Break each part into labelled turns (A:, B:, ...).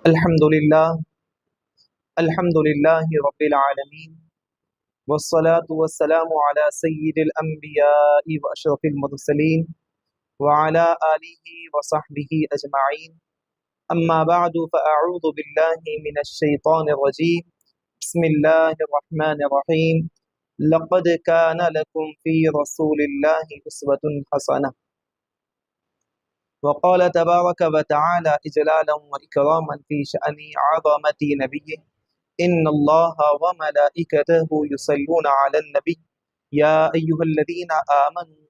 A: الحمد لله رب العالمين والصلاة والسلام على سيد الأنبياء وأشرف المرسلين وعلى آله وصحبه أجمعين. أما بعد فأعوذ بالله من الشيطان الرجيم. بسم الله الرحمن الرحيم. لقد كان لكم في رسول الله أسوة حسنة. وقال تبارك وتعالى إجلالا وإكراما في شأن عظمة نبيه إن الله وملائكته يصلون على النبي يا أيها الذين آمنوا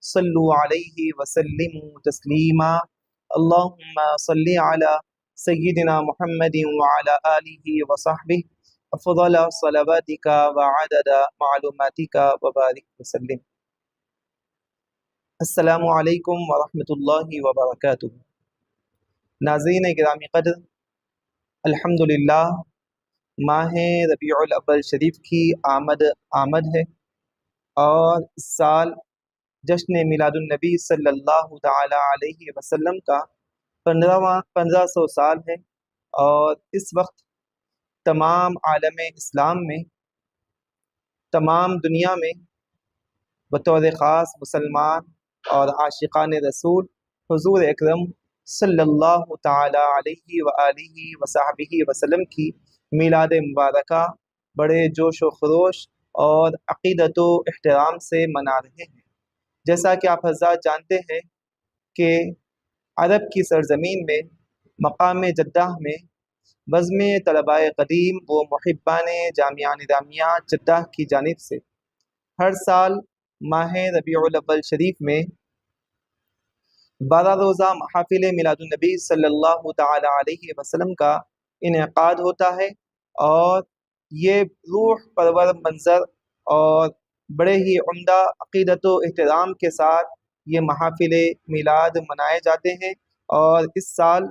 A: صلوا عليه وسلموا تسليما. اللهم صل على سيدنا محمد وعلى آله وصحبه أفضل صلواتك وعدد معلوماتك وبارك وسلم. السلام علیکم ورحمۃ اللہ وبرکاتہ. ناظرین گرامی قدر، الحمدللہ ماہ ربیع الاول شریف کی آمد ہے اور اس سال جشن میلاد النبی صلی اللہ تعالی علیہ وسلم کا 1500 سال ہے، اور اس وقت تمام عالم اسلام میں، تمام دنیا میں بطور خاص مسلمان اور عاشقان رسول حضور اکرم صلی اللہ تعالی علیہ وآلہ وصحبہ وسلم کی میلاد مبارکہ بڑے جوش و خروش اور عقیدت و احترام سے منا رہے ہیں. جیسا کہ آپ حضرات جانتے ہیں کہ عرب کی سرزمین میں مقام جدہ میں بزم طلباء قدیم و محبان جامعہ نظامیہ جدہ کی جانب سے ہر سال ماہ ربیع الاول شریف میں 12 روزہ محافل میلاد النبی صلی اللہ تعالی علیہ وسلم کا انعقاد ہوتا ہے، اور یہ روح پرور منظر اور بڑے ہی عمدہ عقیدت و احترام کے ساتھ یہ محافل میلاد منائے جاتے ہیں. اور اس سال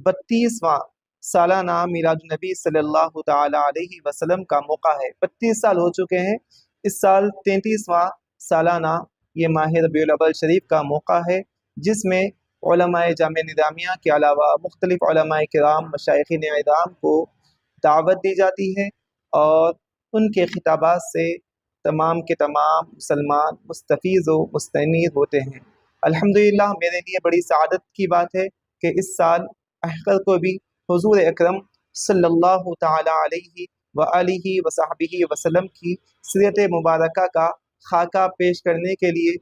A: 32واں سالانہ میلاد النبی صلی اللہ تعالی علیہ وسلم کا موقع ہے. 32 سال ہو چکے ہیں، اس سال 33واں سالانہ یہ ماہ ربیع الاول شریف کا موقع ہے، جس میں علماء جامعہ نظامیہ کے علاوہ مختلف علماء کرام مشائخین اعظام کو دعوت دی جاتی ہے، اور ان کے خطابات سے تمام کے تمام مسلمان مستفیض و مستنیر ہوتے ہیں. الحمدللہ میرے لیے بڑی سعادت کی بات ہے کہ اس سال احقر کو بھی حضور اکرم صلی اللہ تعالی علیہ وآلہ وصحبہ وسلم کی سیرت مبارکہ کا خاکہ پیش کرنے کے لیے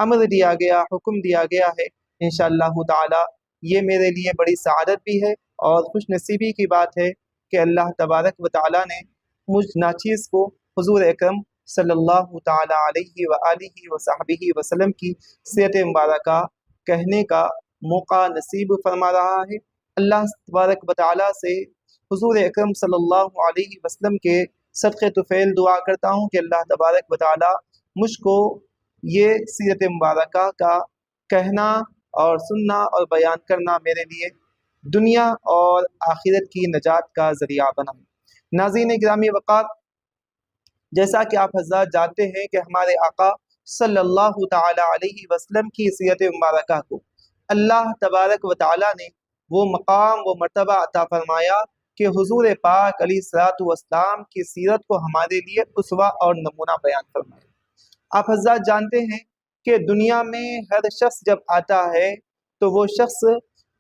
A: امر دیا گیا، حکم دیا گیا ہے. انشاءاللہ تعالی یہ میرے لیے بڑی سعادت بھی ہے اور خوش نصیبی کی بات ہے کہ اللہ تبارک و تعالی نے مجھ ناچیز کو حضور اکرم صلی اللہ تعالی علیہ وآلہ وصحبہ وسلم کی سیرت مبارکہ کہنے کا موقع نصیب فرما رہا ہے. اللہ تبارک و تعالی سے حضور اکرم صلی اللہ علیہ وسلم کے صدقے طفیل دعا کرتا ہوں کہ اللہ تبارک و تعالی مجھ کو یہ سیرت مبارکہ کا کہنا اور سننا اور بیان کرنا میرے لیے دنیا اور آخرت کی نجات کا ذریعہ بنائے. ناظرین گرامی وقار، جیسا کہ آپ حضرات جانتے ہیں کہ ہمارے آقا صلی اللہ تعالی علیہ وسلم کی سیرت مبارکہ کو اللہ تبارک و تعالی نے وہ مقام و مرتبہ عطا فرمایا کہ حضور پاک علیہ الصلوۃ والسلام کی سیرت کو ہمارے لیے اسوہ اور نمونہ بیان فرمایا. آپ حضرات جانتے ہیں کہ دنیا میں ہر شخص جب آتا ہے تو وہ شخص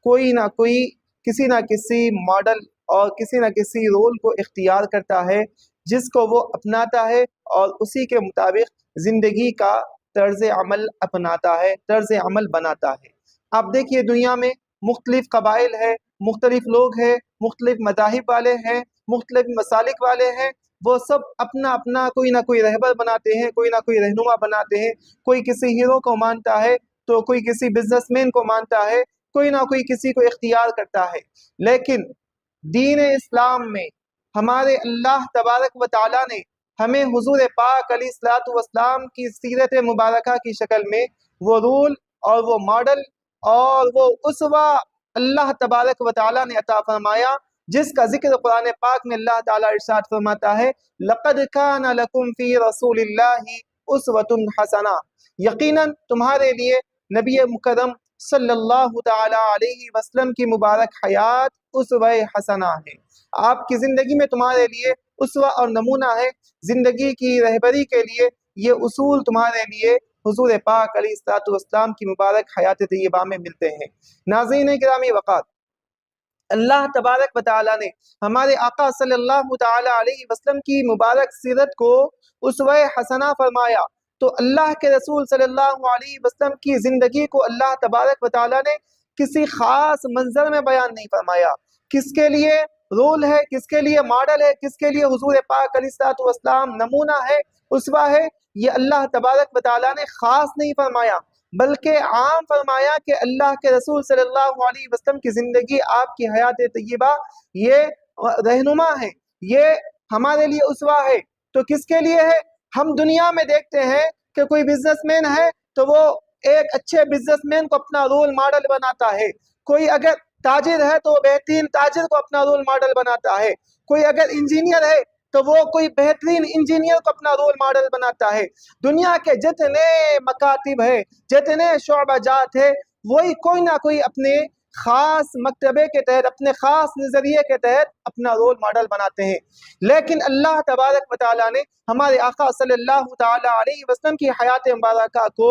A: کوئی نہ کوئی کسی نہ کسی ماڈل اور کسی نہ کسی رول کو اختیار کرتا ہے جس کو وہ اپناتا ہے، اور اسی کے مطابق زندگی کا طرز عمل اپناتا ہے، طرز عمل بناتا ہے. آپ دیکھیے دنیا میں مختلف قبائل ہیں، مختلف لوگ ہیں، مختلف مذاہب والے ہیں، مختلف مسالک والے ہیں. وہ سب اپنا اپنا کوئی نہ کوئی رہبر بناتے ہیں، کوئی نہ کوئی رہنما بناتے ہیں. کوئی کسی ہیرو کو مانتا ہے تو کوئی کسی بزنس مین کو مانتا ہے، کوئی نہ کوئی کسی کو اختیار کرتا ہے. لیکن دین اسلام میں ہمارے اللہ تبارک و تعالی نے ہمیں حضور پاک علیہ الصلوۃ والسلام کی سیرت مبارکہ کی شکل میں وہ رول اور وہ ماڈل اور وہ اسوہ اللہ تبارک و تعالی نے عطا فرمایا، جس کا ذکر قرآن پاک میں اللہ تعالیٰ ارشاد فرماتا ہے لَقَدْ كَانَ لَكُمْ فِي رَسُولِ اللَّهِ أُسْوَةٌ حَسَنَةٌ. یقیناً تمہارے لیے نبی مکرم صلی اللہ تعالی علیہ وسلم کی مبارک حیات اسوہ حسنہ ہے۔ آپ کی زندگی میں تمہارے لیے اسوہ اور نمونہ ہے، زندگی کی رہبری کے لیے یہ اصول تمہارے لیے حضور پاک علیہ الصلوۃ والسلام کی مبارک حیات طیبہ میں ملتے ہیں۔ ناظرین گرامی وقار، اللہ تبارک و تعالیٰ نے ہمارے آقا صلی اللہ تعالی علیہ وسلم کی مبارک سیرت کو اسوہ حسنہ فرمایا، تو اللہ کے رسول صلی اللہ علیہ وسلم کی زندگی کو اللہ تبارک و تعالیٰ نے کسی خاص منظر میں بیان نہیں فرمایا۔ کس کے لیے رول ہے، کس کے لیے ماڈل ہے، کس کے لیے حضور پاک علیہ الصلوۃ والسلام نمونہ ہے، اسوہ ہے، یہ اللہ تبارک و تعالیٰ نے خاص نہیں فرمایا، بلکہ عام فرمایا کہ اللہ کے رسول صلی اللہ علیہ وسلم کی زندگی، آپ کی حیات طیبہ یہ رہنما ہے، یہ ہمارے لیے اسوہ ہے۔ تو کس کے لیے ہے؟ ہم دنیا میں دیکھتے ہیں کہ کوئی بزنس مین ہے تو وہ ایک اچھے بزنس مین کو اپنا رول ماڈل بناتا ہے، کوئی اگر تاجر ہے تو وہ بہترین تاجر کو اپنا رول ماڈل بناتا ہے، کوئی اگر انجینئر ہے تو وہ کوئی بہترین انجینئر کو اپنا رول ماڈل بناتا ہے۔ دنیا کے جتنے مکاتب ہے، جتنے شعبہ جات ہے، وہی کوئی نہ کوئی اپنے خاص مکتبے کے تحت، اپنے خاص نظریے کے تحت اپنا رول ماڈل بناتے ہیں۔ لیکن اللہ تبارک و تعالیٰ نے ہمارے آقا صلی اللہ تعالی علیہ وسلم کی حیات مبارکہ کو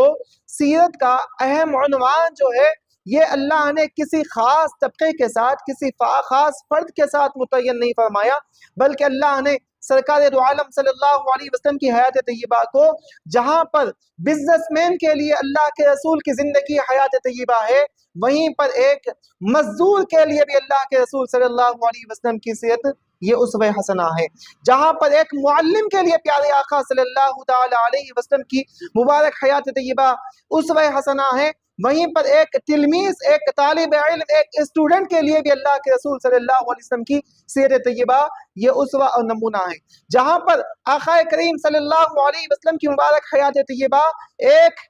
A: سیرت کا اہم عنوان جو ہے، یہ اللہ نے کسی خاص طبقے کے ساتھ، کسی خاص فرد کے ساتھ متعین نہیں فرمایا، بلکہ اللہ نے سرکار دو عالم صلی اللہ علیہ وسلم کی حیات طیبہ کو جہاں پر بزنس مین کے لیے اللہ کے رسول کی زندگی حیات طیبہ ہے، وہیں پر ایک مزدور کے لیے بھی اللہ کے رسول صلی اللہ علیہ وسلم کی سیرت یہ اسوہ حسنہ ہے۔ جہاں پر ایک معلم کے لیے پیارے آقا صلی اللہ تعالی علیہ وسلم کی مبارک حیات طیبہ اسوہ حسنہ ہے، وہیں پر ایک تلمیذ، ایک طالب علم، ایک اسٹوڈنٹ کے لیے بھی اللہ کے رسول صلی اللہ علیہ وسلم کی سیرت طیبہ یہ اسوہ اور نمونہ ہے۔ جہاں پر آقا کریم صلی اللہ علیہ وسلم کی مبارک حیات طیبہ ایک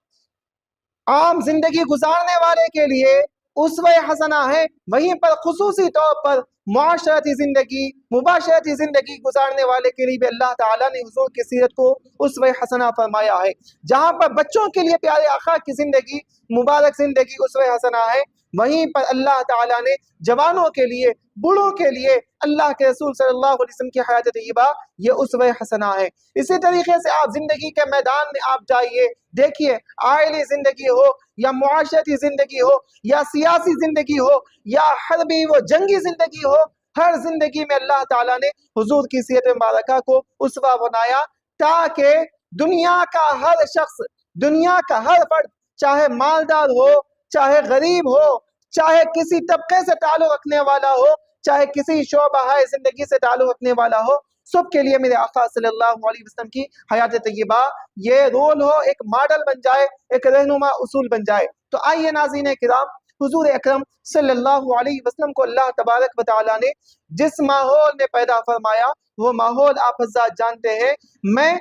A: عام زندگی گزارنے والے کے لیے اسوہ حسنہ ہے، وہیں پر خصوصی طور پر معاشرتی زندگی، مباشرتی زندگی گزارنے والے کے لیے بھی اللہ تعالیٰ نے حضور کی سیرت کو اسوہ حسنہ فرمایا ہے۔ جہاں پر بچوں کے لیے پیارے آقا کی زندگی، مبارک زندگی اسوہ حسنہ ہے، وہیں پر اللہ تعالیٰ نے جوانوں کے لیے، بوڑھوں کے لیے اللہ کے رسول صلی اللہ علیہ وسلم کی حیات طیبہ یہ اسوہ حسنہ ہے۔ اسی طریقے سے آپ زندگی کے میدان میں آپ جائیے، دیکھیے، عائلی زندگی ہو یا معاشرتی زندگی ہو یا سیاسی زندگی ہو یا حربی و جنگی زندگی ہو، ہر زندگی میں اللہ تعالیٰ نے حضور کی سیرت مبارکہ کو اسوہ بنایا، تاکہ دنیا کا ہر شخص، دنیا کا ہر فرد، چاہے مالدار ہو، چاہے غریب ہو، چاہے کسی طبقے سے تعلق رکھنے والا ہو، چاہے کسی شعبہ زندگی سے تعلق رکھنے والا ہو، سب کے لیے میرے آقا صلی اللہ علیہ وسلم کی حیات طیبہ یہ رول ہو، ایک ماڈل بن جائے، ایک رہنما اصول بن جائے۔ تو آئیے ناظرین کرام، حضور اکرم صلی اللہ علیہ وسلم کو اللہ تبارک و تعالیٰ نے جس ماحول میں پیدا فرمایا، وہ ماحول آپ حضرات جانتے ہیں۔ میں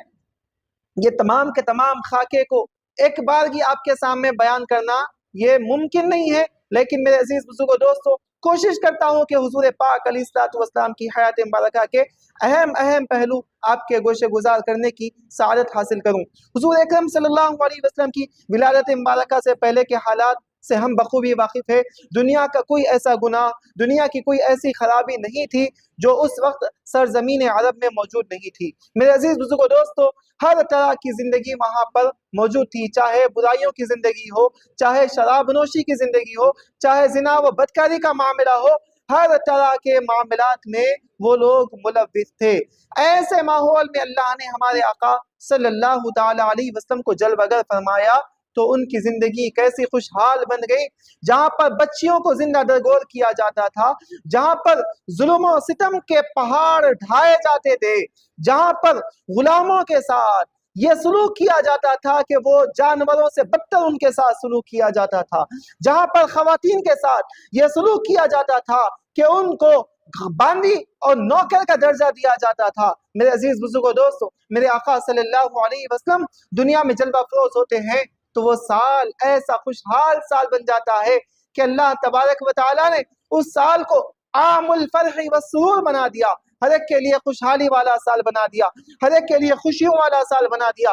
A: یہ تمام کے تمام خاکے کو ایک بارگی آپ کے سامنے بیان کرنا یہ ممکن نہیں ہے، لیکن میرے عزیز بزرگوں دوستوں، کوشش کرتا ہوں کہ حضور پاک علیہ الصلوۃ والسلام کی حیات مبارکہ کے اہم پہلو آپ کے گوشے گزار کرنے کی سعادت حاصل کروں۔ حضور اکرم صلی اللہ علیہ وسلم کی ولادت مبارکہ سے پہلے کے حالات سے ہم بخوبی واقف ہے۔ دنیا کا کوئی ایسا گناہ، دنیا کی کوئی ایسی خرابی نہیں تھی جو اس وقت سرزمین عرب میں موجود نہیں تھی۔ میرے عزیز بزرگوں دوستو، ہر طرح کی زندگی وہاں پر موجود تھی، چاہے برائیوں کی زندگی ہو، چاہے شراب نوشی کی زندگی ہو، چاہے زنا و بدکاری کا معاملہ ہو، ہر طرح کے معاملات میں وہ لوگ ملوث تھے۔ ایسے ماحول میں اللہ نے ہمارے آقا صلی اللہ تعالی علیہ وسلم کو جلوہ گر فرمایا تو ان کی زندگی کیسی خوشحال بن گئی۔ جہاں پر بچیوں کو زندہ درگور کیا جاتا تھا، جہاں پر ظلم و ستم کے پہاڑ ڈھائے جاتے تھے، جہاں پر غلاموں کے ساتھ یہ سلوک کیا جاتا تھا کہ وہ جانوروں سے بدتر ان کے ساتھ سلوک کیا جاتا تھا، جہاں پر خواتین کے ساتھ یہ سلوک کیا جاتا تھا کہ ان کو باندی اور نوکر کا درجہ دیا جاتا تھا۔ میرے عزیز بزرگوں دوستو، میرے آقا صلی اللہ علیہ وسلم دنیا میں جلوہ افروز ہوتے ہیں تو وہ سال ایسا خوشحال سال بن جاتا ہے کہ اللہ تبارک و تعالیٰ نے اس سال کو عام الفرح والسرور بنا دیا، ہر ایک کے لیے خوشحالی والا سال بنا دیا، ہر ایک کے لیے خوشیوں والا سال بنا دیا۔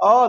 A: اور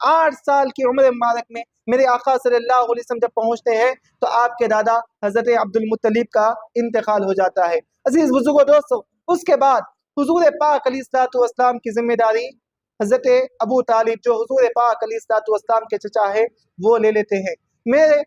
A: 8 سال کی عمر مبارک میں میرے آقا صلی اللہ علیہ وسلم جب پہنچتے ہیں تو آپ کے دادا حضرت عبد المطلب کا انتقال ہو جاتا ہے۔ عزیز بزرگوں دوستو، اس کے بعد حضور پاک علیہ الصلوۃ والسلام کی ذمہ داری حضرت ابو طالب جو حضور پاک علیہ الصلوۃ والسلام کے چچا ہے وہ لے لیتے ہیں۔ میرے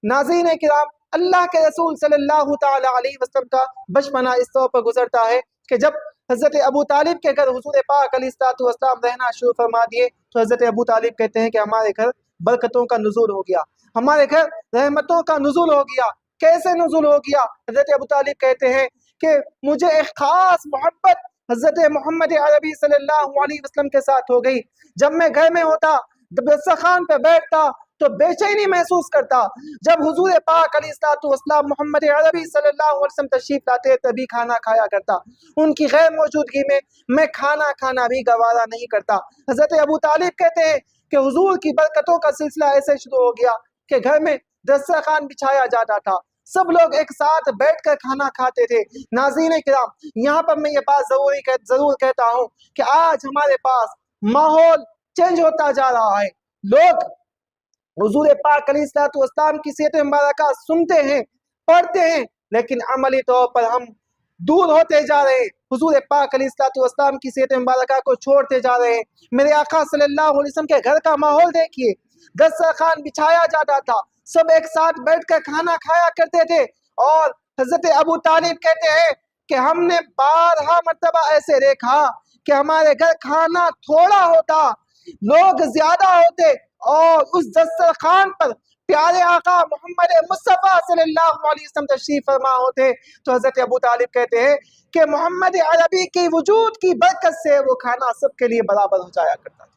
A: ناظرین کرام، اللہ کے رسول صلی اللہ تعالی علیہ وسلم کا بچپنا اس طور پر گزرتا ہے کہ جب حضرت ابو طالب کے گھر حضور پاک علیہ الصلوۃ والسلام رہنا شروع فرما دیے تو حضرت ابو طالب کہتے ہیں کہ ہمارے گھر برکتوں کا نزول ہو گیا، ہمارے گھر رحمتوں کا نزول ہو گیا۔ کیسے نزول ہو گیا؟ حضرت ابو طالب کہتے ہیں کہ مجھے ایک خاص محبت حضرت محمد عربی صلی اللہ علیہ وسلم کے ساتھ ہو گئی۔ جب میں گھر میں ہوتا، دسترخوان پہ بیٹھتا تو بے چینی محسوس کرتا۔ جب حضور پاک علیہ الصلوۃ والسلام محمد عربی صلی اللہ علیہ وسلم تشریف لاتے تبھی کھانا کھایا کرتا، ان کی غیر موجودگی میں کھانا کھانا بھی گوارا نہیں کرتا۔ حضرت ابو طالب کہتے ہیں کہ حضور کی برکتوں کا سلسلہ ایسے شروع ہو گیا کہ گھر میں دسترخوان بچھایا جاتا تھا، سب لوگ ایک ساتھ بیٹھ کر کھانا کھاتے تھے۔ ناظرین کرام، یہاں پر میں یہ بات ضرور کہتا ہوں کہ آج ہمارے پاس ماحول چینج ہوتا جا رہا ہے، لوگ حضور پاک علیہ الصلوۃ والسلام کی سیرت مبارکہ سنتے ہیں، پڑھتے ہیں، لیکن عملی طور پر ہم دور ہوتے جا رہے ہیں، حضور پاک علیہ الصلوۃ والسلام کی سیرت مبارکہ کو چھوڑتے جا رہے ہیں۔ میرے آقا صلی اللہ علیہ وسلم کے گھر کا ماحول دیکھیے، دسترخوان بچھایا جاتا تھا، سب ایک ساتھ بیٹھ کر کھانا کھایا کرتے تھے، اور حضرت ابو طالب کہتے ہیں کہ ہم نے بارہا مرتبہ ایسے دیکھا کہ ہمارے گھر کھانا تھوڑا ہوتا، لوگ زیادہ ہوتے، اور اس دسترخوان پر پیارے آقا محمد مصطفیٰ صلی اللہ علیہ وسلم تشریف فرما ہوتے تو حضرت ابو طالب کہتے ہیں کہ محمد عربی کی وجود کی برکت سے وہ کھانا سب کے لیے برابر ہو جایا کرتا تھا۔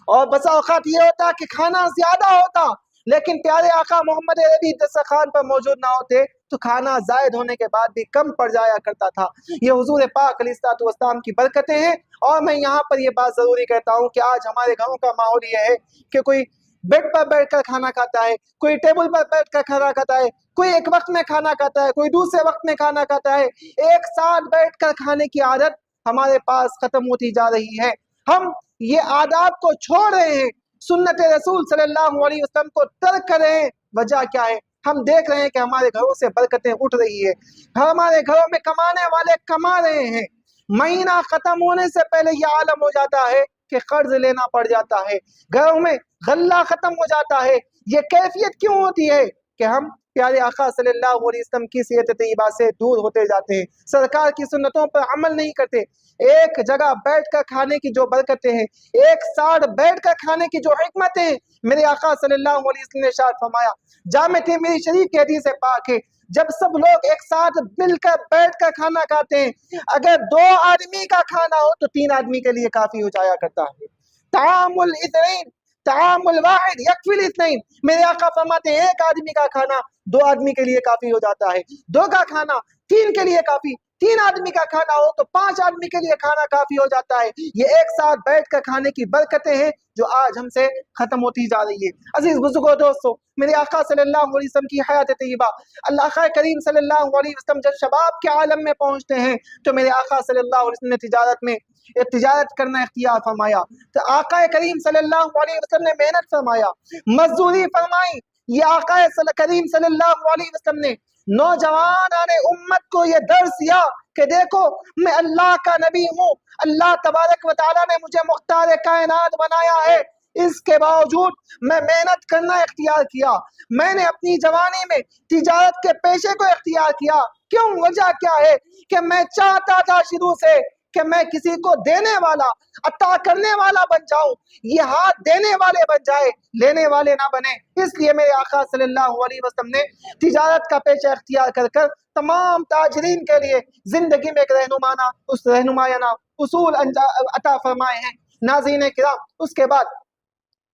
A: اور بسا اوقات یہ ہوتا کہ کھانا زیادہ ہوتا لیکن پیارے آقا محمد عربی دسترخوان پر موجود نہ ہوتے تو کھانا زائد ہونے کے بعد بھی کم پڑ جایا کرتا تھا۔ یہ حضور پاک علیہ الصلوۃ والسلام کی برکتیں ہیں۔ اور میں یہاں پر یہ بات ضروری کہتا ہوں کہ آج ہمارے گھروں کا ماحول یہ ہے کہ کوئی بیڈ پر بیٹھ کر کھانا کھاتا ہے، کوئی ٹیبل پر بیٹھ کر کھانا کھاتا ہے، کوئی ایک وقت میں کھانا کھاتا ہے، کوئی دوسرے وقت میں کھانا کھاتا ہے۔ ایک ساتھ بیٹھ کر کھانے کی عادت ہمارے پاس ختم ہوتی جا رہی ہے، ہم یہ آداب کو چھوڑ رہے ہیں، سنت رسول صلی اللہ علیہ وسلم کو ترک کر رہے ہیں۔ وجہ کیا ہے؟ ہم دیکھ رہے ہیں کہ ہمارے گھروں سے برکتیں اٹھ رہی ہے، ہمارے گھروں میں کمانے والے کما رہے ہیں، مہینہ ختم ہونے سے پہلے یہ عالم ہو جاتا ہے کہ قرض لینا پڑ جاتا ہے، گھروں میں غلہ ختم ہو جاتا ہے۔ یہ کیفیت کیوں ہوتی ہے کہ ہم پیارے آقا صلی اللہ علیہ وسلم کی سیرت طیبہ سے دور ہوتے جاتے ہیں، سرکار کی سنتوں پر عمل نہیں کرتے۔ ایک جگہ بیٹھ کر کھانے کی جو برکتیں ہیں، ایک ساتھ بیٹھ کر کھانے کی جو حکمتیں ہیں، میرے آقا صلی اللہ علیہ وسلم نے ارشاد فرمایا، جامع ترمذی شریف کی حدیث پاک ہے، جب سب لوگ ایک ساتھ مل کر بیٹھ کر کھانا کھاتے ہیں، اگر 2 آدمی کا کھانا ہو تو 3 آدمی کے لیے کافی ہو جایا کرتا ہے۔ طعام الاثنین طعام الواحد یکفی الاثنین، میرے آقا فرماتے ہیں ایک آدمی کا کھانا 2 آدمی کے لیے کافی ہو جاتا ہے، 2 کا کھانا 3 کے لیے کافی، 3 آدمی کا کھانا ہو تو 5 آدمی کے لیے کھانا کافی ہو جاتا ہے۔ یہ ایک ساتھ بیٹھ کر کھانے کی برکتیں ہیں جو آج ہم سے ختم ہوتی جا رہی ہے۔ عزیز بزرگوں دوستو، میرے آقا صلی اللہ علیہ وسلم کی حیات طیبہ، اللہ کریم صلی اللہ علیہ وسلم جب شباب کے عالم میں پہنچتے ہیں تو میرے آقا صلی اللہ علیہ وسلم نے تجارت کرنا اختیار فرمایا، تو آقا کریم صلی اللہ علیہ وسلم نے محنت فرمایا، مزدوری فرمائی۔ یہ آقا کریم صلی اللہ علیہ وسلم نے نوجوان امت کو یہ درس دیا کہ دیکھو میں اللہ کا نبی ہوں، اللہ تبارک و تعالیٰ نے مجھے مختار کائنات بنایا ہے، اس کے باوجود میں محنت کرنا اختیار کیا، میں نے اپنی جوانی میں تجارت کے پیشے کو اختیار کیا۔ کیوں؟ وجہ کیا ہے کہ میں چاہتا تھا شروع سے کہ میں کسی کو دینے والا، عطا کرنے والا بن جاؤں، یہ ہاتھ دینے والے بن جائے، لینے والے نہ بنے۔ اس لیے میرے آقا صلی اللہ علیہ وسلم نے تجارت کا پیشہ اختیار کر تمام تاجرین کے لیے زندگی میں ایک رہنمایانہ اصول عطا فرمائے ہیں۔ ناظرین کرام، اس کے بعد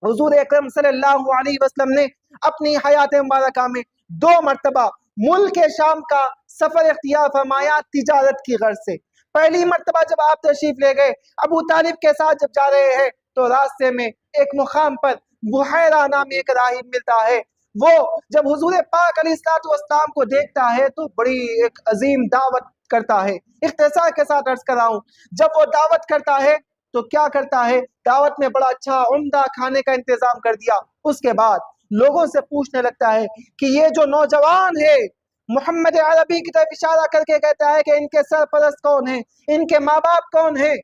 A: حضور اکرم صلی اللہ علیہ وسلم نے اپنی حیات مبارکہ میں 2 مرتبہ ملک شام کا سفر اختیار فرمایا تجارت کی غرض سے۔ پہلی مرتبہ جب آپ تشریف لے گئے، ابو طالب کے ساتھ جب جا رہے ہیں تو راستے میں ایک مقام پر بحیرہ نامی ایک راہب ملتا ہے، وہ جب حضور پاک علیہ الصلوۃ والسلام کو دیکھتا ہے تو بڑی ایک عظیم دعوت کرتا ہے۔ اختصار کے ساتھ عرض کر رہا ہوں، جب وہ دعوت کرتا ہے تو کیا کرتا ہے، دعوت میں بڑا اچھا عمدہ کھانے کا انتظام کر دیا۔ اس کے بعد لوگوں سے پوچھنے لگتا ہے کہ یہ جو نوجوان ہے، محمد عربی کی طرف اشارہ کر کے کہتا ہے کہ ان کے سرپرست کون ہیں، ان کے ماں باپ کون ہیں؟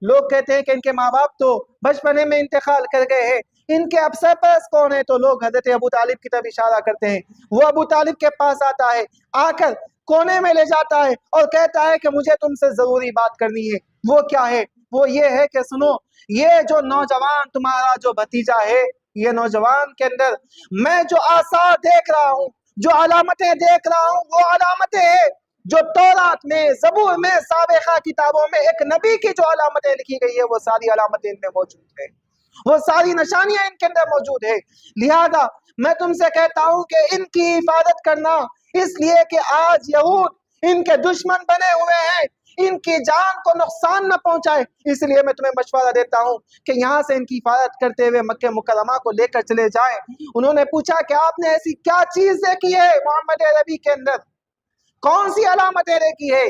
A: لوگ کہتے ہیں کہ ان کے ماں باپ تو بچپنے میں انتقال کر گئے ہیں، ان کے اب سرپرست کون ہیں؟ تو لوگ حضرت ابو طالب کی طرف اشارہ کرتے ہیں۔ وہ ابو طالب کے پاس آتا ہے، آ کر کونے میں لے جاتا ہے اور کہتا ہے کہ مجھے تم سے ضروری بات کرنی ہے۔ وہ کیا ہے؟ وہ یہ ہے کہ سنو، یہ جو نوجوان تمہارا جو بھتیجا ہے، یہ نوجوان کے اندر میں جو آثار دیکھ رہا ہوں، جو علامتیں دیکھ رہا ہوں، وہ علامتیں ہیں جو تورات میں، زبور میں، سابقہ کتابوں میں ایک نبی کی جو علامتیں لکھی گئی ہے، وہ ساری علامتیں ان میں موجود ہیں، وہ ساری نشانیاں ان کے اندر موجود ہے۔ لہذا میں تم سے کہتا ہوں کہ ان کی حفاظت کرنا، اس لیے کہ آج یہود ان کے دشمن بنے ہوئے ہیں، ان کی جان کو نقصان نہ پہنچائے، اس لیے میں تمہیں مشورہ دیتا ہوں کہ یہاں سے ان کی حفاظت کرتے ہوئے مکہ مکرمہ کو لے کر چلے جائیں۔ انہوں نے پوچھا کہ آپ نے ایسی کیا چیز دیکھی ہے محمد عربی کے اندر، کون سی علامتیں دیکھی ہے؟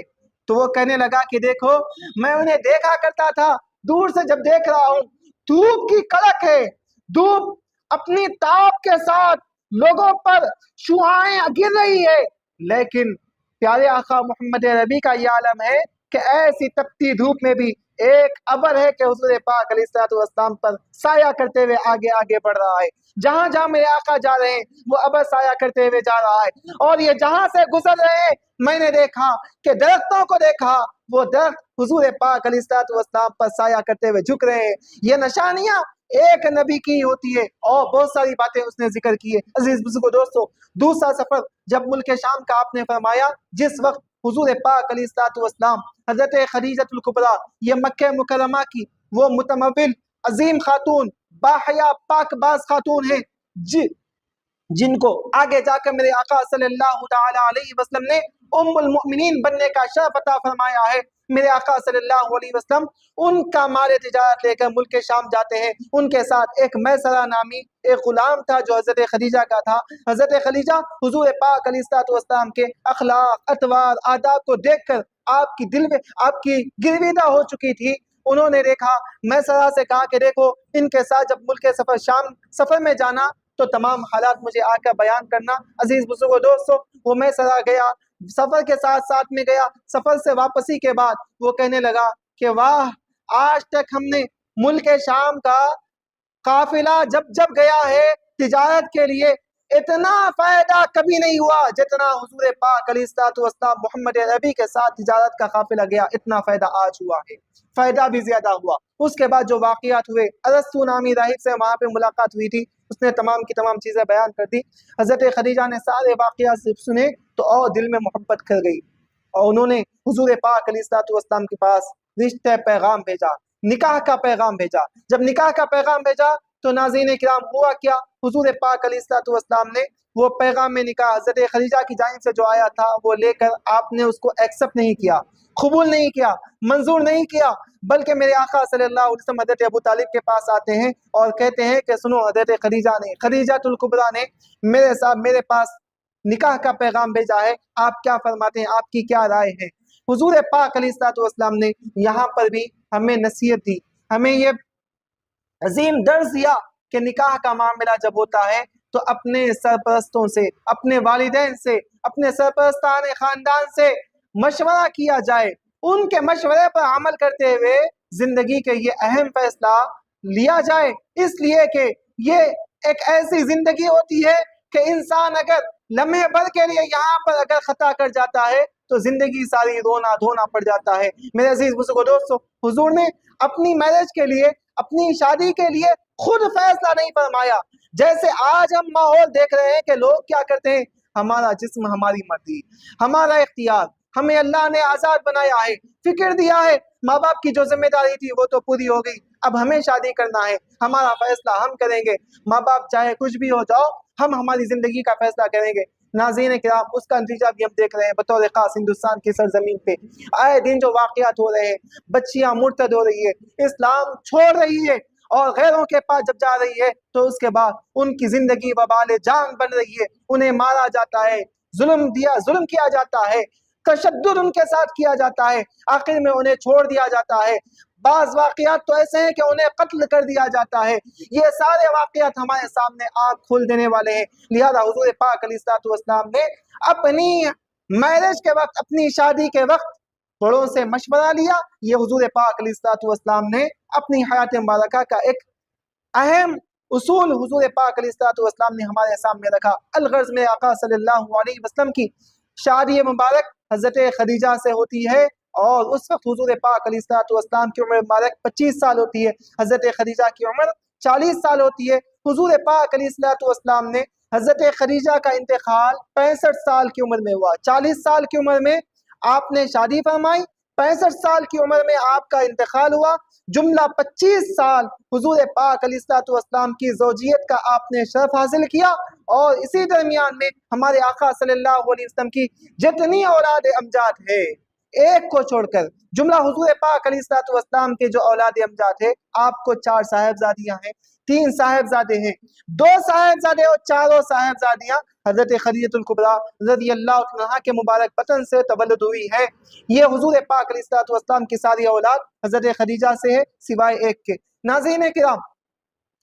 A: تو وہ کہنے لگا کہ دیکھو، میں انہیں دیکھا کرتا تھا، دور سے جب دیکھ رہا ہوں دھوپ کی کڑک ہے، دھوپ اپنی تاپ کے ساتھ لوگوں پر شعاعیں گر رہی ہے، لیکن پیارے آقا محمد عربی کا یہ عالم ہے کہ ایسی تپتی دھوپ میں بھی ایک ابر ہے کہ حضور پاک علیہ الصلوۃ والسلام پر سایہ کرتے ہوئے آگے آگے بڑھ رہا ہے۔ جہاں جہاں میرے آقا جا رہے ہیں وہ ابر سایہ کرتے ہوئے جا رہا ہے، اور یہ جہاں سے گزر رہے ہیں میں نے دیکھا کہ درختوں کو دیکھا، وہ درخت حضور پاک علیہ الصلوۃ والسلام پر سایہ کرتے ہوئے جھک رہے ہیں۔ یہ نشانیاں ایک نبی کی ہوتی ہے، اور بہت ساری باتیں اس نے ذکر کی ہے۔ عزیز بزرگو دوستو، دوسرا سفر جب ملک شام کا آپ نے فرمایا، جس وقت حضور پاک علیہ الصلوۃ والسلام حضرت خدیجہ الکبریٰ، یہ مکہ مکرمہ کی وہ متمول عظیم خاتون، باحیا پاک باز خاتون ہیں، جن کو آگے جا کر میرے آقا صلی اللہ تعالی علیہ وسلم نے ام المؤمنین بننے کا شرف عطا فرمایا ہے۔ میرے آقا صلی اللہ علیہ وسلم ان کا مال تجارت لے کر ملک شام جاتے ہیں، ان کے ساتھ ایک میسرہ نامی ایک غلام تھا جو حضرت خدیجہ کا تھا۔ حضرت خدیجہ حضور پاک علیہ الصلوۃ والسلام کے اخلاق، اطوار، آداب کو دیکھ کر آپ کی دل میں آپ کی گرویدہ ہو چکی تھی۔ انہوں نے دیکھا، میسرہ سے کہا کہ دیکھو، ان کے ساتھ جب ملک شام سفر میں جانا تو تمام حالات مجھے آ کر بیان کرنا۔ عزیز بزرگو دوستو، وہ میسرہ گیا، سفر کے ساتھ ساتھ میں گیا۔ سفر سے واپسی کے بعد وہ کہنے لگا کہ واہ، آج تک ہم نے ملک شام کا قافلہ جب گیا ہے تجارت کے لیے، اتنا فائدہ کبھی نہیں ہوا جتنا حضور پاک علیہ الصلوۃ والسلام محمد عربی کے ساتھ تجارت کا قافلہ گیا، اتنا فائدہ آج ہوا ہے، فائدہ بھی زیادہ ہوا۔ اس کے بعد جو واقعات ہوئے، ارسطو نامی راہب سے وہاں پہ ملاقات ہوئی تھی، اس نے تمام کی تمام چیزیں بیان کر دی۔ حضرت خدیجہ نے سارے واقعات سنے تو اور دل میں محبت کر گئی، اور انہوں نے حضور پاک علیہ الصلوۃ والسلام کے پاس رشتے پیغام بھیجا، نکاح کا پیغام بھیجا۔ جب نکاح کا پیغام بھیجا تو ناظرین کرام ہوا کیا، حضور پاک علیہ الصلوۃ والسلام نے وہ پیغام میں نکاح حضرت خدیجہ کی جانب سے جو آیا تھا وہ لے کر آپ نے اس کو ایکسپٹ نہیں کیا، قبول نہیں کیا، منظور نہیں کیا، بلکہ میرے آقا صلی اللہ علیہ وسلم حضرت ابو طالب کے پاس آتے ہیں اور کہتے ہیں کہ سنو، حضرت خدیجہ الکبریٰ نے میرے پاس نکاح کا پیغام بھیجا ہے، آپ کیا فرماتے ہیں، آپ کی کیا رائے ہے؟ حضور پاک علیہ الصلوۃ والسلام نے یہاں پر بھی ہمیں نصیحت دی، ہمیں یہ عظیم درس دیا کہ نکاح کا معاملہ جب ہوتا ہے تو اپنے سرپرستوں سے، اپنے والدین سے، اپنے سرپرستان خاندان سے مشورہ کیا جائے، ان کے مشورے پر عمل کرتے ہوئے زندگی کے یہ اہم فیصلہ لیا جائے، اس لیے کہ یہ ایک ایسی زندگی ہوتی ہے کہ انسان اگر لمحے بھر کے لیے یہاں پر اگر خطا کر جاتا ہے تو زندگی ساری رونا دھونا پڑ جاتا ہے۔ میرے عزیز بزرگو دوستو، حضور نے اپنی میرج کے لیے، اپنی شادی کے لیے خود فیصلہ نہیں فرمایا۔ جیسے آج ہم ماحول دیکھ رہے ہیں کہ لوگ کیا کرتے ہیں، ہمارا جسم ہماری مرضی، ہمارا اختیار، ہمیں اللہ نے آزاد بنایا ہے، فکر دیا ہے، ماں باپ کی جو ذمہ داری تھی وہ تو پوری ہو گئی، اب ہمیں شادی کرنا ہے، ہمارا فیصلہ ہم کریں گے، ماں باپ چاہے کچھ بھی ہو جاؤ، ہم ہماری زندگی کا فیصلہ کریں گے۔ ناظرین کرام، اس کا نتیجہ بھی ہم دیکھ رہے ہیں بطور خاص ہندوستان کی سرزمین پہ آئے دن جو واقعات ہو رہے ہیں، بچیاں مرتد ہو رہی ہے، اسلام چھوڑ رہی ہے اور غیروں کے پاس جب جا رہی ہے تو اس کے بعد ان کی زندگی وبال جان بن رہی ہے، انہیں مارا جاتا ہے، ظلم کیا جاتا ہے، تشدد ان کے ساتھ کیا جاتا ہے، آخر میں انہیں چھوڑ دیا جاتا ہے۔ بعض واقعات تو ایسے ہیں کہ انہیں قتل کر دیا جاتا ہے۔ یہ سارے واقعات ہمارے سامنے آنکھ کھول دینے والے ہیں۔ لہذا حضور پاک علیہ الصلوۃ والسلام نے اپنی میرج کے وقت، اپنی شادی کے وقت بڑوں سے مشورہ لیا۔ یہ حضور پاک علیہ الصلوۃ والسلام نے اپنی حیات مبارکہ کا ایک اہم اصول حضور پاک علیہ الصلوۃ والسلام نے ہمارے سامنے رکھا۔ الغرض میں آقا صلی اللہ علیہ وسلم کی شادی مبارک حضرت خدیجہ سے ہوتی ہے، اور اس وقت حضور پاک علیہ الصلوۃ والسلام کی عمر مبارک 25 سال ہوتی ہے، حضرت خدیجہ کی عمر 40 سال ہوتی ہے۔ حضور پاک علیہ الصلوۃ والسلام نے حضرت خدیجہ کا انتقال 65 سال کی عمر میں ہوا۔ 40 سال کی عمر میں آپ نے شادی فرمائی، 65 سال کی عمر میں آپ کا انتقال ہوا۔ جملہ 25 سال حضور پاک علیہ الصلوۃ والسلام کی زوجیت کا آپ نے شرف حاصل کیا، اور اسی درمیان میں ہمارے آقا صلی اللہ علیہ وسلم کی جتنی اولاد امجاد ہے، ایک کو چھوڑ کر جملہ حضور پاک علیہ الصلوۃ والسلام کے جو اولاد امجاد ہے، آپ کو 4 صاحبزادیاں ہیں، 3 صاحبزادے ہیں، 2 صاحبزادے اور 4 صاحبزادیاں حضرت خدیجہ الکبریٰ رضی اللہ عنہا کے مبارک بطن سے تولد ہوئی ہے۔ یہ حضور پاک علیہ الصلوۃ والسلام کی ساری اولاد حضرت خدیجہ سے ہے، سوائے ایک کے۔ ناظرین کرام،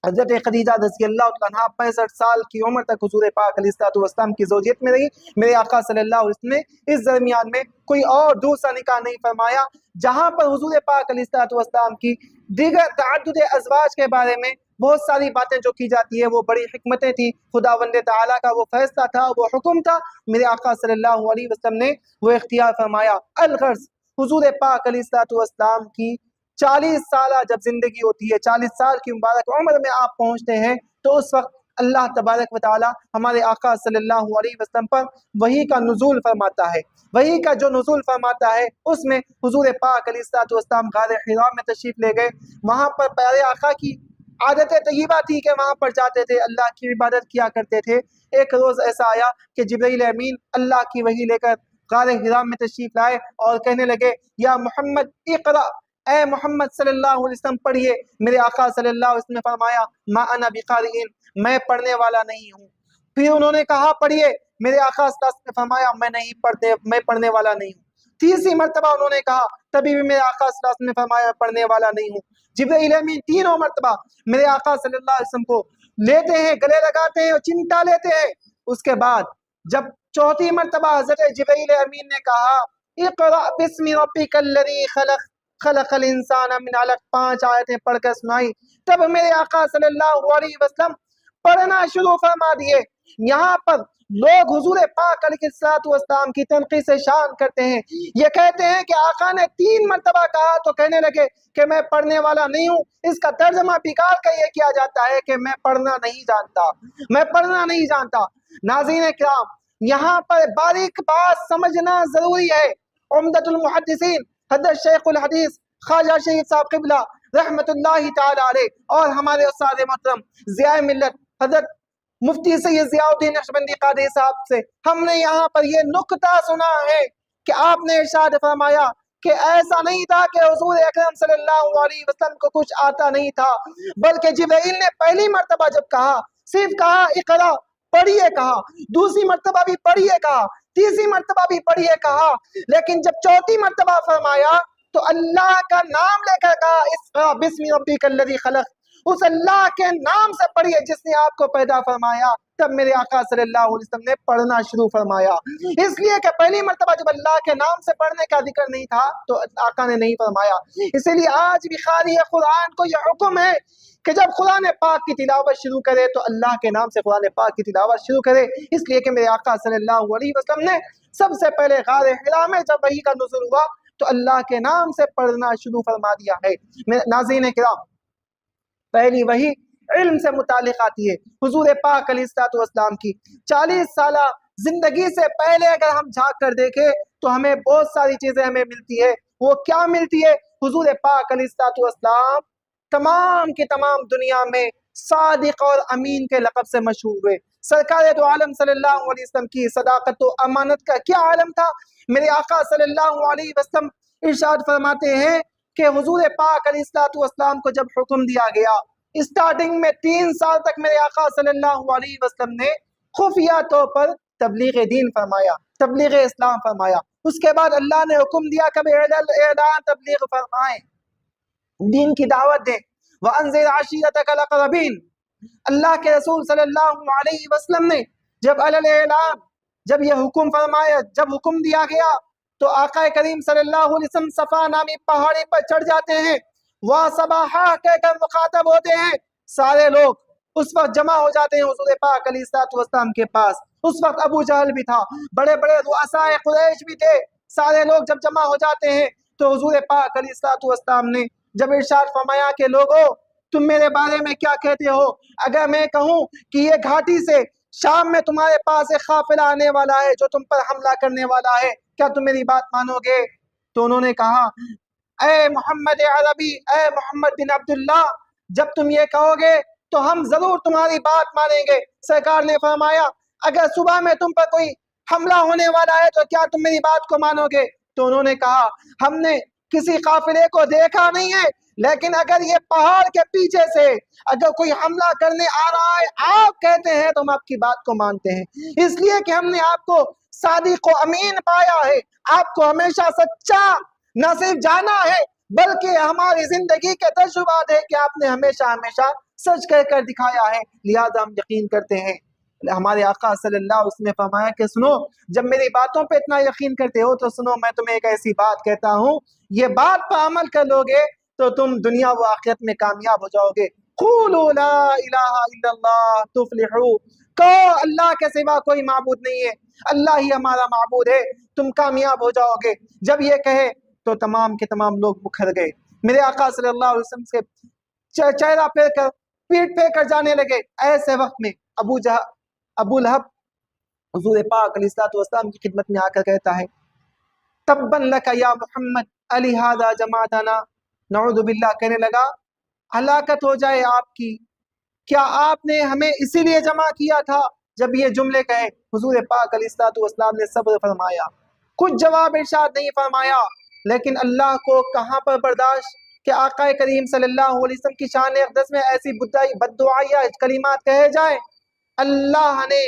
A: حضرت خدیجہ رضی اللہ عنہا 65 سال کی عمر تک حضور پاک علیہ الصلوۃ والسلام کی زوجیت میں رہی۔ میرے آقا صلی اللہ علیہ وسلم نے اس درمیان میں کوئی اور دوسرا نکاح نہیں فرمایا۔ جہاں پر حضور پاک علیہ الصلوۃ والسلام کی دیگر تعدد ازواج کے بارے میں بہت ساری باتیں جو کی جاتی ہے، وہ بڑی حکمتیں تھی، خداوند تعالیٰ کا وہ فیصلہ تھا، وہ حکم تھا، میرے آقا صلی اللہ علیہ وسلم نے وہ اختیار فرمایا۔ الغرض حضور پاک علیہ الصلوۃ والسلام کی 40 سالہ جب زندگی ہوتی ہے، 40 سال کی مبارک عمر میں آپ پہنچتے ہیں، تو اس وقت اللہ تبارک و تعالی ہمارے آقا صلی اللہ علیہ وسلم پر وحی کا نزول فرماتا ہے۔ وحی کا جو نزول فرماتا ہے، اس میں حضور پاک علیہ الصلوۃ والسلام غار حراء میں تشریف لے گئے۔ وہاں پر پیارے آقا کی عادت طیبہ تھی کہ وہاں پر جاتے تھے، اللہ کی عبادت کیا کرتے تھے۔ ایک روز ایسا آیا کہ جبرائیل امین اللہ کی وحی لے کر غار حراء میں تشریف لائے اور کہنے لگے، یا محمد اقرأ، اے محمد صلی اللہ علیہ وسلم پڑھیے۔ میرے آقا صلی اللہ علیہ وسلم نے فرمایا، ما انا بقارئ، میں پڑھنے والا نہیں ہوں۔ پھر انہوں نے کہا پڑھیے، میرے آقا صلی اللہ علیہ وسلم نے فرمایا، میں پڑھنے والا نہیں ہوں۔ تیسری مرتبہ انہوں نے کہا، تبھی بھی میرے آقا صلی اللہ علیہ وسلم نے فرمایا، پڑھنے والا نہیں ہوں۔ جبرائیل امین 3 مرتبہ میرے آقا صلی اللہ علیہ وسلم کو لیتے ہیں، گلے لگاتے ہیں اور چمٹا لیتے ہیں۔ اس کے بعد جب 4تھی مرتبہ حضرت جبرائیل امین نے کہا، اقرأ بسم ربک الذی خلق، خلق الانسان من علق، 5 آیتیں پڑھ کر سنائی، تب میرے آقا صلی اللہ علیہ وسلم پڑھنا شروع فرما دیے۔ یہاں پر لوگ حضور پاک علیہ الصلوۃ والسلام کی تنقید سے شان کرتے ہیں، یہ کہتے ہیں کہ آقا نے 3 مرتبہ کہا تو کہنے لگے کہ میں پڑھنے والا نہیں ہوں۔ اس کا ترجمہ بگاڑ کر یہ کیا جاتا ہے کہ میں پڑھنا نہیں جانتا، میں پڑھنا نہیں جانتا۔ ناظرین کرام، یہاں پر باریک بات سمجھنا ضروری ہے۔ عمدۃ المحدثین حضرت شیخ الحدیث خواجہ شہید صاحب قبلہ رحمت اللہ تعالی علیہ اور ہمارے استاد محترم ضیاء ملت حضرت مفتی سید ضیاء الدین نقشبندی قادری صاحب سے ہم نے یہاں پر یہ نکتہ سنا ہے کہ آپ نے ارشاد فرمایا کہ ایسا نہیں تھا کہ حضور اکرم صلی اللہ علیہ وسلم کو کچھ آتا نہیں تھا، بلکہ جبرائیل نے پہلی مرتبہ جب کہا، صرف کہا اقرا، پڑھیے کہا، دوسری مرتبہ بھی پڑھیے کہا، تیسری مرتبہ بھی پڑھیے کہا، لیکن جب 4تھی مرتبہ فرمایا تو اللہ کا نام لے کر کہا، اقرا بسم ربک الذی خلق، اس اللہ کے نام سے پڑھیے جس نے آپ کو پیدا فرمایا۔ تب میرے آقا صلی اللہ علیہ وسلم نے پڑھنا شروع فرمایا، اس لیے کہ پہلی مرتبہ جب اللہ کے نام سے پڑھنے کا ذکر نہیں تھا تو آقا نے نہیں فرمایا۔ اسی لیے آج بھی قاری قرآن کو یہ حکم ہے کہ جب قرآن پاک کی تلاوت شروع کرے تو اللہ کے نام سے قرآن پاک کی تلاوت شروع کرے، اس لیے کہ میرے آقا صلی اللہ علیہ وسلم نے سب سے پہلے غار حراء میں جب وحی کا نزول ہوا تو اللہ کے نام سے پڑھنا شروع فرما دیا ہے۔ ناظرین کرام، پہلی وحی علم سے متعلق آتی ہے۔ حضور پاک علیہ الصلوۃ والسلام کی 40 سالہ زندگی سے پہلے اگر ہم جھانک کر دیکھیں تو ہمیں بہت ساری چیزیں ہمیں ملتی ہے۔ وہ کیا ملتی ہے؟ حضور پاک علیہ الصلوۃ والسلام تمام کی تمام دنیا میں صادق اور امین کے لقب سے مشہور ہوئے۔ سرکار دو عالم صلی اللہ علیہ وسلم کی صداقت و امانت کا کیا عالم تھا؟ میرے آقا صلی اللہ علیہ وسلم ارشاد فرماتے ہیں کہ حضور پاک علیہ الصلوۃ والسلام کو جب حکم دیا گیا، اسٹارٹنگ میں 3 سال تک میرے آقا صلی اللہ علیہ وسلم نے خفیہ طور پر تبلیغ دین فرمایا، تبلیغ اسلام فرمایا۔ اس کے بعد اللہ نے حکم دیا کہ اعلان تبلیغ فرمائیں۔ دین کی دعوت دیں۔ وَأَنذِرْ عَشِيرَتَكَ الْأَقْرَبِينَ، اللہ کے رسول صلی اللہ علیہ وسلم نے جب اعلان، جب یہ حکم فرمایا، جب حکم دیا گیا تو آقا کریم صلی اللہ علیہ وسلم صفا نامی پہاڑی پر چڑھ جاتے ہیں، وہاں صباحا کہہ کر مخاطب ہوتے ہیں، سارے لوگ اس وقت جمع ہو جاتے ہیں حضور پاک علیہ الصلوۃ والسلام کے پاس۔ اس وقت ابو جہل بھی تھا، بڑے بڑے رؤساء قریش بھی تھے، سارے لوگ جب جمع ہو جاتے ہیں تو حضور پاک علیہ الصلوۃ والسلام نے جب ارشاد فرمایا کہ لوگو تم میرے بارے میں کیا کہتے ہو، اگر میں کہوں کہ یہ گھاٹی سے شام میں تمہارے پاس ایک قافلہ آنے والا ہے جو تم پر حملہ کرنے والا ہے، کیا تم میری بات مانو گے؟ تو انہوں نے کہا اے محمد عربی، اے محمد بن عبداللہ، جب تم یہ کہو گے تو ہم ضرور تمہاری بات مانیں گے۔ سرکار نے فرمایا اگر صبح میں تم پر کوئی حملہ ہونے والا ہے تو کیا تم میری بات کو مانو گے؟ تو انہوں نے کہا ہم نے کسی قافلے کو دیکھا نہیں ہے، لیکن اگر یہ پہاڑ کے پیچھے سے اگر کوئی حملہ کرنے آ رہا ہے آپ کہتے ہیں تو ہم آپ کی بات کو مانتے ہیں، اس لیے کہ ہم نے آپ کو صادق و امین پایا ہے، آپ کو ہمیشہ سچا نہ صرف جانا ہے بلکہ ہماری زندگی کے تجربات ہے کہ آپ نے ہمیشہ سچ کہہ کر دکھایا ہے، لہذا ہم یقین کرتے ہیں۔ ہمارے آقا صلی اللہ علیہ وسلم نے فرمایا کہ سنو، جب میری باتوں پہ اتنا یقین کرتے ہو تو سنو میں تمہیں ایک ایسی بات کہتا ہوں، یہ بات پر عمل کر لو گے تو تم دنیا و آخرت میں کامیاب ہو جاؤ گے۔ قولوا لا الہ الا اللہ تفلحوا، کہو اللہ کے سوا کوئی معبود نہیں ہے، اللہ ہی ہمارا معبود ہے، تم کامیاب ہو جاؤ گے۔ جب یہ کہے تو تمام کے تمام لوگ مکھر گئے، میرے آقا صلی اللہ علیہ وسلم سے چہرہ پھیر کر پیٹ پھیر کر جانے لگے۔ ایسے وقت میں ابو لہب حضور پاک علیہ الصلوۃ والسلام کی خدمت میں آ کر کہتا ہے تبا لک یا محمد الہذا جماعتنا، نعوذ باللہ، کہنے لگا ہلاکت ہو جائے آپ کی، کیا آپ نے ہمیں اسی لیے جمع کیا تھا؟ جب یہ جملے کہے حضور پاک علیہ الصلوۃ والسلام نے صبر فرمایا، کچھ جواب ارشاد نہیں فرمایا، لیکن اللہ کو کہاں پر برداشت کہ آقا کریم صلی اللہ علیہ وسلم کی شان اقدس میں ایسی بددعائیہ کلمات کہے جائیں۔ اللہ نے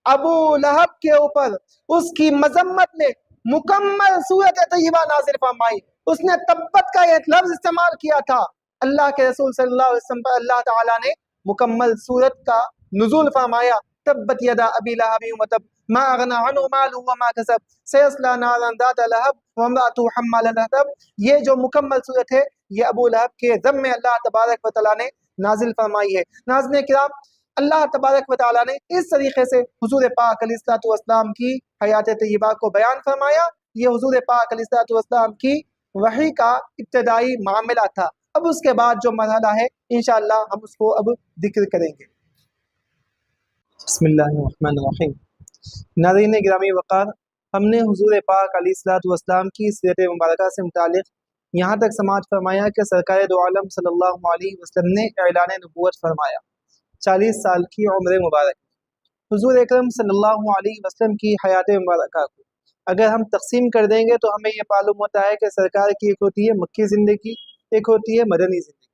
A: ابو لہب کے اوپر اس کی مذمت میں مکمل سورت طیبہ نازل فرمائی، اس نے تبت کا ایک لفظ استعمال کیا تھا، اللہ کے رسول صلی اللہ علیہ وسلم پر اللہ تعالیٰ نے مکمل سورت کا نزول فرمایا، تبت یدا ابی لہب وتب ما اغنى عنه ماله وما كسب سيصلى نارا ذات لہب وامرأته حمالة الحطب۔ یہ جو مکمل صورت ہے یہ ابو لہب کے ذم میں اللہ تبارک و تعالیٰ نے نازل فرمائی ہے۔ ناظرین کرام، اللہ تبارک و تعالیٰ نے اس طریقے سے حضور پاک علیہ الصلوۃ والسلام کی حیات طیبہ کو بیان فرمایا۔ یہ حضور پاک علیہ الصلوۃ والسلام کی وحی کا ابتدائی معاملہ تھا۔ اب اس کے بعد جو مرحلہ ہے انشاءاللہ ہم اس کو اب ذکر کریں گے۔ بسم اللہ الرحمن الرحیم۔ ناظرین گرامی وقار، ہم نے حضور پاک علیہ الصلوۃ والسلام کی سیرت مبارکہ سے متعلق یہاں تک سماعت فرمایا کہ سرکار دو عالم صلی اللہ علیہ وسلم نے اعلان نبوت فرمایا، 40 سال کی عمر مبارک۔ حضور اکرم صلی اللہ علیہ وسلم کی حیات مبارکہ کو اگر ہم تقسیم کر دیں گے تو ہمیں یہ معلوم ہوتا ہے کہ سرکار کی ایک ہوتی ہے مکی زندگی، ایک ہوتی ہے مدنی زندگی۔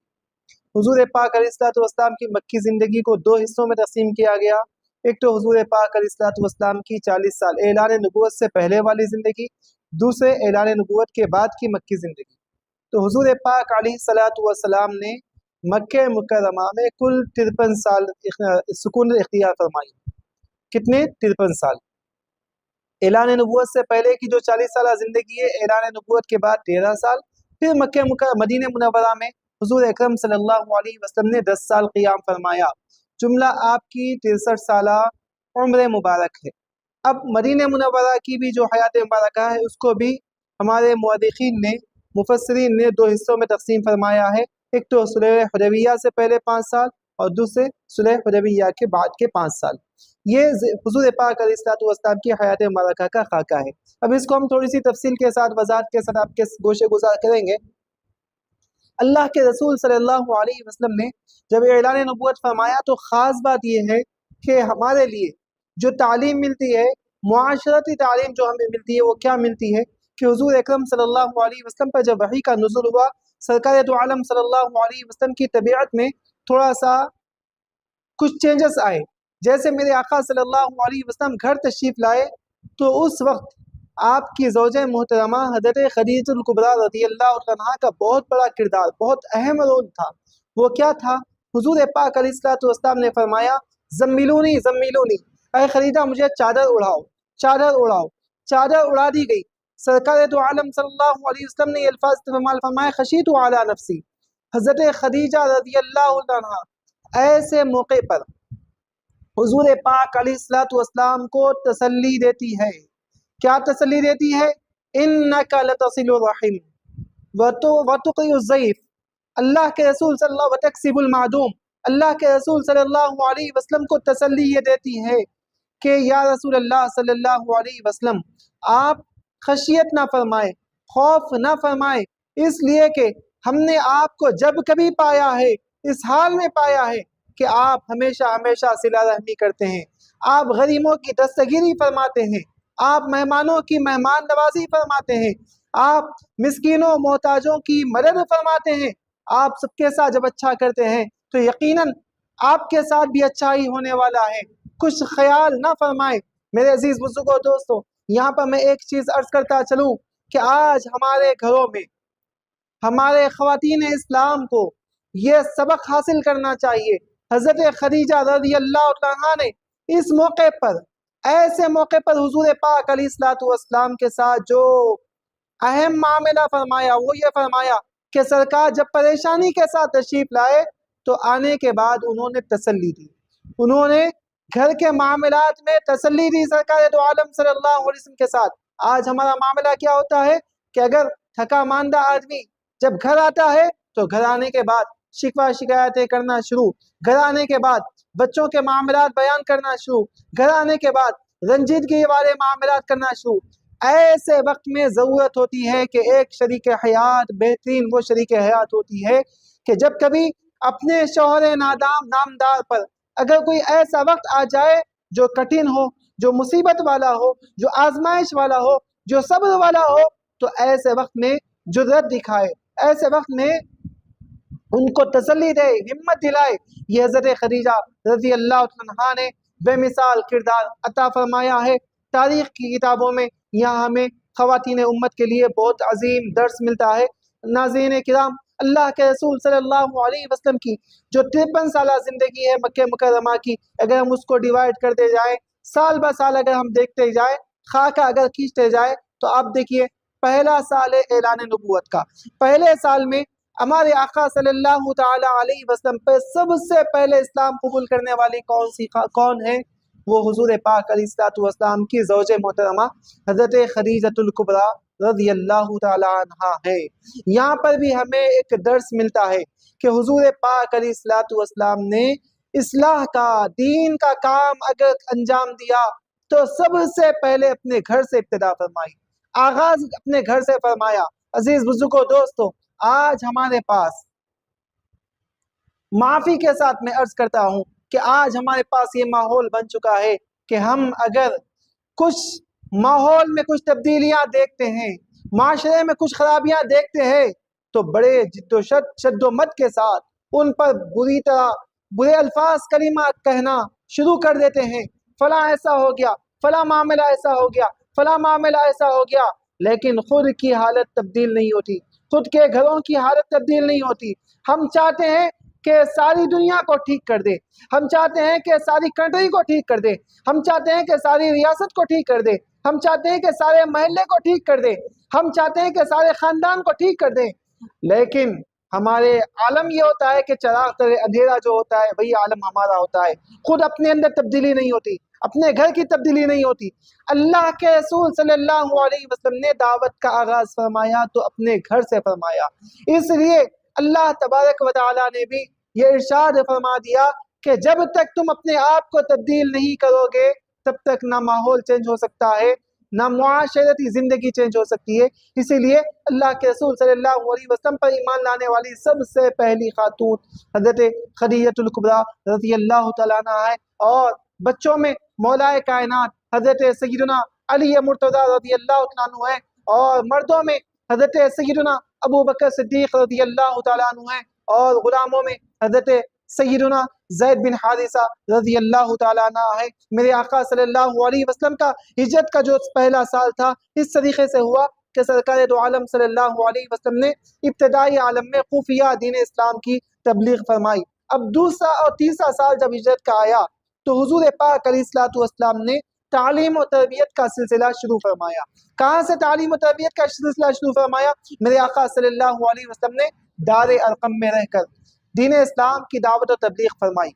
A: حضور پاک علیہ الصلوۃ والسلام کی مکی زندگی کو 2 حصوں میں تقسیم کیا گیا، ایک تو حضور پاک علیہ الصلوۃ والسلام کی 40 سال اعلان نبوت سے پہلے والی زندگی، دوسرے اعلان نبوت کے بعد کی مکی زندگی۔ تو حضور پاک علیہ الصلوۃ والسلام نے مکہ مکرمہ میں کل 53 سال سکون اختیار فرمائی۔ کتنے؟ 53 سال۔ اعلان نبوت سے پہلے کی جو 40 سالہ زندگی ہے، اعلان نبوت کے بعد 13 سال، پھر مدینہ منورہ میں حضور اکرم صلی اللہ علیہ وسلم نے 10 سال قیام فرمایا۔ جملہ آپ کی 63 سالہ عمر مبارک ہے۔ اب مدینہ منورہ کی بھی جو حیات مبارکہ ہے اس کو بھی ہمارے مورخین نے، مفسرین نے 2 حصوں میں تقسیم فرمایا ہے، ایک تو صلح حدیبیہ سے پہلے 5 سال اور دوسرے صلح حدیبیہ کے بعد کے 5 سال۔ یہ حضور پاک علیہ الصلوۃ والسلام کی حیات مبارکہ کا خاکہ ہے۔ اب اس کو ہم تھوڑی سی تفصیل کے ساتھ وضاحت کے ساتھ آپ کے گوشے گزار کریں گے۔ اللہ کے رسول صلی اللہ علیہ وسلم نے جب اعلان نبوت فرمایا تو خاص بات یہ ہے کہ ہمارے لیے جو تعلیم ملتی ہے، معاشرتی تعلیم جو ہمیں ملتی ہے، وہ کیا ملتی ہے کہ حضور اکرم صلی اللہ علیہ وسلم پر جب وحی کا نزول ہوا، سرکار دو عالم صلی اللہ علیہ وسلم کی طبیعت میں تھوڑا سا کچھ چینجز آئے۔ جیسے میرے آقا صلی اللہ علیہ وسلم گھر تشریف لائے تو اس وقت آپ کی زوجہ محترمہ حضرت خدیجہ الکبریٰ رضی اللہ عنہا کا بہت بڑا کردار، بہت اہم رول تھا۔ وہ کیا تھا؟ حضور پاک علیہ الصلوۃ والسلام نے فرمایا زمیلونی زمیلونی، اے خدیجہ مجھے چادر اڑاؤ، چادر اڑاؤ۔ چادر اڑا دی گئی۔ سرکار دو عالم صلی اللہ علیہ وسلم نے یہ الفاظ استعمال فرمائے خشیت علی نفسی۔ حضرت خدیجہ رضی اللہ عنہا ایسے موقع پر حضور پاک علیہ الصلوۃ والسلام کو تسلی دیتی ہے۔ کیا تسلی دیتی ہے؟ انک لتصل الرحم وتقری الضیف۔ اللہ کے رسول صلی اللہ وتکسب المعدوم، اللہ کے رسول صلی اللہ علیہ وسلم کو تسلی یہ دیتی ہے کہ یا رسول اللہ صلی اللہ علیہ وسلم آپ خشیت نہ فرمائیں، خوف نہ فرمائیں، اس لیے کہ ہم نے آپ کو جب کبھی پایا ہے اس حال میں پایا ہے کہ آپ ہمیشہ ہمیشہ صلہ رحمی کرتے ہیں، آپ غریبوں کی دستگیری فرماتے ہیں، آپ مہمانوں کی مہمان نوازی فرماتے ہیں، آپ مسکینوں محتاجوں کی مدد فرماتے ہیں، آپ سب کے ساتھ جب اچھا کرتے ہیں تو یقیناً آپ کے ساتھ بھی اچھا ہی ہونے والا ہے، کچھ خیال نہ فرمائیں۔ میرے عزیز بزرگوں دوستوں، یہاں پر میں ایک چیز عرض کرتا چلوں کہ آج ہمارے گھروں میں ہمارے خواتین اسلام کو یہ سبق حاصل کرنا چاہیے۔ حضرت خدیجہ رضی اللہ عنہا نے اس موقع پر، ایسے موقع پر حضور پاک علیہ الصلوۃ والسلام کے ساتھ جو اہم معاملہ فرمایا وہ یہ فرمایا کہ سرکار جب پریشانی کے ساتھ تشریف لائے تو آنے کے بعد انہوں نے تسلی دی، انہوں نے گھر کے معاملات میں تسلی دی سرکار دو عالم صلی اللہ علیہ وسلم کے ساتھ۔ آج ہمارا معاملہ کیا ہوتا ہے کہ اگر تھکا ماندہ آدمی جب گھر آتا ہے تو گھر آنے کے بعد شکوہ شکایتیں کرنا شروع، گھر آنے کے بعد بچوں کے معاملات بیان کرنا شروع، گھر آنے کے بعد رنجیدگی والے معاملات کرنا شروع۔ ایسے وقت میں ضرورت ہوتی ہے کہ ایک شریک حیات، بہترین وہ شریک حیات ہوتی ہے کہ جب کبھی اپنے شوہر نامدار پر اگر کوئی ایسا وقت آ جائے جو کٹھن ہو، جو مصیبت والا ہو، جو آزمائش والا ہو، جو صبر والا ہو، تو ایسے وقت میں جرأت دکھائے، ایسے وقت میں ان کو تسلی دے، ہمت دلائے۔ یہ حضرت خدیجہ رضی اللہ عنہا نے بے مثال کردار عطا فرمایا ہے تاریخ کی کتابوں میں۔ یہاں ہمیں خواتین امت کے لیے بہت عظیم درس ملتا ہے۔ ناظرین کرام، اللہ کے رسول صلی اللہ علیہ وسلم کی جو 53 سالہ زندگی ہے مکہ مکرمہ کی، اگر ہم اس کو ڈیوائڈ کرتے جائیں، سال بہ سال اگر ہم دیکھتے جائیں، خاکہ اگر کھینچتے جائیں، تو آپ دیکھیے پہلا سال ہے اعلان نبوت کا۔ پہلے سال میں ہمارے آقا صلی اللہ تعالی علیہ وسلم پہ سب سے پہلے اسلام قبول کرنے والی کون ہے؟ وہ حضور پاک علیہ الصلوۃ والسلام کی زوجہ محترمہ حضرت خدیجہ الکبریٰ رضی اللہ تعالی عنہا ہے۔ یہاں پر بھی ہمیں ایک درس ملتا ہے کہ حضور پاک علیہ الصلوۃ والسلام نے اصلاح کا، دین کا کام اگر انجام دیا تو سب سے پہلے اپنے گھر سے ابتدا فرمائی، آغاز اپنے گھر سے فرمایا۔ عزیز بزرگوں دوستوں، آج ہمارے پاس، معافی کے ساتھ میں عرض کرتا ہوں کہ آج ہمارے پاس یہ ماحول بن چکا ہے کہ ہم اگر کچھ ماحول میں کچھ تبدیلیاں دیکھتے ہیں، معاشرے میں کچھ خرابیاں دیکھتے ہیں، تو بڑے جد و شد و مت کے ساتھ ان پر برے الفاظ کلمات کہنا شروع کر دیتے ہیں۔ فلاں ایسا ہو گیا، فلاں معاملہ ایسا ہو گیا، فلاں معاملہ ایسا ہو گیا، لیکن خود کی حالت تبدیل نہیں ہوتی، خود کے گھروں کی حالت تبدیل نہیں ہوتی۔ ہم چاہتے ہیں کہ ساری دنیا کو ٹھیک کر دے، ہم چاہتے ہیں کہ ساری کنٹری کو ٹھیک کر دے، ہم چاہتے ہیں کہ ساری ریاست کو ٹھیک کر دے، ہم چاہتے ہیں کہ سارے محلے کو ٹھیک کر دے، ہم چاہتے ہیں کہ سارے خاندان کو ٹھیک کر دیں، لیکن ہمارے عالم یہ ہوتا ہے کہ چراغ تلے اندھیرا جو ہوتا ہے وہی عالم ہمارا ہوتا ہے۔ خود اپنے اندر تبدیلی نہیں ہوتی، اپنے گھر کی تبدیلی نہیں ہوتی۔ اللہ کے رسول صلی اللہ علیہ وسلم نے دعوت کا آغاز فرمایا تو اپنے گھر سے فرمایا۔ اس لیے اللہ تبارک و تعالیٰ نے بھی یہ ارشاد فرما دیا کہ جب تک تم اپنے آپ کو تبدیل نہیں کرو گے تب تک نہ ماحول چینج ہو سکتا ہے، نہ معاشرتی زندگی چینج ہو سکتی ہے۔ اسی لیے اللہ کے رسول صلی اللہ علیہ وسلم پر ایمان لانے والی سب سے پہلی خاتون حضرت خدیجہ الکبریٰ رضی اللہ تعالیٰ عنہا ہے، اور بچوں میں مولائے کائنات حضرت سیدنا علی مرتضیٰ رضی اللہ تعالیٰ عنہ ہے، اور مردوں میں حضرت سیدنا ابو بکر صدیق رضی اللہ تعالیٰ عنہ ہے، اور غلاموں میں حضرت سیدنا زید بن حارثہ رضی اللہ تعالیٰ عنہ ہے۔ میرے آقا صلی اللہ علیہ وسلم کا ہجرت کا جو پہلا سال تھا اس طریقے سے ہوا کہ سرکار دو عالم صلی اللہ علیہ وسلم نے ابتدائی عالم میں خفیہ دین اسلام کی تبلیغ فرمائی۔ اب دوسرا اور تیسرا سال جب ہجرت کا آیا تو حضور پاک علیہ الصلوۃ والسلام نے تعلیم و تربیت کا سلسلہ شروع فرمایا۔ کہاں سے تعلیم و تربیت کا سلسلہ شروع فرمایا؟ میرے آقا صلی اللہ علیہ وسلم نے دار ارقم میں رہ کر دین اسلام کی دعوت و تبلیغ فرمائی۔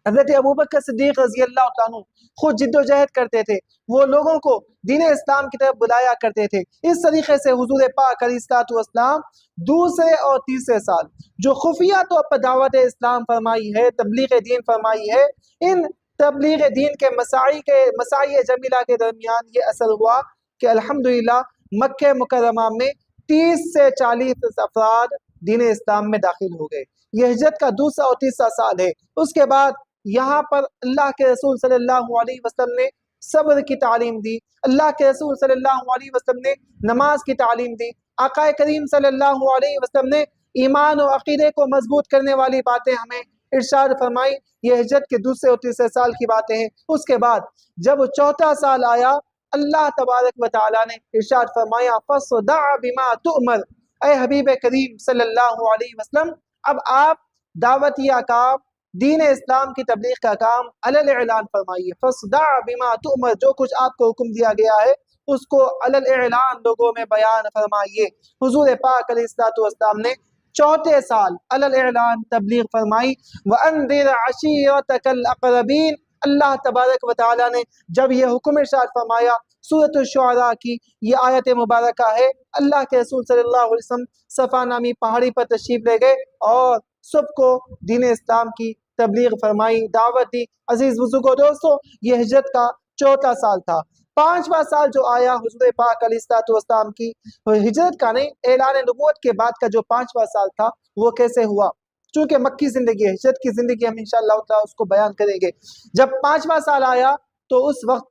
A: حضرت ابوبکر صدیق رضی اللہ عنہ خود جد و جہد کرتے تھے، وہ لوگوں کو دین اسلام کی طرف بلایا کرتے تھے۔ اس طریقے سے حضور پاک علیہ الصلوۃ والسلام دوسرے اور تیسرے سال جو خفیہ طور پر دعوت اسلام فرمائی ہے، تبلیغ دین فرمائی ہے، ان تبلیغ دین کے مساعی جمیلہ کے درمیان یہ اثر ہوا کہ الحمدللہ مکہ مکرمہ میں 30 سے 40 افراد دین اسلام میں داخل ہو گئے۔ یہ ہجرت کا دوسرا اور تیسرا سال ہے۔ اس کے بعد یہاں پر اللہ کے رسول صلی اللہ علیہ وسلم نے صبر کی تعلیم دی، اللہ کے رسول صلی اللہ علیہ وسلم نے نماز کی تعلیم دی، آقا کریم صلی اللہ علیہ وسلم نے ایمان و عقیدے کو مضبوط کرنے والی باتیں ہمیں ارشاد فرمائی۔ یہ ہجرت کے دوسرے اور تیسرے سال کی باتیں ہیں۔ اس کے بعد جب چوتھا سال آیا اللہ تبارک و تعالیٰ نے ارشاد فرمایا فَصْدَعْ بِمَا تُؤْمَرْ، اے حبیب کریم صلی اللہ علیہ وسلم اب آپ دعوتی کام، دین اسلام کی تبلیغ کا کام علی الاعلان فرمائیے۔ فَصْدَعْ بِمَا تُؤْمَرْ، جو کچھ آپ کو حکم دیا گیا ہے اس کو علی الاعلان لوگوں میں بیان فرمائیے۔ حضور پاک علیہ الصلوۃ والسلام نے چوتھے سال علی الاعلان تبلیغ فرمائی۔ وَأَنذِرْ عَشِيرَتَكَ الْأَقْرَبِينَ، اللہ تبارک و تعالیٰ نے جب یہ حکم ارشاد فرمایا سورۃ الشعراء کی یہ آیت مبارکہ ہے، اللہ کے رسول صلی اللہ علیہ وسلم صفا نامی پہاڑی پر تشریف لے گئے اور سب کو دین اسلام کی تبلیغ فرمائی، دعوت دی۔ عزیز بزرگو دوستو، یہ ہجرت کا چوتھا سال تھا۔ پانچواں سال جو آیا حضور پاک علیہ الصلوۃ والسلام کی ہجرت کا نہیں، اعلان نبوت کے بعد کا جو پانچواں سال تھا وہ کیسے ہوا؟ چونکہ مکی زندگی ہے، ہجرت کی زندگی ہم انشاءاللہ تعالیٰ اس کو بیان کریں گے۔ جب پانچواں سال آیا تو اس وقت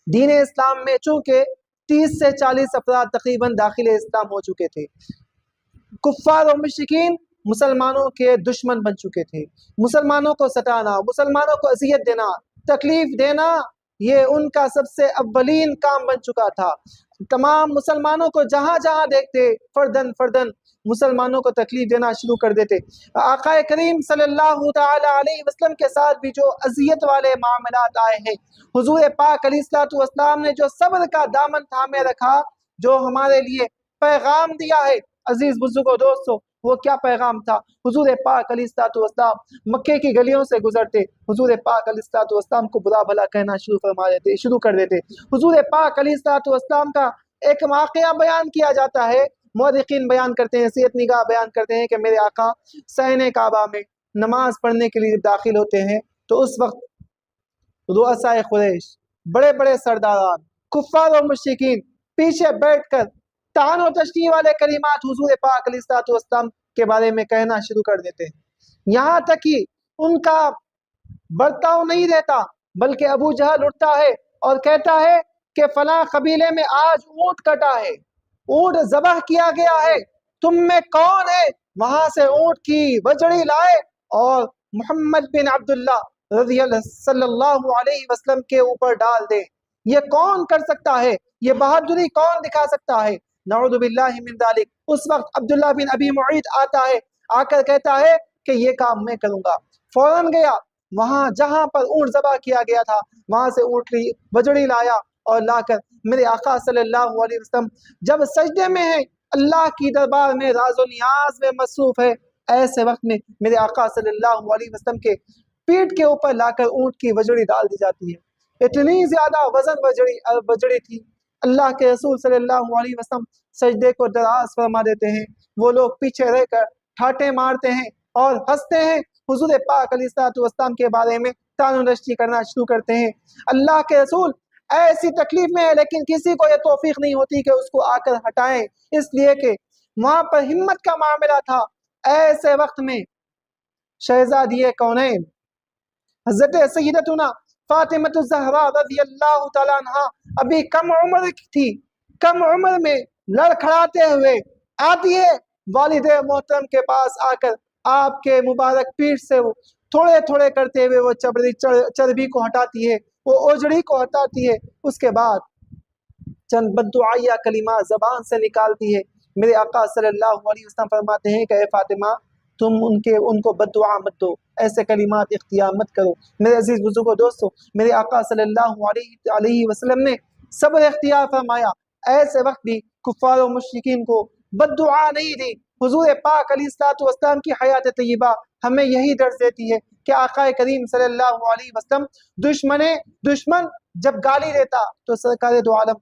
A: دین اسلام میں چونکہ 30 سے 40 افراد تقریباً داخل اسلام ہو چکے تھے، کفار و مشرکین مسلمانوں کے دشمن بن چکے تھے، مسلمانوں کو ستانا، مسلمانوں کو اذیت دینا، تکلیف دینا یہ ان کا سب سے اولین کام بن چکا تھا۔ تمام مسلمانوں کو جہاں جہاں دیکھتے فردن فردن مسلمانوں کو تکلیف دینا شروع کر دیتے۔ آقا کریم صلی اللہ تعالی علیہ وسلم کے ساتھ بھی جو اذیت والے معاملات آئے ہیں، حضور پاک علیہ الصلوۃ والسلام نے جو صبر کا دامن تھامے رکھا، جو ہمارے لیے پیغام دیا ہے، عزیز بزرگو دوستو وہ کیا پیغام تھا؟ حضور پاک علیہ الصلوۃ والسلام مکے کی گلیوں سے گزرتے، حضور پاک علیہ الصلوۃ والسلام کو برا بھلا کہنا شروع کر دیتے۔ حضور پاک علیہ الصلوۃ والسلام کا ایک واقعہ بیان کیا جاتا ہے، مورخین بیان کرتے ہیں، سیرت نگاہ بیان کرتے ہیں کہ میرے آقا صحن کعبہ میں نماز پڑھنے کے لیے داخل ہوتے ہیں تو اس وقت رؤسائے قریش، بڑے بڑے سرداران، کفار و مشرکین پیچھے بیٹھ کر طعن و تشنیع والے کلمات حضور پاک علیہ الصلوۃ والسلام کے بارے میں کہنا شروع کر دیتے ہیں۔ یہاں تک کہ ان کا برتاؤ نہیں رہتا، بلکہ ابو جہل اٹھتا ہے اور کہتا ہے کہ فلاں قبیلے میں آج اونٹ کٹا ہے، اونٹ ذبح کیا گیا ہے، تم میں کون ہے وہاں سے اونٹ کی بجڑی لائے اور محمد بن عبداللہ صلی اللہ علیہ وسلم کے اوپر ڈال دے۔ یہ کون کر سکتا ہے؟ یہ بہادری کون دکھا سکتا ہے؟ نعوذ باللہ من ذالک۔ اس وقت عبداللہ بن ابی معیط آتا ہے، آ کر کہتا ہے کہ یہ کام میں کروں گا۔ فوراً گیا وہاں جہاں پر اونٹ ذبح کیا گیا تھا، وہاں سے اونٹ کی بجڑی لایا اور لا کر میرے آقا صلی اللہ علیہ وسلم جب سجدے میں ہیں، اللہ کی دربار میں راز و نیاز میں مصروف ہے، ایسے وقت میں میرے آقا صلی اللہ علیہ وسلم کے پیٹھ کے اوپر لا کر اونٹ کی بجڑی ڈال دی جاتی ہے۔ اتنی زیادہ وزن بجڑی تھی، اللہ کے رسول صلی اللہ علیہ وسلم سجدے کو دراز فرما دیتے ہیں، وہ لوگ پیچھے رہ کر ٹھاٹے مارتے ہیں اور ہنستے ہیں، حضور پاک علیہ الصلوۃ والسلام کے بارے میں طعن و تشنیع کرنا شروع کرتے ہیں۔ اللہ کے رسول ایسی تکلیف میں ہے لیکن کسی کو یہ توفیق نہیں ہوتی کہ اس کو آ کر ہٹائیں، اس لیے کہ وہاں پر ہمت کا معاملہ تھا۔ ایسے وقت میں شہزادی کونین حضرت سیدتنا فاطمہ الزہرا رضی اللہ تعالیٰ عنہ ابھی کم عمر تھی، کم عمر میں لڑکھڑاتے ہوئے آتی ہے والد محترم کے پاس، آ کر آپ کے مبارک پیٹھ سے وہ تھوڑے تھوڑے کرتے ہوئے وہ چربی کو ہٹاتی ہے، وہ اوجڑی کو ہٹاتی ہے، اس کے بعد چند بددعائیہ کلمات زبان سے نکالتی ہے۔ میرے آقا صلی اللہ علیہ وسلم فرماتے ہیں کہ اے فاطمہ تم ان کو بددعا مت دو، ایسے کلمات اختیار مت کرو۔ میرے عزیز بزرگوں دوستو، میرے آقا صلی اللہ علیہ وسلم نے صبر اختیار فرمایا، ایسے وقت بھی کفار و مشرکین کو بددعا نہیں دی۔ حضور پاک علیہ الصلوۃ والسلام کی حیات طیبہ ہمیں یہی درس دیتی ہے کہ آقا کریم صلی اللہ علیہ وسلم دشمن جب گالی دیتا تو سرکار دو عالم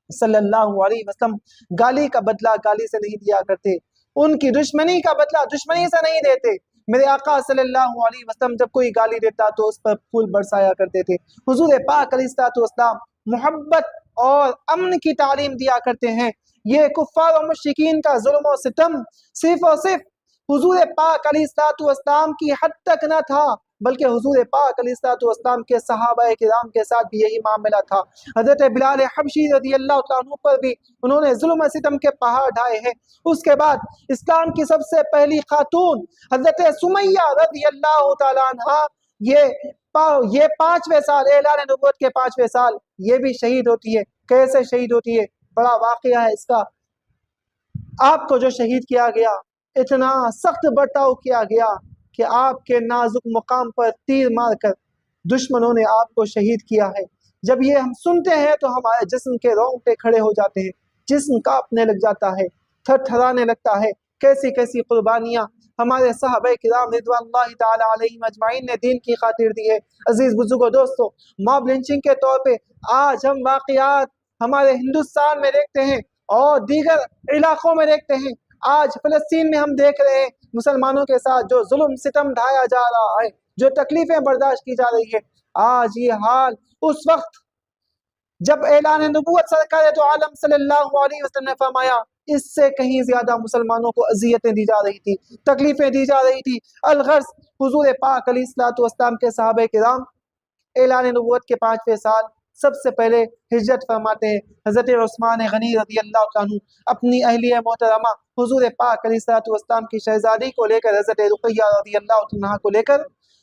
A: صلی اللہ علیہ وسلم گالی کا بدلہ گالی سے نہیں دیا کرتے، ان کی دشمنی کا بدلہ دشمنی سے نہیں دیتے۔ میرے آقا صلی اللہ علیہ وسلم جب کوئی گالی دیتا تو اس پر پھول برسایا کرتے تھے۔ حضور پاک علیہ الصلوۃ والسلام محبت اور امن کی تعلیم دیا کرتے ہیں۔ یہ کفار و مشرکین کا ظلم و ستم صرف اور صرف حضور پاک علیہ الصلوۃ والسلام کی حد تک نہ تھا، بلکہ حضور پاک علیہ الصلوۃ والسلام کے صحابہ کرام کے ساتھ بھی یہی معاملہ تھا۔ حضرت بلال حبشی رضی اللہ تعالیٰ عنہ پر بھی انہوں نے ظلم و ستم کے پہاڑ ڈھائے ہیں۔ اس کے بعد اسلام کی سب سے پہلی خاتون حضرت سمیہ رضی اللہ تعالیٰ عنہ، یہ 5ویں سال اعلان نبوت کے 5ویں سال یہ بھی شہید ہوتی ہے۔ کیسے شہید ہوتی ہے؟ بڑا واقعہ ہے اس کا۔ آپ کو جو شہید کیا گیا، اتنا سخت برتاؤ کیا گیا کہ آپ کے نازک مقام پر تیر مار کر دشمنوں نے آپ کو شہید کیا ہے۔ جب یہ ہم سنتے ہیں تو ہمارے جسم کے رونگٹے کھڑے ہو جاتے ہیں، جسم کانپنے لگ جاتا ہے، تھر تھرانے لگتا ہے۔ کیسی کیسی قربانیاں ہمارے صحابہ کرام رضوان اللہ تعالی علیہم اجمعین نے دین کی خاطر دی ہے۔ عزیز بزرگوں دوستو، ماب لنچنگ کے طور پہ آج ہم واقعات ہمارے ہندوستان میں دیکھتے ہیں اور دیگر علاقوں میں دیکھتے ہیں۔ آج فلسطین میں ہم دیکھ رہے ہیں مسلمانوں کے ساتھ جو ظلم ستم ڈھایا جا رہا ہے، جو تکلیفیں برداشت کی جا رہی ہے۔ آج یہ حال اس وقت جب اعلان نبوت سرکار دو عالم صلی اللہ علیہ وسلم نے فرمایا، اس سے کہیں زیادہ مسلمانوں کو اذیتیں دی جا رہی تھی، تکلیفیں دی جا رہی تھی۔ الغرض حضور پاک علیہ الصلوۃ والسلام کے صحابہ کرام اعلان نبوت کے 5ویں سال سب سے پہلے ہجرت فرماتے ہیں۔ حضرت عثمان غنی رضی اللہ عنہ اپنی اہلیہ محترمہ حضور پاک علیہ الصلوۃ والسلام کی شہزادی کو لے کر، حضرت رقیہ رضی اللہ عنہا کو لے کر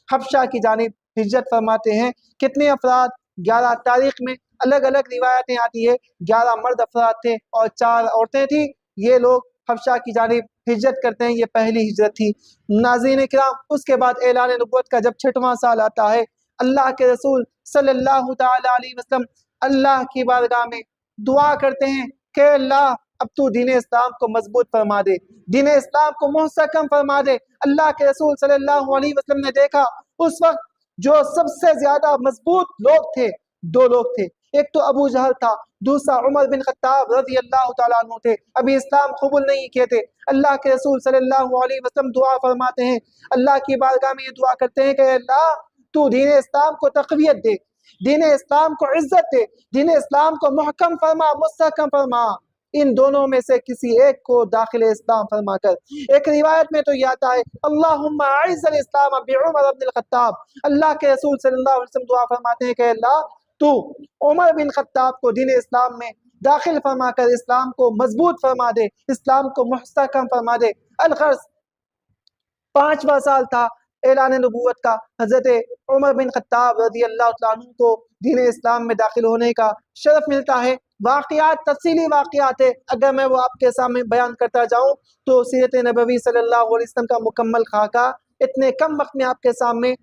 A: حبشہ کی جانب ہجرت فرماتے ہیں۔ کتنے افراد؟ 11 تاریخ میں الگ الگ روایتیں آتی ہے، 11 مرد افراد تھے اور 4 عورتیں تھیں۔ یہ لوگ حبشہ کی جانب ہجرت کرتے ہیں، یہ پہلی ہجرت تھی۔ ناظرین کرام، اس کے بعد اعلان نبوت کا جب 6واں سال آتا ہے، اللہ کے رسول صلی اللہ تعالی علیہ وسلم اللہ کی بارگاہ میں دعا کرتے ہیں کہ اللہ اب تو دین اسلام کو مضبوط فرما دے، دین اسلام کو مستحکم فرما دے۔ اللہ کے رسول صلی اللہ علیہ وسلم نے دیکھا اس وقت جو سب سے زیادہ مضبوط لوگ تھے، 2 لوگ تھے، ایک تو ابو جہل تھا، دوسرا عمر بن خطاب رضی اللہ تعالیٰ عنہ تھے، ابھی اسلام قبول نہیں کیے تھے۔ اللہ کے رسول صلی اللہ علیہ وسلم دعا فرماتے ہیں، اللہ کی بارگاہ میں یہ دعا کرتے ہیں کہ اللہ تو دین اسلام کو تقویت دے، دین اسلام کو عزت دے، دین اسلام کو محکم فرما، مستحکم فرما، ان دونوں میں سے کسی ایک کو داخل اسلام فرما کر۔ ایک روایت میں تو یہ آتا ہے اللہم اعز الاسلام بعمر بن الخطاب، اللہ کے رسول صلی اللہ علیہ وسلم دعا فرماتے ہیں کہ اللہ تو عمر بن خطاب کو دین اسلام میں داخل فرما کر اسلام کو مضبوط فرما دے، اسلام کو مستحکم فرما دے۔ الغرض 5واں سال تھا اعلان نبوت کا، حضرت عمر بن خطاب رضی اللہ تعالیٰ عنہ کو دین اسلام میں داخل ہونے کا شرف ملتا ہے۔ واقعات تفصیلی واقعات ہے، اگر میں وہ آپ کے سامنے بیان کرتا جاؤں تو سیرت نبوی صلی اللہ علیہ وسلم کا مکمل خاکہ اتنے کم وقت میں آپ کے سامنے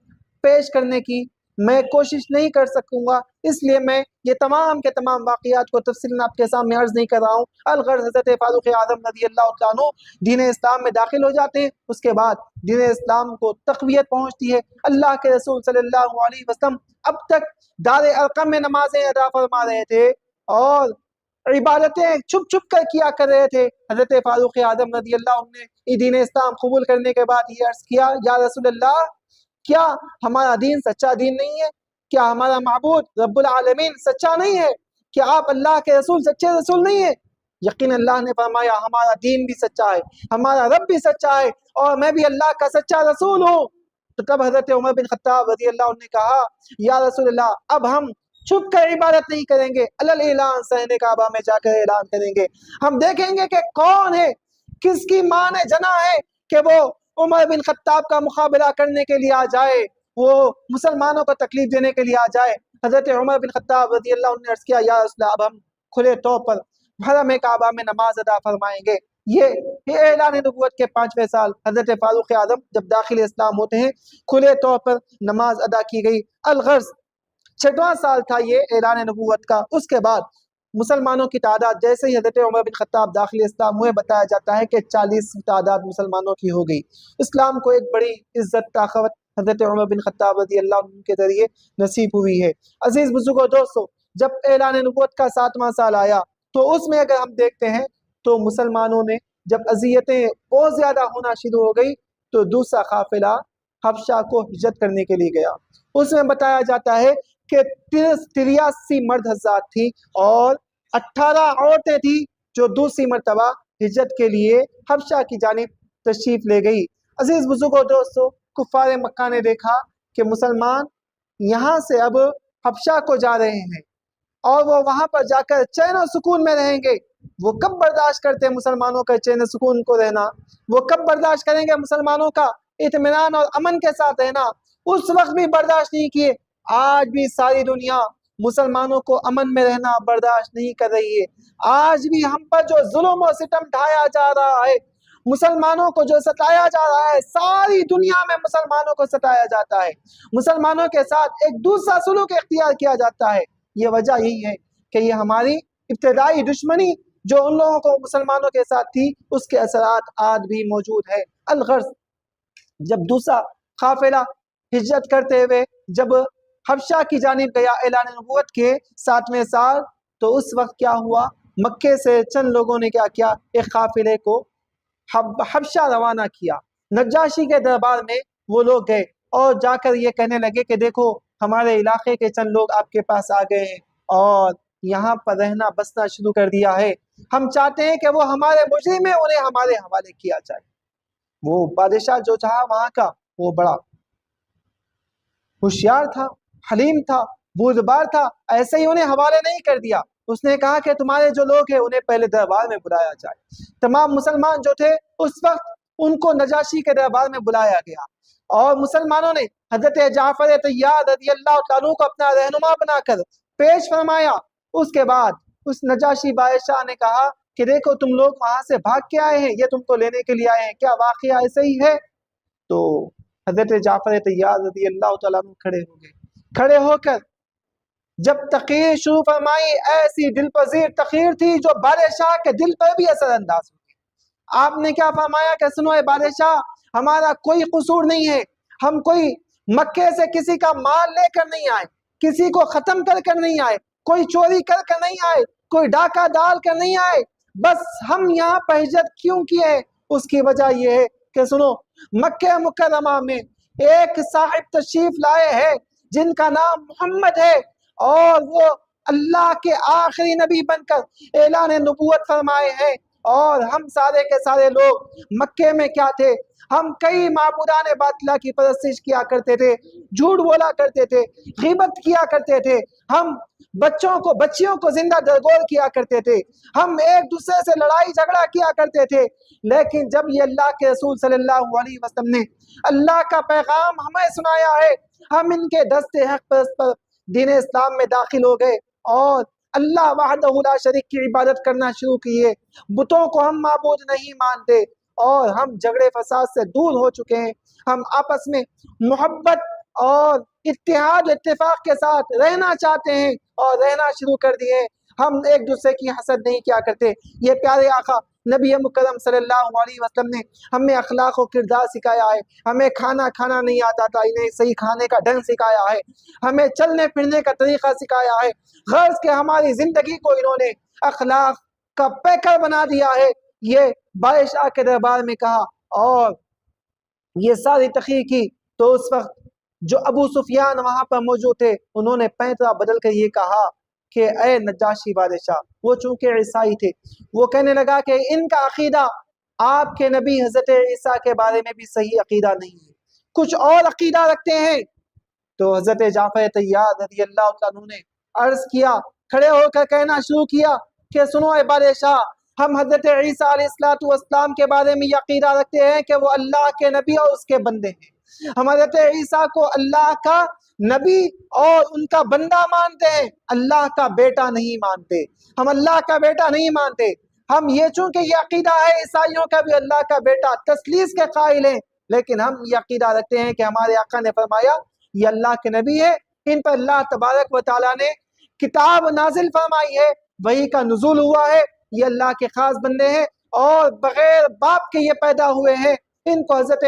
A: پیش کرنے کی میں کوشش نہیں کر سکوں گا، اس لیے میں یہ تمام کے تمام واقعات کو تفصیل آپ کے سامنے عرض نہیں کر رہا ہوں۔ الغرض حضرت فاروق اعظم رضی اللہ تعالیٰ عنہ دین اسلام میں داخل ہو جاتے ہیں، اس کے بعد دین اسلام کو تقویت پہنچتی ہے۔ اللہ کے رسول صلی اللہ علیہ وسلم اب تک دار ارقم میں نمازیں ادا فرما رہے تھے اور عبادتیں چھپ چھپ کر کیا کر رہے تھے۔ حضرت فاروق اعظم رضی اللہ عنہ نے دین اسلام قبول کرنے کے بعد یہ عرض کیا، یا رسول اللہ کیا ہمارا دین سچا دین نہیں ہے؟ کیا ہمارا معبود رب العالمین سچا نہیں ہے؟ کیا آپ اللہ کے رسول سچے رسول نہیں ہیں؟ یقین اللہ نے فرمایا ہمارا دین بھی سچا ہے، ہمارا رب بھی سچا ہے اور میں بھی اللہ کا سچا رسول ہوں۔ تو تب حضرت عمر بن خطاب رضی اللہ عنہ نے کہا یا رسول اللہ اب ہم چھپ کر عبادت نہیں کریں گے، علل اعلان صحن کعبہ میں جا کر اعلان کریں گے، ہم دیکھیں گے کہ کون ہے، کس کی ماں نے جنا ہے کہ وہ عمر بن خطاب کا مقابلہ کرنے کے لیے آ جائے، وہ مسلمانوں کو تکلیف دینے کے لیے آ جائے، حضرت عمر بن خطاب رضی اللہ عنہ نے عرض کیا یا رسول اللہ اب ہم کھلے طور پر حرم کعبہ میں نماز ادا فرمائیں گے۔ یہ اعلان نبوت کے 5ویں سال حضرت فاروق اعظم جب داخل اسلام ہوتے ہیں، کھلے طور پر نماز ادا کی گئی۔ الغرض 6واں سال تھا یہ اعلان نبوت کا۔ اس کے بعد مسلمانوں کی تعداد جیسے ہی حضرت عمر بن خطاب داخل اسلام ہوئے، بتایا جاتا ہے کہ 40 تعداد مسلمانوں کی ہو گئی۔ اسلام کو ایک بڑی عزت طاقت حضرت عمر بن خطاب رضی اللہ عنہ کے ذریعے نصیب ہوئی ہے۔ عزیز بزرگوں دوستو، جب اعلان نبوت کا 7واں سال آیا تو اس میں اگر ہم دیکھتے ہیں تو مسلمانوں نے جب اذیتیں بہت زیادہ ہونا شروع ہو گئی تو دوسرا قافلہ حبشہ کو ہجرت کرنے کے لیے گیا۔ اس میں بتایا جاتا ہے کہ 83 مرد حضرات تھی اور 18 عورتیں تھیں جو دوسری مرتبہ ہجرت کے لیے حبشہ کی جانب تشریف لے گئی۔ عزیز بزرگوں دوستو، کفار مکہ نے دیکھا کہ مسلمان یہاں سے اب حبشہ کو جا رہے ہیں اور وہ وہاں پر جا کر چین و سکون میں رہیں گے۔ وہ کب برداشت کرتے ہیں مسلمانوں کا چین و سکون کو رہنا؟ وہ کب برداشت کریں گے مسلمانوں کا اطمینان اور امن کے ساتھ رہنا؟ اس وقت بھی برداشت نہیں کیے۔ آج بھی ساری دنیا مسلمانوں کو امن میں رہنا برداشت نہیں کر رہی ہے۔ آج بھی ہم پر جو ظلم و ستم ڈھایا جا رہا ہے، مسلمانوں کو جو ستایا جا رہا ہے، ساری دنیا میں مسلمانوں کو ستایا جاتا ہے، مسلمانوں کے ساتھ ایک دوسرا سلوک اختیار کیا جاتا ہے۔ یہ وجہ یہی ہے کہ یہ ہماری ابتدائی دشمنی جو ان لوگوں کو مسلمانوں کے ساتھ تھی، اس کے اثرات آج بھی موجود ہے۔ الغرض جب دوسرا قافلہ ہجرت کرتے ہوئے جب حبشہ کی جانب گیا اعلان نبوت کے 7ویں سال، تو اس وقت کیا ہوا، مکے سے چند لوگوں نے کیا کیا، ایک قافلے کو حبشہ روانہ کیا۔ نجاشی کے دربار میں وہ لوگ گئے اور جا کر یہ کہنے لگے کہ دیکھو ہمارے علاقے کے چند لوگ آپ کے پاس آ گئے ہیں اور یہاں پر رہنا بسنا شروع کر دیا ہے، ہم چاہتے ہیں کہ وہ ہمارے مجرم ہیں، انہیں ہمارے حوالے کیا جائے۔ وہ بادشاہ جو تھا وہاں کا، وہ بڑا ہوشیار تھا، حلیم تھا، بردبار تھا، ایسے ہی انہیں حوالے نہیں کر دیا۔ اس نے کہا کہ تمہارے جو لوگ ہیں انہیں پہلے دربار میں بلایا جائے۔ تمام مسلمان جو تھے اس وقت ان کو نجاشی کے دربار میں بلایا گیا اور مسلمانوں نے حضرت جعفر طیار رضی اللہ تعالیٰ کو اپنا رہنما بنا کر پیش فرمایا۔ اس کے بعد اس نجاشی بادشاہ نے کہا کہ دیکھو تم لوگ وہاں سے بھاگ کے آئے ہیں، یہ تم کو لینے کے لیے آئے ہیں، کیا واقعہ ایسے ہی ہے؟ تو حضرت جعفر طیار رضی اللہ تعالیٰ کھڑے ہو گئے۔ کھڑے ہو کر جب تقریر شروع فرمائی، ایسی دل پذیر تقریر تھی جو بادشاہ کے دل پر بھی اثر انداز ہوئی۔ آپ نے کیا فرمایا کہ سنو اے بادشاہ، ہمارا کوئی قصور نہیں ہے، ہم کوئی مکے سے کسی کا مال لے کر نہیں آئے، کسی کو ختم کر کر نہیں آئے، کوئی چوری کر کر نہیں آئے، کوئی ڈاکہ ڈال کر نہیں آئے، بس ہم یہاں پر ہجرت کیوں کیے؟ اس کی وجہ یہ ہے کہ سنو، مکہ مکرمہ میں ایک صاحب تشریف لائے ہیں جن کا نام محمد ہے اور وہ اللہ کے آخری نبی بن کر اعلان نبوت فرمائے ہیں، اور ہم سارے کے سارے لوگ مکے میں کیا تھے، ہم کئی معبودان باطلہ کی پرستش کیا کرتے تھے، جھوٹ بولا کرتے تھے، غیبت کیا کرتے تھے، ہم بچیوں کو زندہ درگور کیا کرتے تھے، ہم ایک دوسرے سے لڑائی جھگڑا کیا کرتے تھے۔ لیکن جب یہ اللہ کے رسول صلی اللہ علیہ وسلم نے اللہ کا پیغام ہمیں سنایا ہے، ہم ان کے دست حق پرست پر دین اسلام میں داخل ہو گئے اور اللہ وحدہ لا شریک کی عبادت کرنا شروع کیے، بتوں کو ہم معبود نہیں مانتے اور ہم جھگڑے فساد سے دور ہو چکے ہیں، ہم آپس میں محبت اور اتحاد اتفاق کے ساتھ رہنا چاہتے ہیں اور رہنا شروع کر دیے، ہم ایک دوسرے کی حسد نہیں کیا کرتے۔ یہ پیارے آقا نبی مکرم صلی اللہ علیہ وسلم نے ہمیں اخلاق و کردار سکھایا ہے، ہمیں کھانا نہیں آتا تھا، انہیں صحیح کھانے کا ڈھنگ سکھایا ہے، ہمیں چلنے پھرنے کا طریقہ سکھایا ہے، غرض کہ ہماری زندگی کو انہوں نے اخلاق کا پیکر بنا دیا ہے۔ یہ بادشاہ کے دربار میں کہا اور یہ ساری تقریر کی تو اس وقت جو ابو سفیان وہاں پر موجود تھے انہوں نے پینترا بدل کر یہ کہا کہ اے نجاشی بادشاہ، وہ چونکہ عیسائی تھے، وہ کہنے لگا کہ ان کا عقیدہ آپ کے نبی حضرت عیسیٰ کے بارے میں بھی صحیح عقیدہ نہیں ہے، کچھ اور عقیدہ رکھتے ہیں۔ تو حضرت جعفر طیار رضی اللہ عنہ نے عرض کیا، کھڑے ہو کر کہنا شروع کیا کہ سنو اے بادشاہ، ہم حضرت عیسیٰ علیہ السلام کے بارے میں یہ عقیدہ رکھتے ہیں کہ وہ اللہ کے نبی اور اس کے بندے ہیں۔ ہم حضرت عیسیٰ کو اللہ کا نبی اور ان کا بندہ مانتے ہیں، اللہ کا بیٹا نہیں مانتے۔ ہم اللہ کا بیٹا نہیں مانتے۔ ہم یہ چونکہ یہ عقیدہ ہے عیسائیوں کا بھی اللہ کا بیٹا تثلیث کے قائل ہیں، لیکن ہم یہ عقیدہ رکھتے ہیں کہ ہمارے آقا نے فرمایا یہ اللہ کے نبی ہے، ان پر اللہ تبارک و تعالیٰ نے کتاب نازل فرمائی ہے، وحی کا نزول ہوا ہے، یہ اللہ کے خاص بندے ہیں اور بغیر باپ کے یہ پیدا ہوئے ہیں۔ ان کو حضرت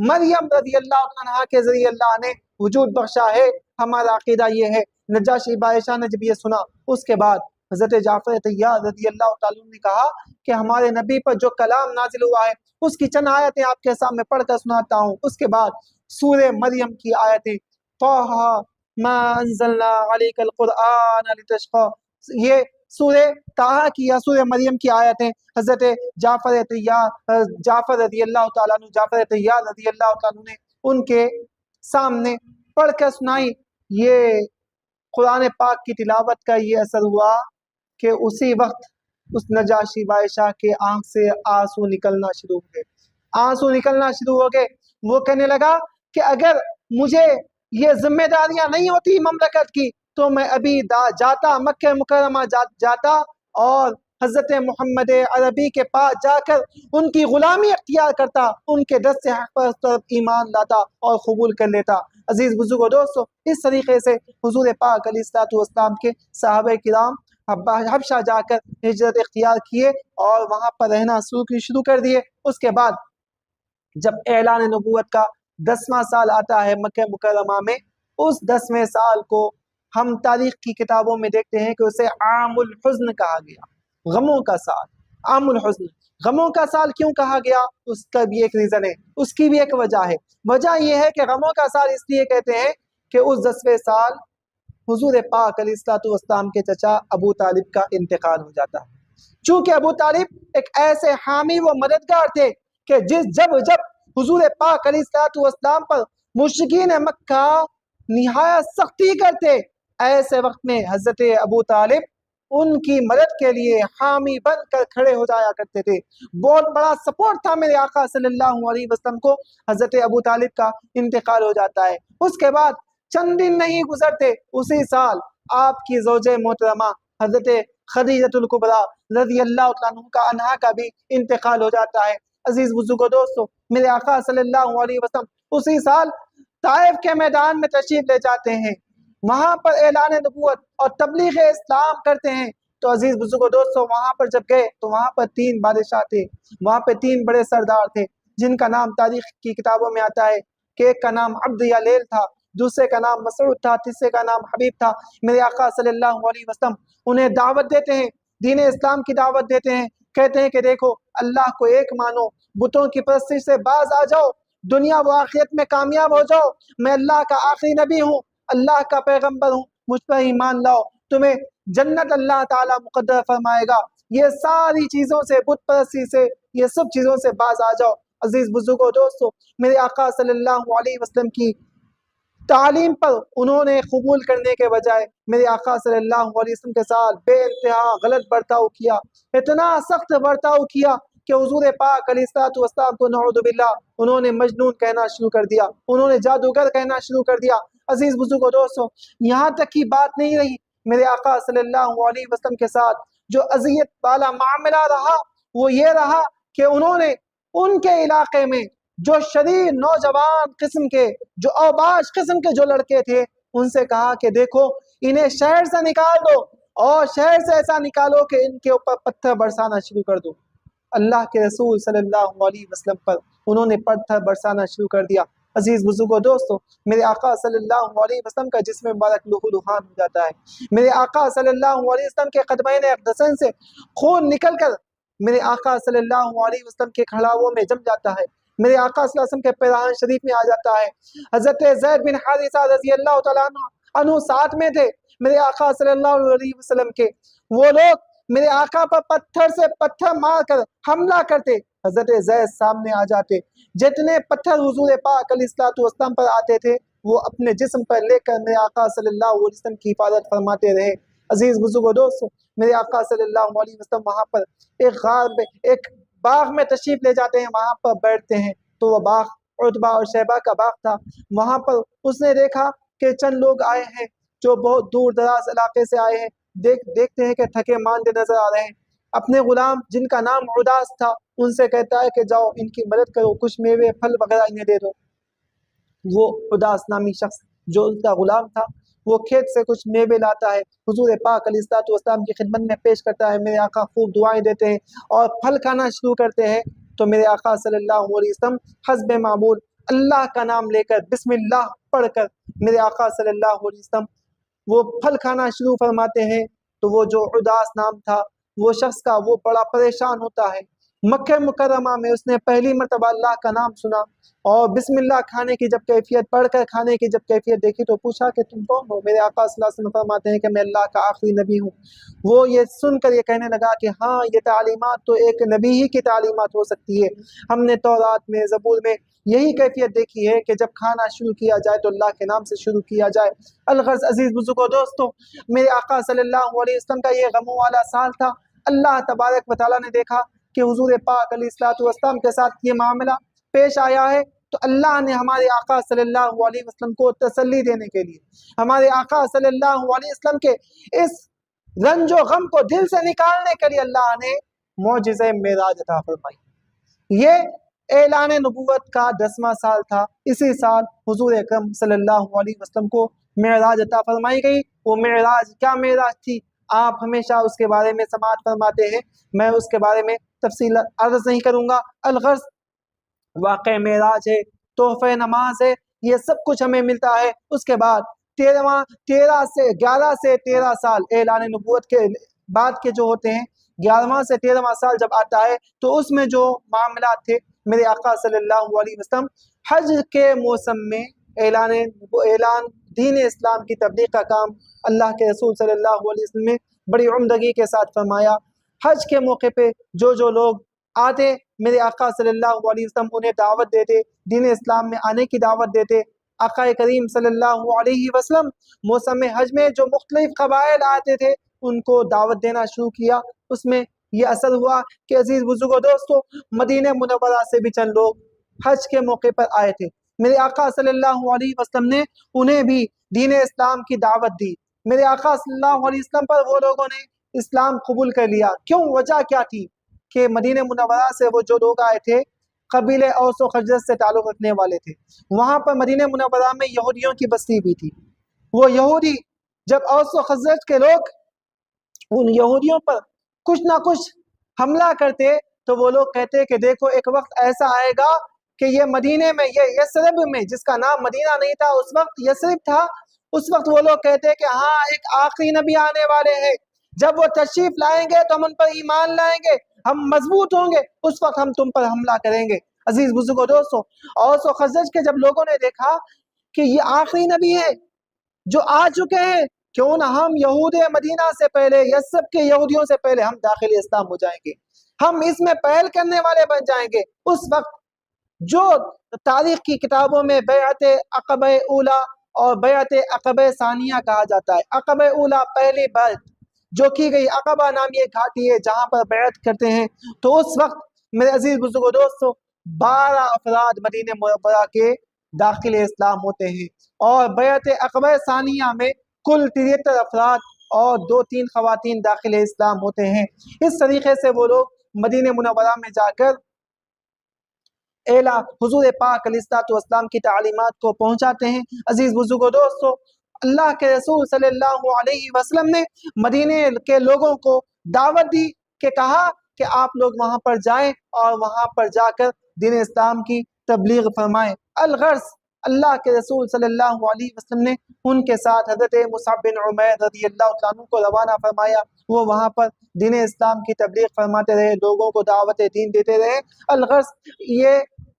A: مریم رضی اللہ عنہا کے ذریعے اللہ نے وجود بخشا ہے۔ ہمارا عقیدہ یہ ہے۔ نجاشی بادشاہ نے جب یہ سنا، اس کے بعد حضرت جعفر طیار رضی اللہ تعالیٰ نے کہا کہ ہمارے نبی پر جو کلام نازل ہوا ہے اس کی چند آیتیں آپ کے سامنے پڑھ کر سناتا ہوں۔ اس کے بعد سورہ مریم کی آیتیں، طٰہٰ ما انزلنا علیک القرآن لتشقیٰ، یہ سورہ طٰہٰ کی یا سورہ مریم کی آیتیں حضرت جعفر رضی اللہ تعالیٰ عنہ جعفر طیار رضی اللہ تعالیٰ عنہ نے ان کے سامنے پڑھ کر سنائی۔ یہ قرآن پاک کی تلاوت کا یہ اثر ہوا کہ اسی وقت اس نجاشی بادشاہ کے آنکھ سے آنسو نکلنا شروع ہو گئے، آنسو نکلنا شروع ہو گئے۔ وہ کہنے لگا کہ اگر مجھے یہ ذمہ داریاں نہیں ہوتی مملکت کی تو میں ابھی جاتا، مکہ مکرمہ جاتا اور حضرت محمد عربی کے پاس جا کر ان کی غلامی اختیار کرتا، ان کے دست سے حق پر ایمان لاتا اور قبول کر لیتا۔ عزیز بزرگ و دوستو، اس طریقے سے حضور پاک علیہ السلام کے صحابہ کرام حبشہ جا کر ہجرت اختیار کیے اور وہاں پر رہنا شروع کر دیے۔ اس کے بعد جب اعلان نبوت کا 10واں سال آتا ہے مکہ مکرمہ میں، اس 10ویں سال کو ہم تاریخ کی کتابوں میں دیکھتے ہیں کہ اسے عام الحزن کہا گیا، غموں کا سال، عام الحزن۔ غموں کا سال کیوں کہا گیا؟ اس کا بھی ایک ریزن ہے، اس کی بھی ایک وجہ ہے۔ وجہ یہ ہے کہ غموں کا سال اس لیے کہتے ہیں کہ اس 10ویں سال حضور پاک علیہ السلام کے چچا ابو طالب کا انتقال ہو جاتا ہے۔ چونکہ ابو طالب ایک ایسے حامی و مددگار تھے کہ جب حضور پاک علیہ السلام پر مشرکین مکہ نہایت سختی کرتے، ایسے وقت میں حضرت ابو طالب ان کی مدد کے لیے حامی بن کر کھڑے ہو جایا کرتے تھے۔ بہت بڑا سپورٹ تھا میرے آقا صلی اللہ علیہ وسلم کو۔ حضرت ابو طالب کا انتقال ہو جاتا ہے، اس کے بعد چند دن نہیں گزرتے اسی سال آپ کی زوجہ محترمہ حضرت خدیجہ الکبریٰ رضی اللہ عنہا کا بھی انتقال ہو جاتا ہے۔ عزیز بزرگو دوستو، میرے آقا صلی اللہ علیہ وسلم اسی سال طائف کے میدان میں تشریف لے جاتے ہیں، وہاں پر اعلان نبوت اور تبلیغ اسلام کرتے ہیں۔ تو عزیز بزرگو دوستو، وہاں پر جب گئے تو وہاں پر 3 بادشاہ تھے، وہاں پہ 3 بڑے سردار تھے جن کا نام تاریخ کی کتابوں میں آتا ہے کہ ایک کا نام عبد یا لیل تھا، دوسرے کا نام مسعود تھا، تیسرے کا نام حبیب تھا۔ میرے آقا صلی اللہ علیہ وسلم انہیں دعوت دیتے ہیں، دین اسلام کی دعوت دیتے ہیں، کہتے ہیں کہ دیکھو اللہ کو ایک مانو، بتوں کی پرستش سے باز آ جاؤ، دنیا و آخرت میں کامیاب ہو جاؤ، میں اللہ کا آخری نبی ہوں، اللہ کا پیغمبر ہوں، مجھ پر ایمان لاؤ، تمہیں جنت اللہ تعالیٰ مقدر فرمائے گا۔ یہ ساری چیزوں سے، بت پرستی سے، یہ سب چیزوں سے باز آ جاؤ۔ عزیز بزرگو دوستو، میرے آقا صلی اللہ علیہ وسلم کی تعلیم پر انہوں نے قبول کرنے کے بجائے میرے آقا صلی اللہ علیہ وسلم کے ساتھ بے انتہا غلط برتاؤ کیا، اتنا سخت برتاؤ کیا کہ حضور پاک علیہ السلام کو نعوذ باللہ انہوں نے مجنون کہنا شروع کر دیا، انہوں نے جادوگر کہنا شروع کر دیا۔ عزیز بزرگو دوستو، یہاں تک کی بات نہیں رہی، میرے آقا صلی اللہ علیہ وسلم کے ساتھ جو اذیت والا معاملہ رہا وہ یہ رہا کہ انہوں نے ان کے علاقے میں جو شریر نوجوان قسم کے، جو اوباش قسم کے جو لڑکے تھے، ان سے کہا کہ دیکھو انہیں شہر سے نکال دو اور شہر سے ایسا نکالو کہ ان کے اوپر پتھر برسانا شروع کر دو۔ اللہ کے رسول صلی اللہ علیہ وسلم پر انہوں نے پتھر برسانا شروع کر دیا۔ عزیز بزرگو دوستو، میرے آقا صلی اللہ علیہ وسلم کا جسم مبارک لہو لہان ہو جاتا ہے، میرے آقا صلی اللہ علیہ وسلم کے قدمین اقدسین سے خون نکل کر میرے آقا صلی اللہ علیہ وسلم کے کھڑاووں میں جم جاتا ہے، میرے آقا صلی اللہ علیہ وسلم کے پیراہن شریف میں آ جاتا ہے۔ حضرت زید بن حارثہ رضی اللہ تعالیٰ عنہ ساتھ میں تھے میرے آقا صلی اللہ علیہ وسلم کے، وہ لوگ میرے آقا پر پتھر سے پتھر مار کر حملہ کرتے، حضرت زید سامنے آ جاتے، جتنے پتھر حضور پاک علیہ السلام پر آتے تھے وہ اپنے جسم پر لے کر میرے آقا صلی اللہ علیہ وسلم کی حفاظت فرماتے رہے۔ عزیز بزرگوں دوستو، میرے آقا صلی اللہ علیہ وسلم وہاں پر ایک غار میں، ایک باغ میں تشریف لے جاتے ہیں، وہاں پر بیٹھتے ہیں، تو وہ باغ عتبہ اور شیبہ کا باغ تھا۔ وہاں پر اس نے دیکھا کہ چند لوگ آئے ہیں جو بہت دور دراز علاقے سے آئے ہیں، دیکھتے ہیں کہ تھکے ماندے نظر آ رہے ہیں۔ اپنے غلام جن کا نام عداس تھا ان سے کہتا ہے کہ جاؤ ان کی مدد کرو، کچھ میوے پھل وغیرہ انہیں دے دو۔ وہ عداس نامی شخص جو ان کا غلام تھا وہ کھیت سے کچھ میوے لاتا ہے، حضور پاک علیہ الصلوۃ والسلام کی خدمت میں پیش کرتا ہے۔ میرے آقا خوب دعائیں دیتے ہیں اور پھل کھانا شروع کرتے ہیں، تو میرے آقا صلی اللہ علیہ وسلم حسب معمول اللہ کا نام لے کر بسم اللہ پڑھ کر میرے آقا صلی اللہ علیہ وسلم وہ پھل کھانا شروع فرماتے ہیں۔ تو وہ جو عداس نام تھا وہ شخص کا وہ بڑا پریشان ہوتا ہے۔ مکہ مکرمہ میں اس نے پہلی مرتبہ اللہ کا نام سنا اور بسم اللہ کھانے کی جب کیفیت پڑھ کر کھانے کی جب کیفیت دیکھی تو پوچھا کہ تم کون ہو؟ میرے آقا صلی اللہ علیہ وسلم فرماتے ہیں کہ میں اللہ کا آخری نبی ہوں۔ وہ یہ سن کر یہ کہنے لگا کہ ہاں یہ تعلیمات تو ایک نبی ہی کی تعلیمات ہو سکتی ہے، ہم نے تورات میں زبور میں یہی کیفیت دیکھی ہے کہ جب کھانا شروع کیا جائے تو اللہ کے نام سے شروع کیا جائے۔ الغرض عزیز بزرگوں دوستو، میرے آقا صلی اللہ علیہ وسلم کا یہ غموں والا سال تھا۔ اللہ تبارک و تعالیٰ نے دیکھا کہ حضور پاک علیہ الصلوۃ والسلام کے ساتھ یہ معاملہ پیش آیا ہے، تو اللہ نے ہمارے آقا صلی اللہ علیہ وسلم کو تسلی دینے کے لیے، ہمارے آقا صلی اللہ علیہ وسلم کے اس رنج و غم کو دل سے نکالنے کے لیے اللہ نے معجزہ معراج عطا فرمائی۔ یہ اعلان نبوت کا 10واں سال تھا۔ اسی سال حضور اکرم صلی اللہ علیہ وسلم کو معراج عطا فرمائی گئی۔ وہ معراج کیا معراج تھی؟ آپ ہمیشہ اس کے بارے میں سماعت فرماتے ہیں، میں اس کے بارے میں تفصیل عرض نہیں کروں گا۔ الغرض واقع معراج ہے، تحفہ نماز ہے، یہ سب کچھ ہمیں ملتا ہے۔ اس کے بعد 11 سے 13 سال اعلان نبوت کے بعد کے جو ہوتے ہیں، 11واں سے 13واں سال جب آتا ہے تو اس میں جو معاملات تھے، میرے آقا صلی اللہ علیہ وسلم حج کے موسم میں اعلان دین اسلام کی تبلیغ کا کام اللہ کے رسول صلی اللہ علیہ وسلم نے بڑی عمدگی کے ساتھ فرمایا۔ حج کے موقع پہ جو لوگ آتے، میرے آقا صلی اللہ علیہ وسلم انہیں دعوت دیتے، دین اسلام میں آنے کی دعوت دیتے۔ آقا کریم صلی اللہ علیہ وسلم موسم حج میں جو مختلف قبائل آتے تھے ان کو دعوت دینا شروع کیا۔ اس میں یہ اثر ہوا کہ عزیز بزرگوں دوستو، مدینہ منورہ سے بھی چند لوگ حج کے موقع پر آئے تھے۔ میرے آقا صلی اللہ علیہ وسلم نے انہیں بھی دین اسلام کی دعوت دی۔ میرے آقا صلی اللہ علیہ وسلم پر وہ لوگوں نے اسلام قبول کر لیا۔ کیوں؟ وجہ کیا تھی کہ مدینہ منورہ سے وہ جو لوگ آئے تھے قبیلے اوس و خزرج سے تعلق رکھنے والے تھے۔ وہاں پر مدینہ منورہ میں یہودیوں کی بستی بھی تھی۔ وہ یہودی جب اوس و خزرج کے لوگ ان یہودیوں پر کچھ نہ کچھ حملہ کرتے تو وہ لوگ کہتے کہ دیکھو ایک وقت ایسا آئے گا کہ یہ مدینے میں، یہ یثرب میں، جس کا نام مدینہ نہیں تھا اس وقت یثرب تھا، اس وقت وہ لوگ کہتے کہ ہاں ایک آخری نبی آنے والے ہیں، جب وہ تشریف لائیں گے تو ہم ان پر ایمان لائیں گے، ہم مضبوط ہوں گے، اس وقت ہم تم پر حملہ کریں گے۔ عزیز بزرگوں دوستو، اوس و خزرج کے جب لوگوں نے دیکھا کہ یہ آخری نبی ہے جو آ چکے ہیں، کیوں نہ ہم یہود مدینہ سے پہلے، یثرب کے یہودیوں سے پہلے ہم داخل اسلام ہو جائیں گے، ہم اس میں پہل کرنے والے بن جائیں گے۔ اس وقت جو تاریخ کی کتابوں میں بیعت عقبہ اولا اور بیعت عقبہ ثانیہ کہا جاتا ہے۔ عقبہ اولا پہلی بیعت جو کی گئی، عقبہ نام یہ گھاٹی ہے جہاں پر بیعت کرتے ہیں، تو اس وقت میرے عزیز بزرگوں دوستو 12 افراد مدینہ منورہ کے داخل اسلام ہوتے ہیں، اور بیعت عقبہ ثانیہ میں کل 73 افراد اور 2-3 خواتین داخل اسلام ہوتے ہیں۔ اس طریقے سے وہ لوگ مدینہ منورہ میں جا کر حضور پاک علیہ الصلوۃ والسلام کی تعلیمات کو پہنچاتے ہیں۔ عزیز بزرگوں دوستو، اللہ کے رسول صلی اللہ علیہ وسلم نے مدینے کے لوگوں کو دعوت دی کہ کہا کہ آپ لوگ وہاں پر جائیں اور وہاں پر جا کر دین اسلام کی تبلیغ فرمائیں۔ الغرض اللہ کے رسول صلی اللہ علیہ وسلم نے ان کے ساتھ حضرت مصعب بن عمیر رضی اللہ عنہ کو روانہ فرمایا۔ وہ وہاں پر دین اسلام کی تبلیغ فرماتے رہے، لوگوں کو دعوت دین دیتے رہے۔ الغرض یہ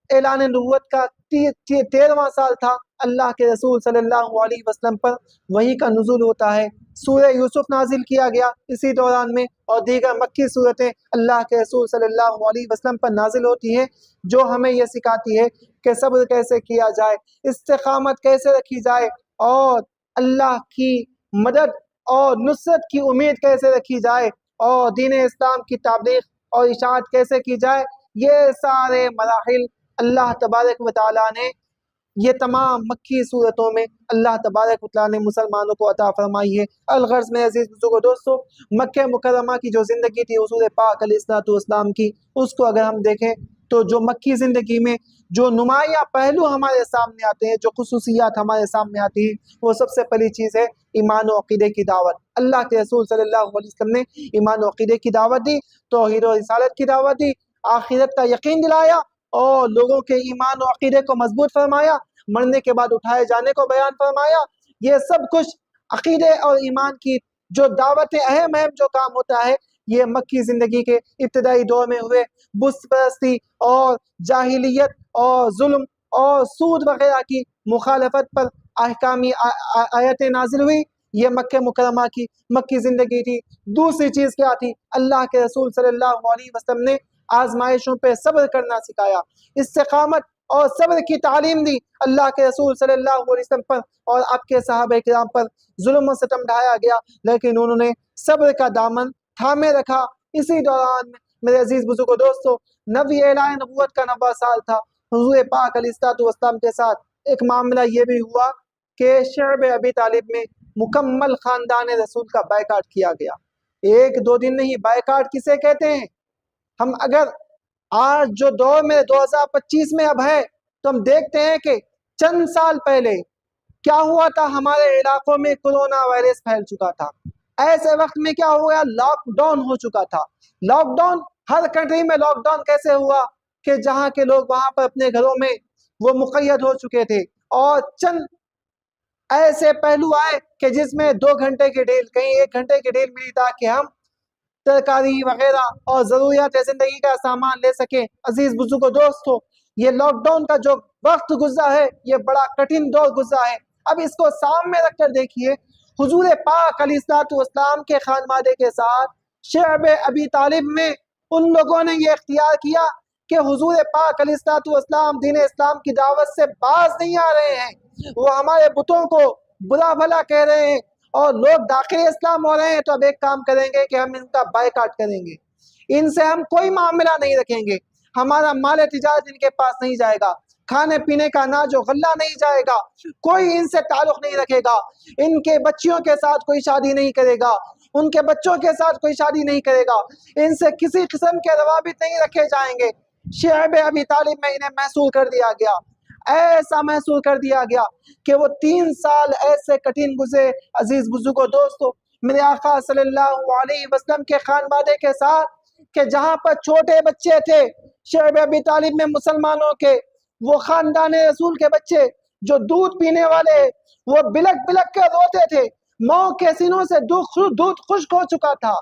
A: اعلان نبوت کا 13واں سال تھا۔ اللہ کے رسول صلی اللہ علیہ وسلم پر وحی کا نزول ہوتا ہے، سورہ یوسف نازل کیا گیا اسی دوران میں، اور دیگر مکی صورتیں اللہ کے رسول صلی اللہ علیہ وسلم پر نازل ہوتی ہیں، جو ہمیں یہ سکھاتی ہے کہ صبر کیسے کیا جائے، استقامت کیسے رکھی جائے، اور اللہ کی مدد اور نصرت کی امید کیسے رکھی جائے اور دین اسلام کی تبلیغ اور اشاعت کیسے کی جائے، یہ سارے مراحل اللہ تبارک و تعالیٰ نے یہ تمام مکی صورتوں میں اللہ تبارک و تعالیٰ نے مسلمانوں کو عطا فرمائی ہے۔ الغرض میں عزیز بزرگوں دوستو، مکہ مکرمہ کی جو زندگی تھی حضور پاک علیہ السلام کی، اس کو اگر ہم دیکھیں تو جو مکی زندگی میں جو نمایاں پہلو ہمارے سامنے آتے ہیں، جو خصوصیات ہمارے سامنے آتی ہیں، وہ سب سے پہلی چیز ہے ایمان و عقیدے کی دعوت۔ اللہ کے رسول صلی اللہ علیہ وسلم نے ایمان و عقیدے کی دعوت دی، توحید و رسالت کی دعوت دی، آخرت کا یقین دلایا اور لوگوں کے ایمان و عقیدے کو مضبوط فرمایا، مرنے کے بعد اٹھائے جانے کو بیان فرمایا۔ یہ سب کچھ عقیدے اور ایمان کی جو دعوت اہم جو کام ہوتا ہے، یہ مکی زندگی کے ابتدائی دور میں ہوئے۔ بت پرستی اور جاہلیت اور ظلم اور سود وغیرہ کی مخالفت پر احکامی آیتیں نازل ہوئی، یہ مکہ مکرمہ کی مکی زندگی تھی۔ دوسری چیز کیا تھی؟ اللہ کے رسول صلی اللہ علیہ وسلم نے آزمائشوں پہ صبر کرنا سکھایا، استقامت اور صبر کی تعلیم دی۔ اللہ کے رسول صلی اللہ علیہ وسلم پر اور آپ کے صحابہ کرام پر ظلم و ستم ڈھایا گیا، لیکن انہوں نے صبر کا دامن تھامے رکھا۔ اسی دوران میں میرے عزیز بزرگوں دوستو، نبی اعلان نبوت کا 90 سال تھا۔ حضور پاک علیہ السلام کے ساتھ ایک معاملہ یہ بھی ہوا کہ شعب ابی طالب میں مکمل خاندان رسول کا بائیکاٹ کیا گیا۔ ایک دو دن نہیں، بائیکاٹ کسے کہتے ہیں؟ ہم اگر آج جو دور میں 2025 میں اب ہے تو ہم دیکھتے ہیں کہ چند سال پہلے کیا ہوا تھا، ہمارے علاقوں میں کورونا وائرس پھیل چکا تھا۔ ایسے وقت میں کیا ہوا؟ لاک ڈاؤن ہو چکا تھا۔ لاک ڈاؤن ہر کنٹری میں لاک ڈاؤن کیسے ہوا کہ جہاں کے لوگ وہاں پر اپنے گھروں میں وہ مقید ہو چکے تھے، اور چند ایسے پہلو آئے کہ جس میں 2 گھنٹے کی ڈیل، کہیں 1 گھنٹے کی ڈیل ملی تاکہ ہم ترکاری وغیرہ اور ضروریات زندگی کا سامان لے سکیں۔ عزیز بزرگوں دوستو، یہ لاک ڈاؤن کا جو وقت گزرا ہے، یہ بڑا کٹھن دور گزرا ہے۔ اب اس کو سامنے رکھ کر دیکھیے، حضور پاک علیہ السلام کے خاندان کے ساتھ شعب ابی طالب میں ان لوگوں نے یہ اختیار کیا کہ حضور پاک علیہ السلام دین اسلام کی دعوت سے باز نہیں آ رہے ہیں، وہ ہمارے بتوں کو برا بھلا کہہ رہے ہیں اور لوگ داخل اسلام ہو رہے ہیں، تو اب ایک کام کریں گے کہ ہم ان کا بائیکاٹ کریں گے، ان سے ہم کوئی معاملہ نہیں رکھیں گے، ہمارا مال تجارت ان کے پاس نہیں جائے گا، کھانے پینے کا اناج و غلہ نہیں جائے گا، کوئی ان سے تعلق نہیں رکھے گا، ان کے بچیوں کے ساتھ کوئی شادی نہیں کرے گا، ان کے بچوں کے ساتھ کوئی شادی نہیں کرے گا، ان سے کسی قسم کے روابط نہیں رکھے جائیں گے۔ شعب ابی طالب میں انہیں محصول کر دیا گیا، ایسا محسوس کر دیا گیا کہ وہ 3 سال ایسے کٹھن گزرے۔ عزیز بزرگوں دوستو، میرے آقا صلی اللہ علیہ وسلم کے خاندان کے ساتھ کہ جہاں پر چھوٹے بچے تھے شعب ابی طالب میں مسلمانوں کے، وہ خاندان رسول کے بچے جو دودھ پینے والے، وہ بلک بلک کے روتے تھے، ماں کے سینوں سے دودھ خشک ہو چکا تھا،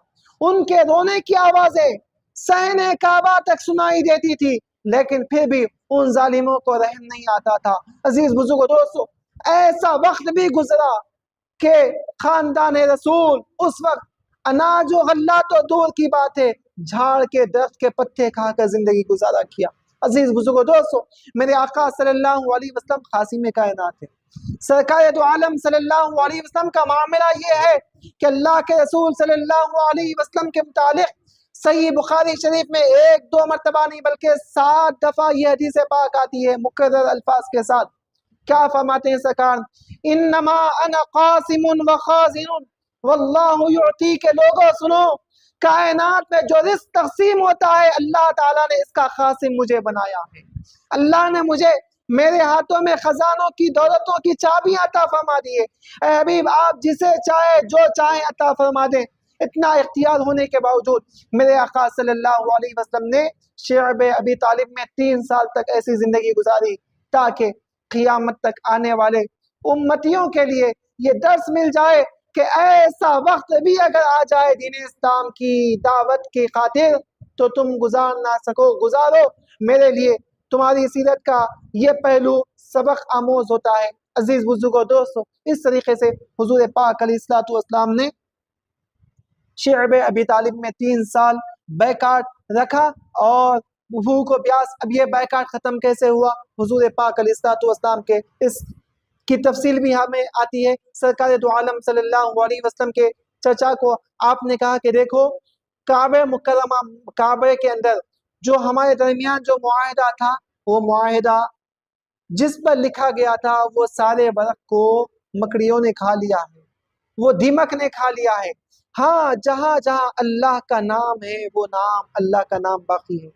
A: ان کے رونے کی آوازیں صحن کعبہ تک سنائی دیتی تھی، لیکن پھر بھی ان ظالموں کو رحم نہیں آتا تھا۔ عزیز بزرگوں دوستو، ایسا وقت بھی گزرا کہ خاندان رسول اس وقت اناج و غلہ تو دور کی بات ہے، جھاڑ کے درخت کے پتے کھا کر زندگی گزارا کیا۔ عزیز بزرگوں دوستو، میرے آقا صلی اللہ علیہ وسلم خاتم کائنات ہے، سرکار دو عالم صلی اللہ علیہ وسلم کا معاملہ یہ ہے کہ اللہ کے رسول صلی اللہ علیہ وسلم کے متعلق صحیح بخاری شریف میں 1-2 مرتبہ نہیں بلکہ 7 دفعہ یہ حدیث پاک آتی ہے مقرر الفاظ کے ساتھ۔ کیا فرماتے ہیں سرکار؟ انما انا قاسم و خازن واللہ یعطی، کے لوگوں سنو، کائنات میں جو رزق تقسیم ہوتا ہے اللہ تعالیٰ نے اس کا خازن مجھے بنایا ہے، اللہ نے مجھے میرے ہاتھوں میں خزانوں کی دولتوں کی چابیاں عطا فرما دی ہے۔ اے حبیب، آپ جسے چاہے جو چاہیں عطا فرما دیں۔ اتنا اختیار ہونے کے باوجود میرے آقا صلی اللہ علیہ وسلم نے شعب ابی طالب میں 3 سال تک ایسی زندگی گزاری تاکہ قیامت تک آنے والے امتیوں کے لیے یہ درس مل جائے کہ ایسا وقت بھی اگر آ جائے دین اسلام کی دعوت کی خاطر تو تم گزار نہ سکو، گزارو، میرے لیے تمہاری سیرت کا یہ پہلو سبق آموز ہوتا ہے۔ عزیز بزرگوں دوستو، اس طریقے سے حضور پاک علیہ السلام نے شعب ابی طالب میں 3 سال بائیکاٹ رکھا، اور بھوک و پیاس۔ اب یہ بائیکاٹ ختم کیسے ہوا؟ حضور پاک علیہ السلام کے اس کی تفصیل بھی ہمیں آتی ہے۔ سرکار دو عالم صلی اللہ علیہ وسلم کے چچا کو آپ نے کہا کہ دیکھو کعبہ مکرمہ، کعبے کے اندر جو ہمارے درمیان جو معاہدہ تھا، وہ معاہدہ جس پر لکھا گیا تھا وہ سارے ورق کو مکڑیوں نے کھا لیا ہے، وہ دیمک نے کھا لیا ہے۔ ہاں، جہاں جہاں اللہ کا نام ہے وہ نام اللہ کا نام باقی ہے۔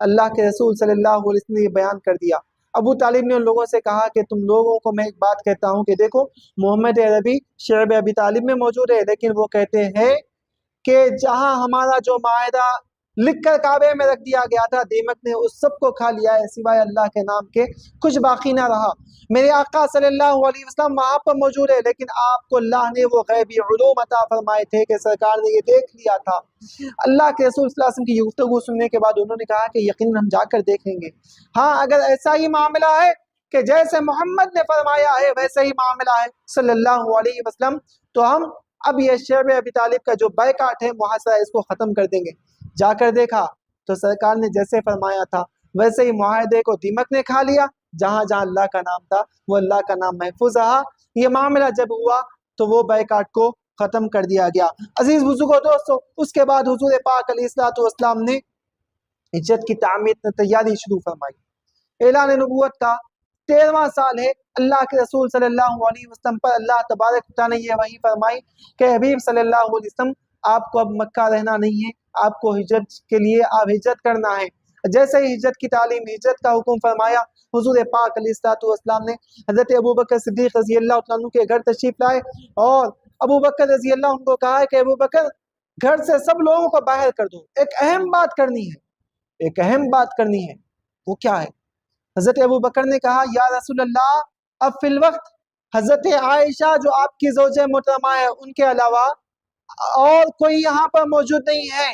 A: اللہ کے رسول صلی اللہ علیہ وسلم نے یہ بیان کر دیا۔ ابو طالب نے ان لوگوں سے کہا کہ تم لوگوں کو میں ایک بات کہتا ہوں کہ دیکھو محمد عربی شعب ابی طالب میں موجود ہے، لیکن وہ کہتے ہیں کہ جہاں ہمارا جو معاہدہ لکھ کر کعبے میں رکھ دیا گیا تھا، دیمک نے اس سب کو کھا لیا ہے، سوائے اللہ کے نام کے کچھ باقی نہ رہا۔ میرے آقا صلی اللہ علیہ وسلم وہاں پر موجود ہے، لیکن آپ کو اللہ نے وہ غیبی علوم عطا فرمائے تھے کہ سرکار نے یہ دیکھ لیا تھا۔ اللہ کے رسول صلی اللہ علیہ وسلم کی گفتگو سننے کے بعد انہوں نے کہا کہ یقیناً ہم جا کر دیکھیں گے۔ ہاں، اگر ایسا ہی معاملہ ہے کہ جیسے محمد نے فرمایا ہے ویسے ہی معاملہ ہے صلی اللہ علیہ وسلم، تو ہم اب یہ شعب ابی طالب کا جو بائیکاٹ ہے محاصرہ، اس کو ختم کر دیں گے۔ جا کر دیکھا تو سرکار نے جیسے فرمایا تھا ویسے ہی معاہدے کو دیمک نے کھا لیا، جہاں جہاں اللہ کا نام تھا وہ اللہ کا نام محفوظ رہا۔ یہ معاملہ جب ہوا تو وہ بائیکاٹ کو ختم کر دیا گیا۔ عزیز بزرگوں دوستو، اس کے بعد حضور پاک علیہ الصلوۃ والسلام نے ہجرت کی تعمیر تیاری شروع فرمائی۔ اعلان نبوت کا 13واں سال ہے۔ اللہ کے رسول صلی اللہ علیہ وسلم پر اللہ تبارک و تعالیٰ نے یہ وحی فرمائی کہ حبیب صلی اللہ علیہ وسلم آپ کو اب مکہ رہنا نہیں ہے، آپ کو ہجرت کے لیے آپ ہجرت کرنا ہے۔ جیسے ہی ہجرت کی تعلیم، ہجرت کا حکم فرمایا، حضور پاک علیہ الصلوۃ والسلام نے حضرت ابوبکر صدیق رضی اللہ عنہ کے گھر تشریف لائے اور ابوبکر رضی اللہ عنہ کو کہا کہ ابوبکر گھر سے سب لوگوں کو باہر کر دو، ایک اہم بات کرنی ہے، ایک اہم بات کرنی ہے۔ وہ کیا ہے؟ حضرت ابوبکر نے کہا یا رسول اللہ، اب فی الوقت حضرت عائشہ جو آپ کی زوج محترمہ ہے ان کے علاوہ اور کوئی یہاں پر موجود نہیں ہے،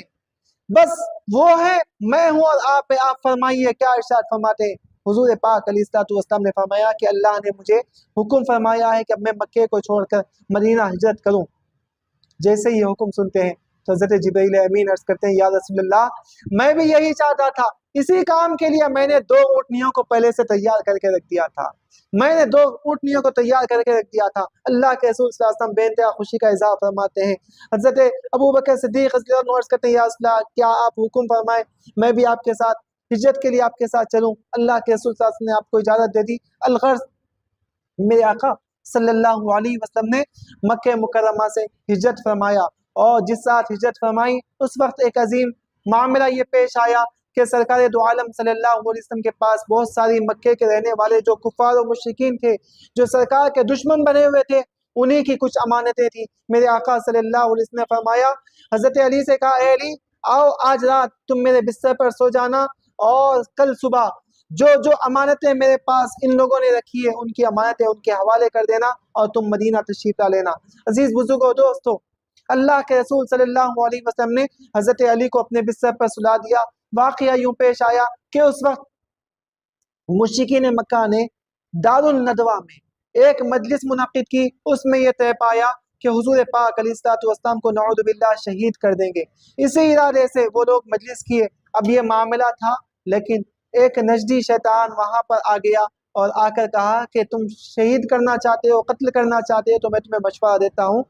A: بس وہ ہے، میں ہوں اور آپ فرمائیے کیا ارشاد فرماتے ہیں؟ حضور پاک علیہ الصلوۃ والسلام نے فرمایا کہ اللہ نے مجھے حکم فرمایا ہے کہ اب میں مکے کو چھوڑ کر مدینہ ہجرت کروں۔ جیسے ہی حکم سنتے ہیں تو حضرت جبرائیل امین عرض کرتے ہیں یا رسول اللہ، میں بھی یہی چاہتا تھا، اسی کام کے لیے میں نے 2 اونٹنیوں کو پہلے سے تیار کر کے رکھ دیا تھا، میں نے 2 اونٹنیوں کو تیار کر کے رکھ دیا تھا۔ اللہ کے رسول صلی اللہ علیہ وسلم بے انتہا خوشی کا اظہار فرماتے ہیں۔ حضرت ابوبکر صدیق رضی اللہ عنہ عرض کرتے ہیں یا رسول اللہ، کیا آپ حکم فرمائیں میں بھی آپ کے ساتھ ہجرت کے لیے آپ کے ساتھ چلوں؟ اللہ کے رسول صلی اللہ علیہ وسلم نے آپ کو اجازت دے دی۔ الغرض میرے آقا صلی اللہ علیہ وسلم نے مکہ مکرمہ سے ہجرت فرمایا، اور جس ساتھ ہجرت فرمائی اس وقت ایک عظیم معاملہ یہ پیش آیا کہ سرکار دو عالم صلی اللہ علیہ وسلم کے پاس بہت ساری مکے کے رہنے والے جو کفار و مشرکین تھے، جو سرکار کے دشمن بنے ہوئے تھے، انہی کی کچھ امانتیں تھیں۔ میرے آقا صلی اللہ علیہ وسلم نے فرمایا، حضرت علی سے کہا اے علی آؤ آج رات تم میرے بستر پر سو جانا، اور کل صبح جو جو امانتیں میرے پاس ان لوگوں نے رکھی ہے ان کی امانتیں ان کے حوالے کر دینا، اور تم مدینہ تشریف لا لینا۔ عزیز بزرگوں دوستو، اللہ کے رسول صلی اللہ علیہ وسلم نے حضرت علی کو اپنے بستر پر سلا دیا۔ واقعہ یوں پیش آیا کہ اس وقت مشرکین مکہ نے دار الندوہ میں ایک مجلس منعقد کی، اس میں یہ طے پایا کہ حضور پاک علیہ الصلوۃ والسلام کو نعوذ باللہ شہید کر دیں گے۔ اسی ارادے سے وہ لوگ مجلس کیے۔ اب یہ معاملہ تھا، لیکن ایک نجدی شیطان وہاں پر آ گیا اور آ کر کہا کہ تم شہید کرنا چاہتے ہو، قتل کرنا چاہتے ہو، تو میں تمہیں مشورہ دیتا ہوں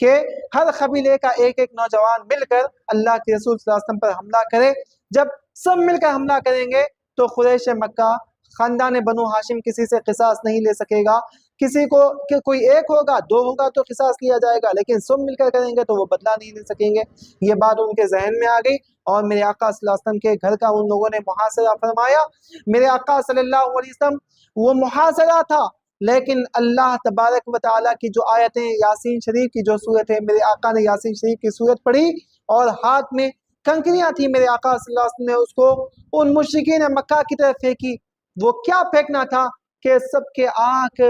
A: کہ ہر قبیلے کا ایک ایک نوجوان مل کر اللہ کے رسول صلی اللہ علیہ وسلم پر حملہ کرے۔ جب سب مل کر حملہ کریں گے تو قریش مکہ، خاندان بنو ہاشم کسی سے قصاص نہیں لے سکے گا، کسی کو کہ کوئی ایک ہوگا 2 ہوگا تو قصاص لیا جائے گا، لیکن سب مل کر کریں گے تو وہ بدلہ نہیں لے سکیں گے۔ یہ بات ان کے ذہن میں آ گئی اور میرے آقا صلی اللہ علیہ وسلم کے گھر کا ان لوگوں نے محاصرہ فرمایا۔ میرے آقا صلی اللہ علیہ وسلم وہ محاصرہ تھا، لیکن اللہ تبارک و تعالیٰ کی جو آیتیں، یاسین شریف کی جو صورت ہے، میرے آقا نے یاسین شریف کی صورت پڑھی اور ہاتھ میں کنکریاں تھی، میرے آقا صلی اللہ علیہ وسلم نے اس کو ان مشرکین مکہ کی طرف پھینکی۔ وہ کیا پھینکنا تھا کہ سب کے آنکھ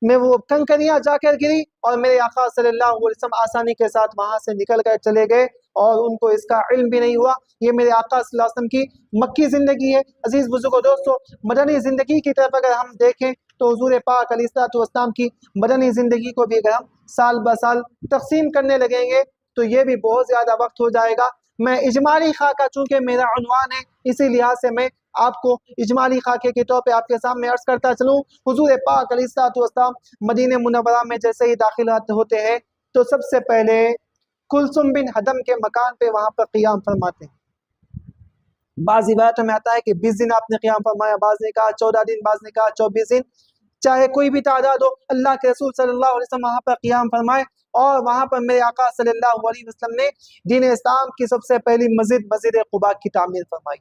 A: میں وہ کنکریاں جا کر گری، اور میرے آقا صلی اللہ علیہ وسلم آسانی کے ساتھ وہاں سے نکل کر چلے گئے اور ان کو اس کا علم بھی نہیں ہوا۔ یہ میرے آقا صلی اللہ علیہ وسلم کی مکی زندگی ہے۔ عزیز بزرگوں دوستو، مدنی زندگی کی طرف اگر ہم دیکھیں تو حضور پاک علیہ الصلوۃ والسلام کی مدنی زندگی کو بھی اگر ہم سال بہ سال تقسیم کرنے لگیں گے تو یہ بھی بہت زیادہ وقت ہو جائے گا۔ میں اجمالی خاکہ چونکہ میرا عنوان ہے، اسی لحاظ سے میں آپ کو اجمالی خاکے کے طور پہ آپ کے سامنے عرض کرتا چلوں، حضور پاک علیہ الصلوۃ والسلام مدینہ منورہ میں جیسے ہی داخل ہوتے ہیں تو سب سے پہلے کلثوم بن حدم کے مکان پہ وہاں پر قیام فرماتے ہیں۔ بعض روایتوں میں آتا ہے کہ 20 دن آپ نے قیام فرمایا، بعض نے کہا 14 دن، بعض نے کہا 24 دن، چاہے کوئی بھی تعداد ہو، اللہ کے رسول صلی اللہ علیہ وسلم وہاں پر قیام فرمائے، اور وہاں پر میرے آقا صلی اللہ علیہ وسلم نے دین اسلام کی سب سے پہلی مسجد قباء کی تعمیر فرمائی۔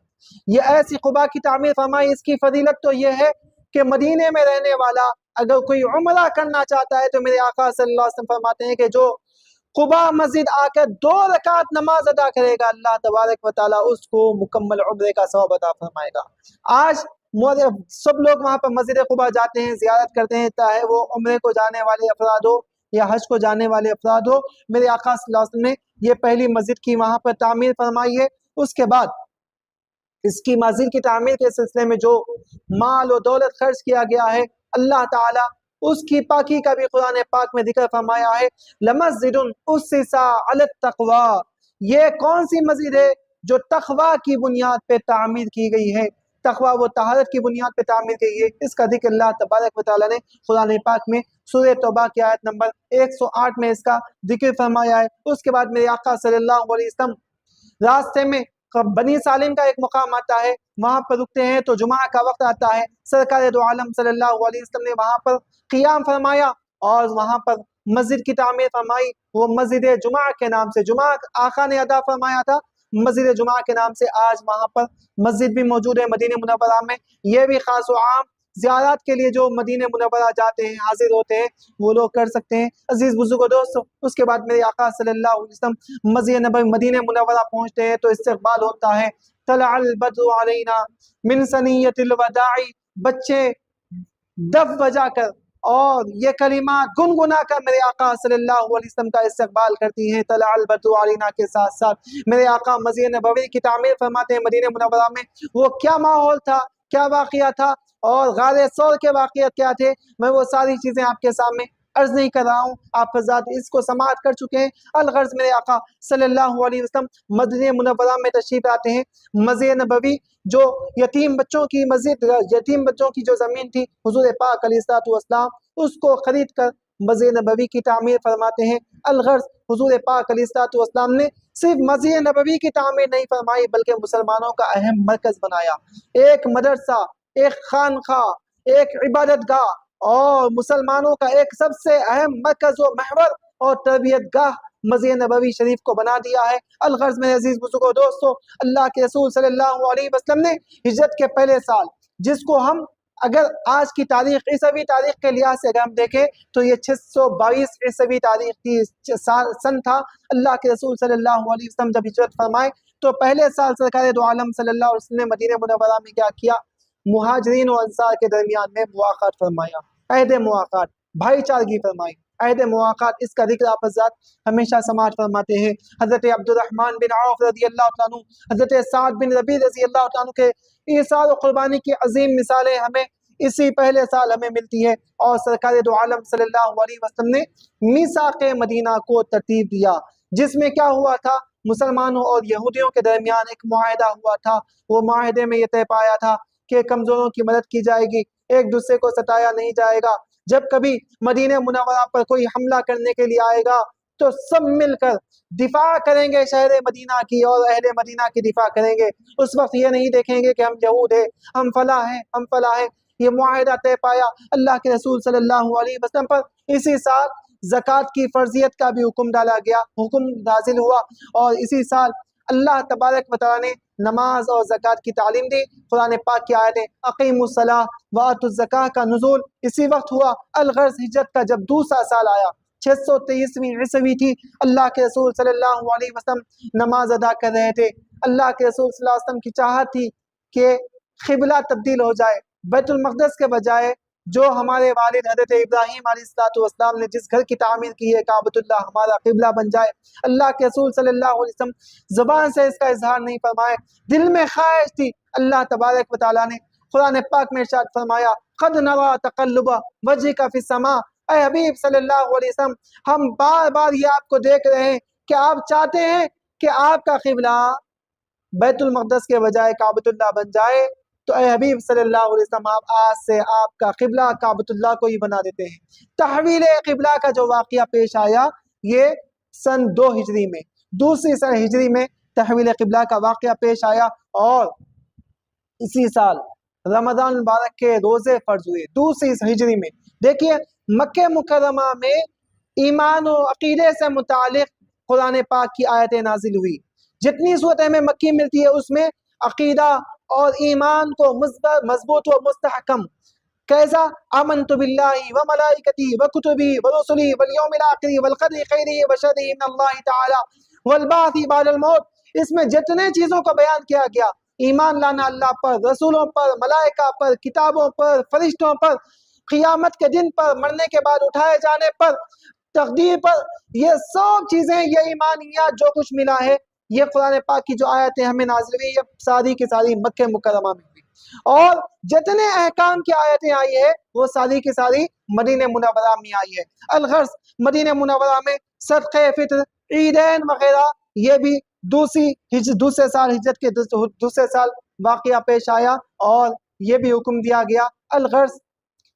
A: یہ ایسی قباء کی تعمیر فرمائی، اس کی فضیلت تو یہ ہے کہ مدینے میں رہنے والا اگر کوئی عمرہ کرنا چاہتا ہے تو میرے آقا صلی اللہ علیہ وسلم فرماتے ہیں کہ جو قباء مسجد آ کر 2 رکعت نماز ادا کرے گا، اللہ تبارک و تعالیٰ اس کو مکمل عمرے کا ثواب عطا فرمائے گا۔ آج سب لوگ وہاں پر مسجد قباء جاتے ہیں، زیارت کرتے ہیں، چاہے وہ عمرے کو جانے والے افراد ہو یا حج کو جانے والے افراد ہو۔ میرے آقا صلی اللہ علیہ وسلم نے یہ پہلی مسجد کی وہاں پر تعمیر فرمائی ہے۔ اس کے بعد اس کی مسجد کی تعمیر کے سلسلے میں جو مال و دولت خرچ کیا گیا ہے، اللہ تعالیٰ اس کی پاکی کا بھی قرآن پاک میں ذکر فرمایا ہے، لَمَسْجِدٌ أُسِّسَ عَلَى التَّقْوَىٰ۔ یہ کون سی مسجد ہے جو تقویٰ کی بنیاد پہ تعمیر کی گئی ہے، تقویٰ و طہارت کی بنیاد پہ تعمیر کی گئی ہے۔ اس کا ذکر اللہ تبارک و تعالیٰ نے قرآن پاک میں سورہ توبہ کی آیت نمبر 108 میں اس کا ذکر فرمایا ہے۔ اس کے بعد میرے آقا صلی اللہ علیہ وسلم راستے میں بنی سالم کا ایک مقام آتا ہے، وہاں پر رکتے ہیں تو جمعہ کا وقت آتا ہے، سرکار دو عالم صلی اللہ علیہ وسلم نے وہاں پر قیام فرمایا اور وہاں پر مسجد کی تعمیر فرمائی، وہ مسجد جمعہ کے نام سے، جمعہ آقا نے ادا فرمایا تھا، مسجد جمعہ کے نام سے آج وہاں پر مسجد بھی موجود ہے مدینہ منورہ میں۔ یہ بھی خاص و عام زیارات کے لیے جو مدینہ منورہ جاتے ہیں، حاضر ہوتے ہیں، وہ لوگ کر سکتے ہیں۔ عزیز بزرگوں دوستو، اس کے بعد میرے آقا صلی اللہ علیہ وسلم مسجد نبوی مدینہ منورہ پہنچتے ہیں تو استقبال ہوتا ہے، طلع البدر علینا من ثنیۃ الوداع، بچے دف بجا کر اور یہ کلمات گنگنا کر میرے آقا صلی اللہ علیہ وسلم کا استقبال کرتی ہیں۔ طلع البدر علینا کے ساتھ ساتھ میرے آقا مسجد نبوی کی تعمیر فرماتے ہیں مدینہ منورہ میں۔ وہ کیا ماحول تھا، کیا واقعہ تھا، اور غار ثور کے واقعات کیا تھے، میں وہ ساری چیزیں آپ کے سامنے عرض نہیں کر رہا ہوں، آپ حضرات اس کو سماعت کر چکے ہیں۔ الغرض میرے آقا صلی اللہ علیہ وسلم مدینہ منورہ میں تشریف لاتے ہیں۔ مسجد نبوی جو یتیم بچوں کی مسجد، یتیم بچوں کی جو زمین تھی، حضور پاک علیہ الصلوۃ والسلام اس کو خرید کر مسجد نبوی کی تعمیر فرماتے ہیں۔ الغرض حضور پاک علیہ الصلوۃ والسلام نے صرف مسجد نبوی کی تعمیر نہیں فرمائی بلکہ مسلمانوں کا اہم مرکز بنایا، ایک مدرسہ، ایک خانقاہ، ایک عبادت گاہ اور مسلمانوں کا ایک سب سے اہم مرکز و محور اور تربیت گاہ مسجد نبوی شریف کو بنا دیا ہے۔ الغرض میرے عزیز بزرگوں دوستو، اللہ کے رسول صلی اللہ علیہ وسلم نے ہجرت کے پہلے سال، جس کو ہم اگر آج کی تاریخ عیسوی تاریخ کے لحاظ سے اگر ہم دیکھیں تو یہ 622 عیسوی تاریخ کی سن تھا، اللہ کے رسول صلی اللہ علیہ وسلم جب ہجرت فرمائے تو پہلے سال سرکار دو عالم صلی اللہ علیہ وسلم نے مدینہ منورہ میں کیا کیا، مہاجرین و انصار کے درمیان میں مواقعات فرمایا، عہد مواقعات، بھائی چارگی فرمائی، عہد مواقعات۔ اس کا ذکر آپ حضرات ہمیشہ سماعت فرماتے ہیں۔ حضرت عبد الرحمن بن عوف رضی اللہ عنہ، حضرت سعد بن ربیع رضی اللہ عنہ کے ایثار و قربانی کی عظیم مثالیں ہمیں اسی پہلے سال ہمیں ملتی ہے، اور سرکار دو عالم صلی اللہ علیہ وسلم نے میثاق مدینہ کو ترتیب دیا، جس میں کیا ہوا تھا، مسلمانوں اور یہودیوں کے درمیان ایک معاہدہ ہوا تھا۔ وہ معاہدے میں یہ طے پایا تھا کہ کمزوروں کی مدد کی جائے گی، ایک دوسرے کو ستایا نہیں جائے گا، جب کبھی مدینہ منورہ پر کوئی حملہ کرنے کے لیے آئے گا تو سب مل کر دفاع کریں گے شہر مدینہ کی اور اہل مدینہ کی دفاع کریں گے۔ اس وقت یہ نہیں دیکھیں گے کہ ہم یہود ہیں، ہم فلاں ہیں، ہم فلاں ہیں۔ یہ معاہدہ طے پایا اللہ کے رسول صلی اللہ علیہ وسلم پر۔ اسی سال زکوٰۃ کی فرضیت کا بھی حکم ڈالا گیا، حکم نازل ہوا، اور اسی سال اللہ تبارک و تعالیٰ نے نماز اور زکوٰۃ کی تعلیم دی۔ قرآن پاک کی آیتیں اقیموا الصلاۃ وآتوا الزکاۃ کا نزول اسی وقت ہوا۔ الغرض ہجرت کا جب دوسرا سال آیا، 623ویں عیسوی تھی، اللہ کے رسول صلی اللہ علیہ وسلم نماز ادا کر رہے تھے۔ اللہ کے رسول صلی اللہ علیہ وسلم کی چاہت تھی کہ قبلہ تبدیل ہو جائے، بیت المقدس کے بجائے جو ہمارے والد حضرت ابراہیم علیہ السلام نے جس گھر کی تعمیر کی ہے کعبۃ اللہ، ہمارا قبلہ بن جائے۔ اللہ کے رسول صلی اللہ علیہ وسلم زبان سے اس کا اظہار نہیں فرمائے، دل میں خواہش تھی۔ اللہ تبارک و تعالیٰ نے قرآن پاک میں ارشاد فرمایا، قد نری تقلب وجهک فی السماء، اے حبیب صلی اللہ علیہ وسلم، ہم بار بار یہ آپ کو دیکھ رہے ہیں کہ آپ چاہتے ہیں کہ آپ کا قبلہ بیت المقدس کے بجائے کعبۃ اللہ بن جائے۔ تو اے حبیب صلی اللہ علیہ وسلم آپ آج سے آپ کا قبلہ کعبۃ اللہ کو ہی بنا دیتے ہیں۔ تحویل قبلہ کا جو واقعہ پیش آیا یہ سن 2 ہجری میں، دوسری سن ہجری میں تحویل قبلہ کا واقعہ پیش آیا، اور اسی سال رمضان مبارک کے روزے فرض ہوئے دوسری ہجری میں۔ دیکھیے مکہ مکرمہ میں ایمان و عقیدے سے متعلق قرآن پاک کی آیتیں نازل ہوئی۔ جتنی صورتیں ہمیں مکی ملتی ہے اس میں عقیدہ اور ایمان کو مضبوط و مستحکم، کیسا؟ آمنت باللہ و ملائکتی و کتبی و رسلی والیوم الاخر والقدر خیرہ و شرہ من اللہ تعالی والبعث بعد الموت، اس میں جتنے چیزوں کو بیان کیا گیا، ایمان لانا اللہ پر، رسولوں پر، ملائکہ پر، کتابوں پر، فرشتوں پر، قیامت کے دن پر، مرنے کے بعد اٹھائے جانے پر، تقدیر پر، یہ سب چیزیں، یہ ایمانیات جو کچھ ملا ہے، یہ قرآن پاک کی جو آیتیں ہمیں نازل ہوئی یہ ساری کی ساری مکہ مکرمہ میں ہوئی، اور جتنے احکام کی آیتیں آئی ہے وہ ساری کی ساری مدینہ منورہ میں آئی ہے۔ الغرض مدینہ منورہ میں صدقہ فطر، عیدین وغیرہ یہ بھی دوسرے سال ہجرت کے دوسرے سال واقعہ پیش آیا، اور یہ بھی حکم دیا گیا۔ الغرض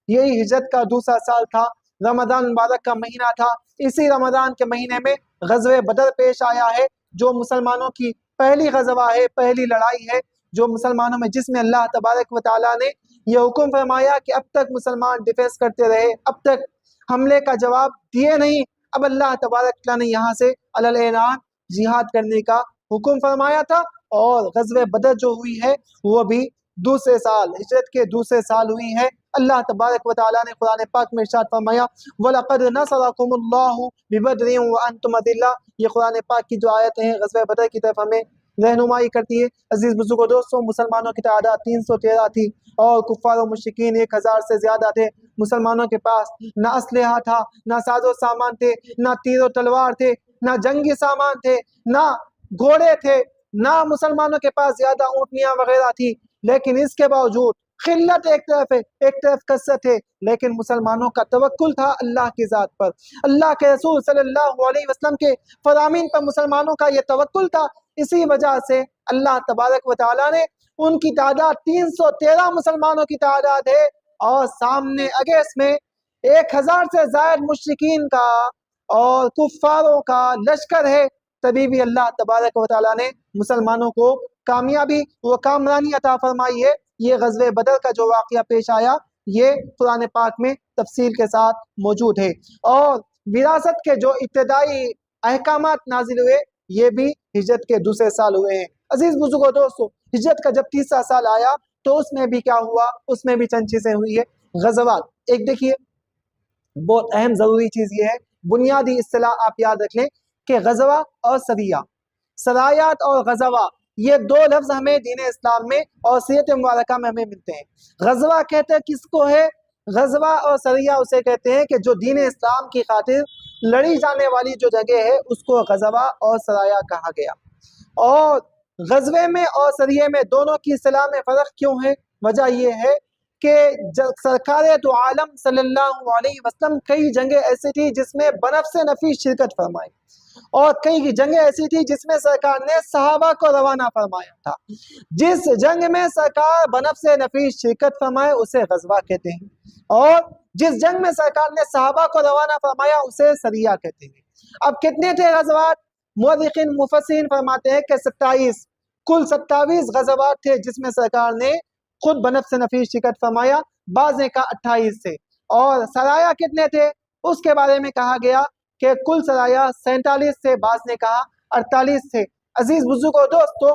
A: یہی ہجرت کا دوسرا سال تھا، رمضان مبارک کا مہینہ تھا، اسی رمضان کے مہینے میں غزوہ بدر پیش آیا ہے، جو مسلمانوں کی پہلی غزوہ ہے، پہلی لڑائی ہے جو مسلمانوں میں، جس میں اللہ تبارک و تعالیٰ نے یہ حکم فرمایا کہ اب تک مسلمان ڈیفینس کرتے رہے، اب تک حملے کا جواب دیے نہیں، اب اللہ تبارک و تعالیٰ نے یہاں سے علی الاعلان جہاد کرنے کا حکم فرمایا تھا، اور غزوہ بدر جو ہوئی ہے وہ بھی دوسرے سال، ہجرت کے دوسرے سال ہوئی ہے۔ اللہ تبارک و تعالیٰ نے قرآن پاک میں ارشاد فرمایا وَلَقَدْ نَصَرَكُمُ اللَّهُ بِبَدْرٍ وَأَنْتُمْ أَذِلَّةٌ، یہ قرآن پاک کی جو آیتیں ہیں غزوہ بدر کی طرف ہمیں رہنمائی کرتی ہے۔ عزیز بزرگوں دوستوں، مسلمانوں کی تعداد 313 تھی، اور کفار و مشرکین 1000 سے زیادہ تھے۔ مسلمانوں کے پاس نہ اسلحہ تھا، نہ ساز و سامان تھے، نہ تیر و تلوار تھے، نہ جنگی سامان تھے، نہ گھوڑے تھے، نہ مسلمانوں کے پاس زیادہ اونٹنیاں وغیرہ تھی، لیکن اس کے باوجود قلت ایک طرف ہے، ایک طرف کثرت ہے، لیکن مسلمانوں کا توکل تھا اللہ کی ذات پر، اللہ کے رسول صلی اللہ علیہ وسلم کے فرامین پر مسلمانوں کا یہ توکل تھا۔ اسی وجہ سے اللہ تبارک و تعالیٰ نے ان کی تعداد 313 مسلمانوں کی تعداد ہے، اور سامنے اگیس میں 1000 سے زائد مشرکین کا اور کفاروں کا لشکر ہے، تبھی بھی اللہ تبارک و تعالیٰ نے مسلمانوں کو کامیابی و کامرانی عطا فرمائی ہے۔ یہ غزوہ بدر کا جو واقعہ پیش آیا یہ قرآن پاک میں تفصیل کے ساتھ موجود ہے، اور وراثت کے جو ابتدائی احکامات نازل ہوئے یہ بھی ہجرت کے دوسرے سال ہوئے ہیں۔ عزیز بزرگوں دوستو، ہجرت کا جب تیسرا سال آیا تو اس میں بھی کیا ہوا، اس میں بھی چند چیزیں ہوئی ہے۔ غزوات، ایک دیکھیے بہت اہم ضروری چیز یہ ہے، بنیادی اصطلاح آپ یاد رکھ لیں کہ غزوہ اور سریہ، سرایات اور غزوہ، یہ 2 لفظ ہمیں دین اسلام میں اور سیرت مبارکہ میں ہمیں ملتے ہیں۔ غزوہ کہتے ہیں کس کو ہے؟ غزوہ اور سریہ اسے کہتے ہیں کہ جو دین اسلام کی خاطر لڑی جانے والی جو جگہ ہے اس کو غزوہ اور سرایہ کہا گیا۔ اور غزوے میں اور سریے میں دونوں کی اصطلاح میں فرق کیوں ہے؟ وجہ یہ ہے کہ سرکار دو عالم صلی اللہ علیہ وسلم کئی جنگیں ایسی تھی جس میں بنفس نفیس شرکت فرمائی، اور کئی جنگیں ایسی تھی جس میں سرکار نے صحابہ کو روانہ فرمایا تھا۔ جس جنگ میں سرکار بنفس نفیس شرکت فرمائے اسے غزوہ کہتے ہیں، اور جس جنگ میں سرکار نے صحابہ کو روانہ فرمایا اسے سریہ کہتے ہیں۔ اب کتنے تھے غزوات؟ مورخین مفسرین فرماتے ہیں کہ 27، کل 27 غزوات تھے جس میں سرکار نے خود بنفس نفیس شرکت فرمایا، بعض نے کہا 28 سے۔ اور سرایہ کتنے تھے اس کے بارے میں کہا گیا کہ کل سرایہ 47 سے، بعض نے کہا 48 سے۔ عزیز بزرگوں دوستو،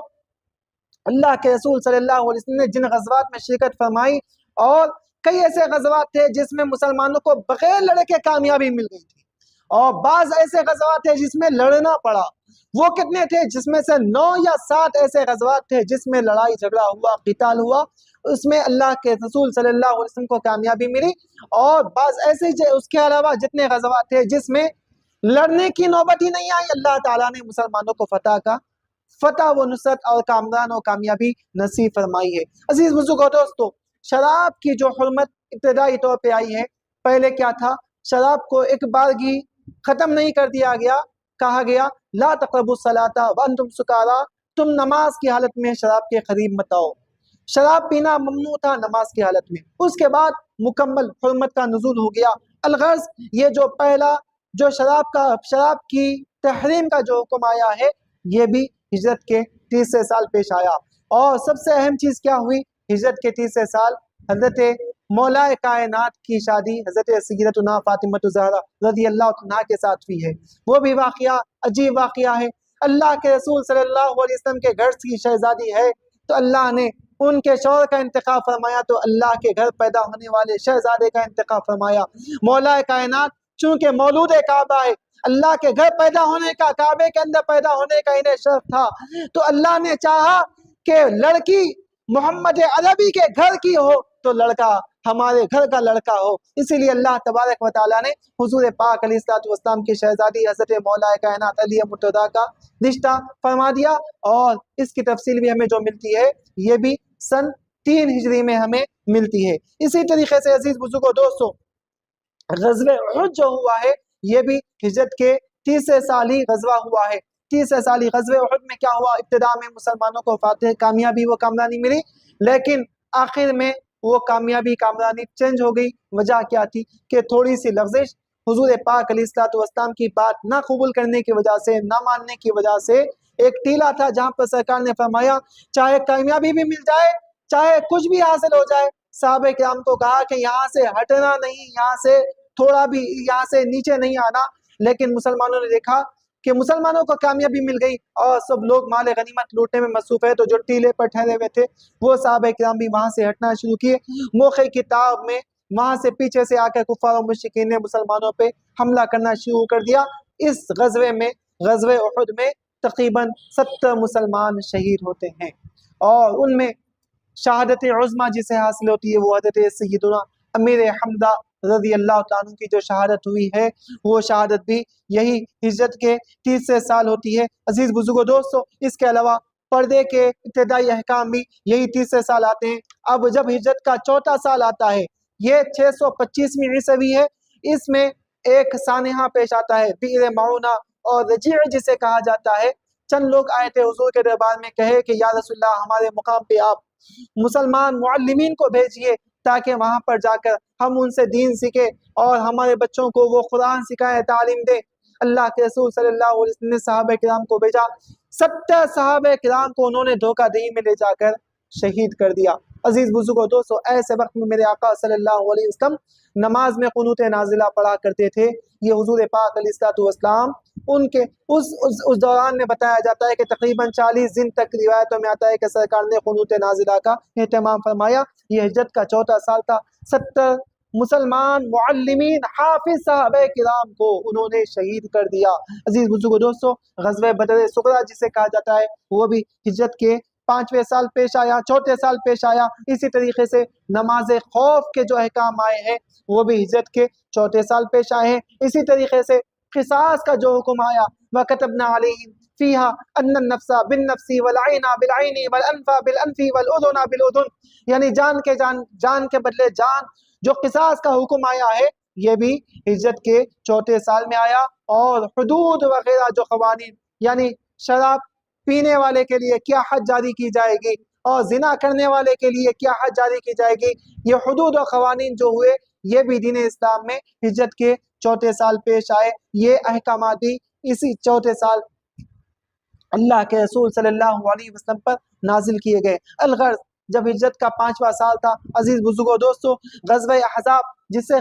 A: اللہ کے رسول صلی اللہ علیہ وسلم نے جن غزوات میں شرکت فرمائی، اور کئی ایسے غزوات تھے جس میں مسلمانوں کو بغیر لڑے کے کامیابی مل گئی تھی، اور بعض ایسے غزوات تھے جس میں لڑنا پڑا۔ وہ کتنے تھے؟ جس میں سے 9 یا 7 ایسے غزوات تھے جس میں لڑائی جھگڑا ہوا، قتال ہوا، اس میں اللہ کے رسول صلی اللہ علیہ وسلم کو کامیابی ملی۔ اور بعض ایسے اس کے علاوہ جتنے غزوات تھے جس میں لڑنے کی نوبت ہی نہیں آئی، اللہ تعالیٰ نے مسلمانوں کو فتح و نصرت اور کامران و کامیابی نصیب فرمائی ہے۔ عزیز بزرگوں دوستو، شراب کی جو حرمت ابتدائی طور پہ آئی ہے، پہلے کیا تھا؟ شراب کو ایک بارگی ختم نہیں کر دیا گیا، کہا گیا لا تقربوا الصلاۃ وانتم سکارا، تم نماز کی حالت میں شراب کے قریب مت آؤ۔ شراب پینا ممنوع تھا نماز کی حالت میں، اس کے بعد مکمل حرمت کا نزول ہو گیا۔ الغرض یہ جو پہلا جو شراب کی تحریم کا جو حکم آیا ہے یہ بھی ہجرت کے تیسرے سال پیش آیا۔ اور سب سے اہم چیز کیا ہوئی؟ ہجرت کے تیسرے سال حضرت مولا کائنات کی شادی حضرت سیدتنا فاطمہ الزہرا رضی اللہ عنہا کے ساتھ ہوئی ہے۔ وہ بھی واقعہ عجیب واقعہ ہے۔ اللہ کے رسول صلی اللہ علیہ وسلم کے گھر کی شہزادی ہے تو اللہ نے ان کے شوہر کا انتخاب فرمایا تو اللہ کے گھر پیدا ہونے والے شہزادے کا انتخاب فرمایا۔ مولا کائنات چونکہ مولود کعبہ ہے، اللہ کے گھر پیدا ہونے کا، کعبے کے اندر پیدا ہونے کا انہیں شرف تھا، تو اللہ نے چاہا کہ لڑکی محمد عربی کے گھر کی ہو تو لڑکا ہمارے گھر کا لڑکا ہو، اسی لیے اللہ تبارک و تعالیٰ نے حضور پاک علیہ السلام کی شہزادی حضرت مولا کائنات علی مرتضیٰ کا رشتہ فرما دیا۔ اور اس کی تفصیل بھی ہمیں جو ملتی ہے یہ بھی سن 3 ہجری میں ہمیں ملتی ہے۔ اسی طریقے سے عزیز بزرگوں دوستو، غزوہ احد جو ہوا ہے یہ بھی ہجرت کے تیسرے سال ہی غزوہ ہوا ہے۔ تیسرے سال ہی غزوہ احد میں کیا ہوا؟ ابتدا میں مسلمانوں کو کامیابی و کامرانی ملی، لیکن آخر میں وہ کامیابی کامرانی چینج ہو گئی۔ وجہ کیا تھی؟ کہ تھوڑی سی لغزش، حضور پاک علیہ السلام کی بات نہ قبول کرنے کی وجہ سے، نہ ماننے کی وجہ سے ایک ٹیلا تھا جہاں پر سرکار نے فرمایا چاہے کامیابی بھی مل جائے، چاہے کچھ بھی حاصل ہو جائے، صحابہ کرام کو کہا کہ یہاں سے ہٹنا نہیں، یہاں سے تھوڑا بھی یہاں سے نیچے نہیں آنا۔ لیکن مسلمانوں نے دیکھا کہ مسلمانوں کو کامیابی مل گئی اور سب لوگ مال غنیمت لوٹنے میں مصروف ہے، تو جو ٹیلے پر ٹھہرے ہوئے تھے وہ صحابہ کرام بھی وہاں سے ہٹنا شروع کیے۔ موقع کی تاب میں وہاں سے پیچھے سے آ کر کفار و مشرکین نے مسلمانوں پہ حملہ کرنا شروع کر دیا۔ اس غزوے میں، غزوہ احد میں تقریباً 70 مسلمان شہید ہوتے ہیں، اور ان میں شہادت عظمیٰ جسے حاصل ہوتی ہے وہ حضرت سیدنا امیر حمزہ رضی اللہ تعالیٰ کی جو شہادت ہوئی ہے وہ شہادت بھی یہی ہجرت کے تیسرے سال ہوتی ہے۔ عزیز بزرگوں دوستو، اس کے علاوہ پردے کے ابتدائی احکام بھی یہی تیسرے سال آتے ہیں۔ اب جب ہجرت کا چوتھا سال آتا ہے، یہ 625ویں عیسوی ہے، اس میں ایک سانحہ پیش آتا ہے، بئر معونہ اور رجیع جسے کہا جاتا ہے۔ چند لوگ آئے تھے حضور کے دربار میں، کہے کہ یا رسول اللہ ہمارے مقام پہ آپ مسلمان معلمین کو بھیجیے تاکہ وہاں پر جا کر ہم ان سے دین سیکھیں اور ہمارے بچوں کو وہ قرآن سکھائیں، تعلیم دیں۔ اللہ کے رسول صلی اللہ علیہ وسلم نے صحابہ کرام کو بھیجا، 70 صحابہ کرام کو انہوں نے دھوکہ دہی میں لے جا کر شہید کر دیا۔ عزیز بزرگوں دوستو، ایسے وقت میں میرے آقا صلی اللہ علیہ وسلم نماز میں قنوت نازلہ پڑھا کرتے تھے۔ یہ حضور پاک علیہ السلام ان کے اس دوران میں بتایا جاتا ہے کہ تقریباً 40 دن تک روایتوں میں آتا ہے کہ سرکار نے قنوت نازلہ کا اہتمام فرمایا۔ یہ ہجرت کا چوتھا سال تھا۔ 70 مسلمان معلمین حافظ صحابہ کرام کو انہوں نے شہید کر دیا۔ عزیز بزرگوں دوستو، غزوہ بدر صغریٰ جسے کہا جاتا ہے وہ بھی ہجرت کے 5ویں سال پیش آیا، چوتھے سال پیش آیا۔ اسی طریقے سے نماز خوف کے جو احکام آئے ہیں وہ بھی ہجرت کے چوتھے سال پیش آئے ہیں۔ اسی طریقے سے قصاص کا جو حکم آیا، وَكَتَبْنَا عَلَيْهِمْ فِيهَا أَنَّ النَّفْسَ بِالنَّفْسِ وَالْعَيْنَ بِالْعَيْنِ وَالْأَنْفَ بِالْأَنْفِ وَالْأُذُنَ بِالْأُذُنِ، یعنی جان کے بدلے جان، جو قصاص کا حکم آیا ہے یہ بھی ہجرت کے چوتھے سال میں آیا۔ اور حدود وغیرہ جو قوانین، یعنی شراب پینے والے کے لیے کیا حد جاری کی جائے گی اور زنا کرنے والے کے لیے کیا حد جاری کی جائے گی، یہ حدود و قوانین جو ہوئے یہ بھی دین اسلام میں ہجرت کے چوتھے سال پیش آئے۔ یہ احکامات بھی اسی چوتھے سال اللہ کے رسول صلی اللہ علیہ وسلم پر نازل کیے گئے۔ الغرض جب ہجرت کا 5واں سال تھا، عزیز بزرگوں دوستو، غزوہ احزاب جسے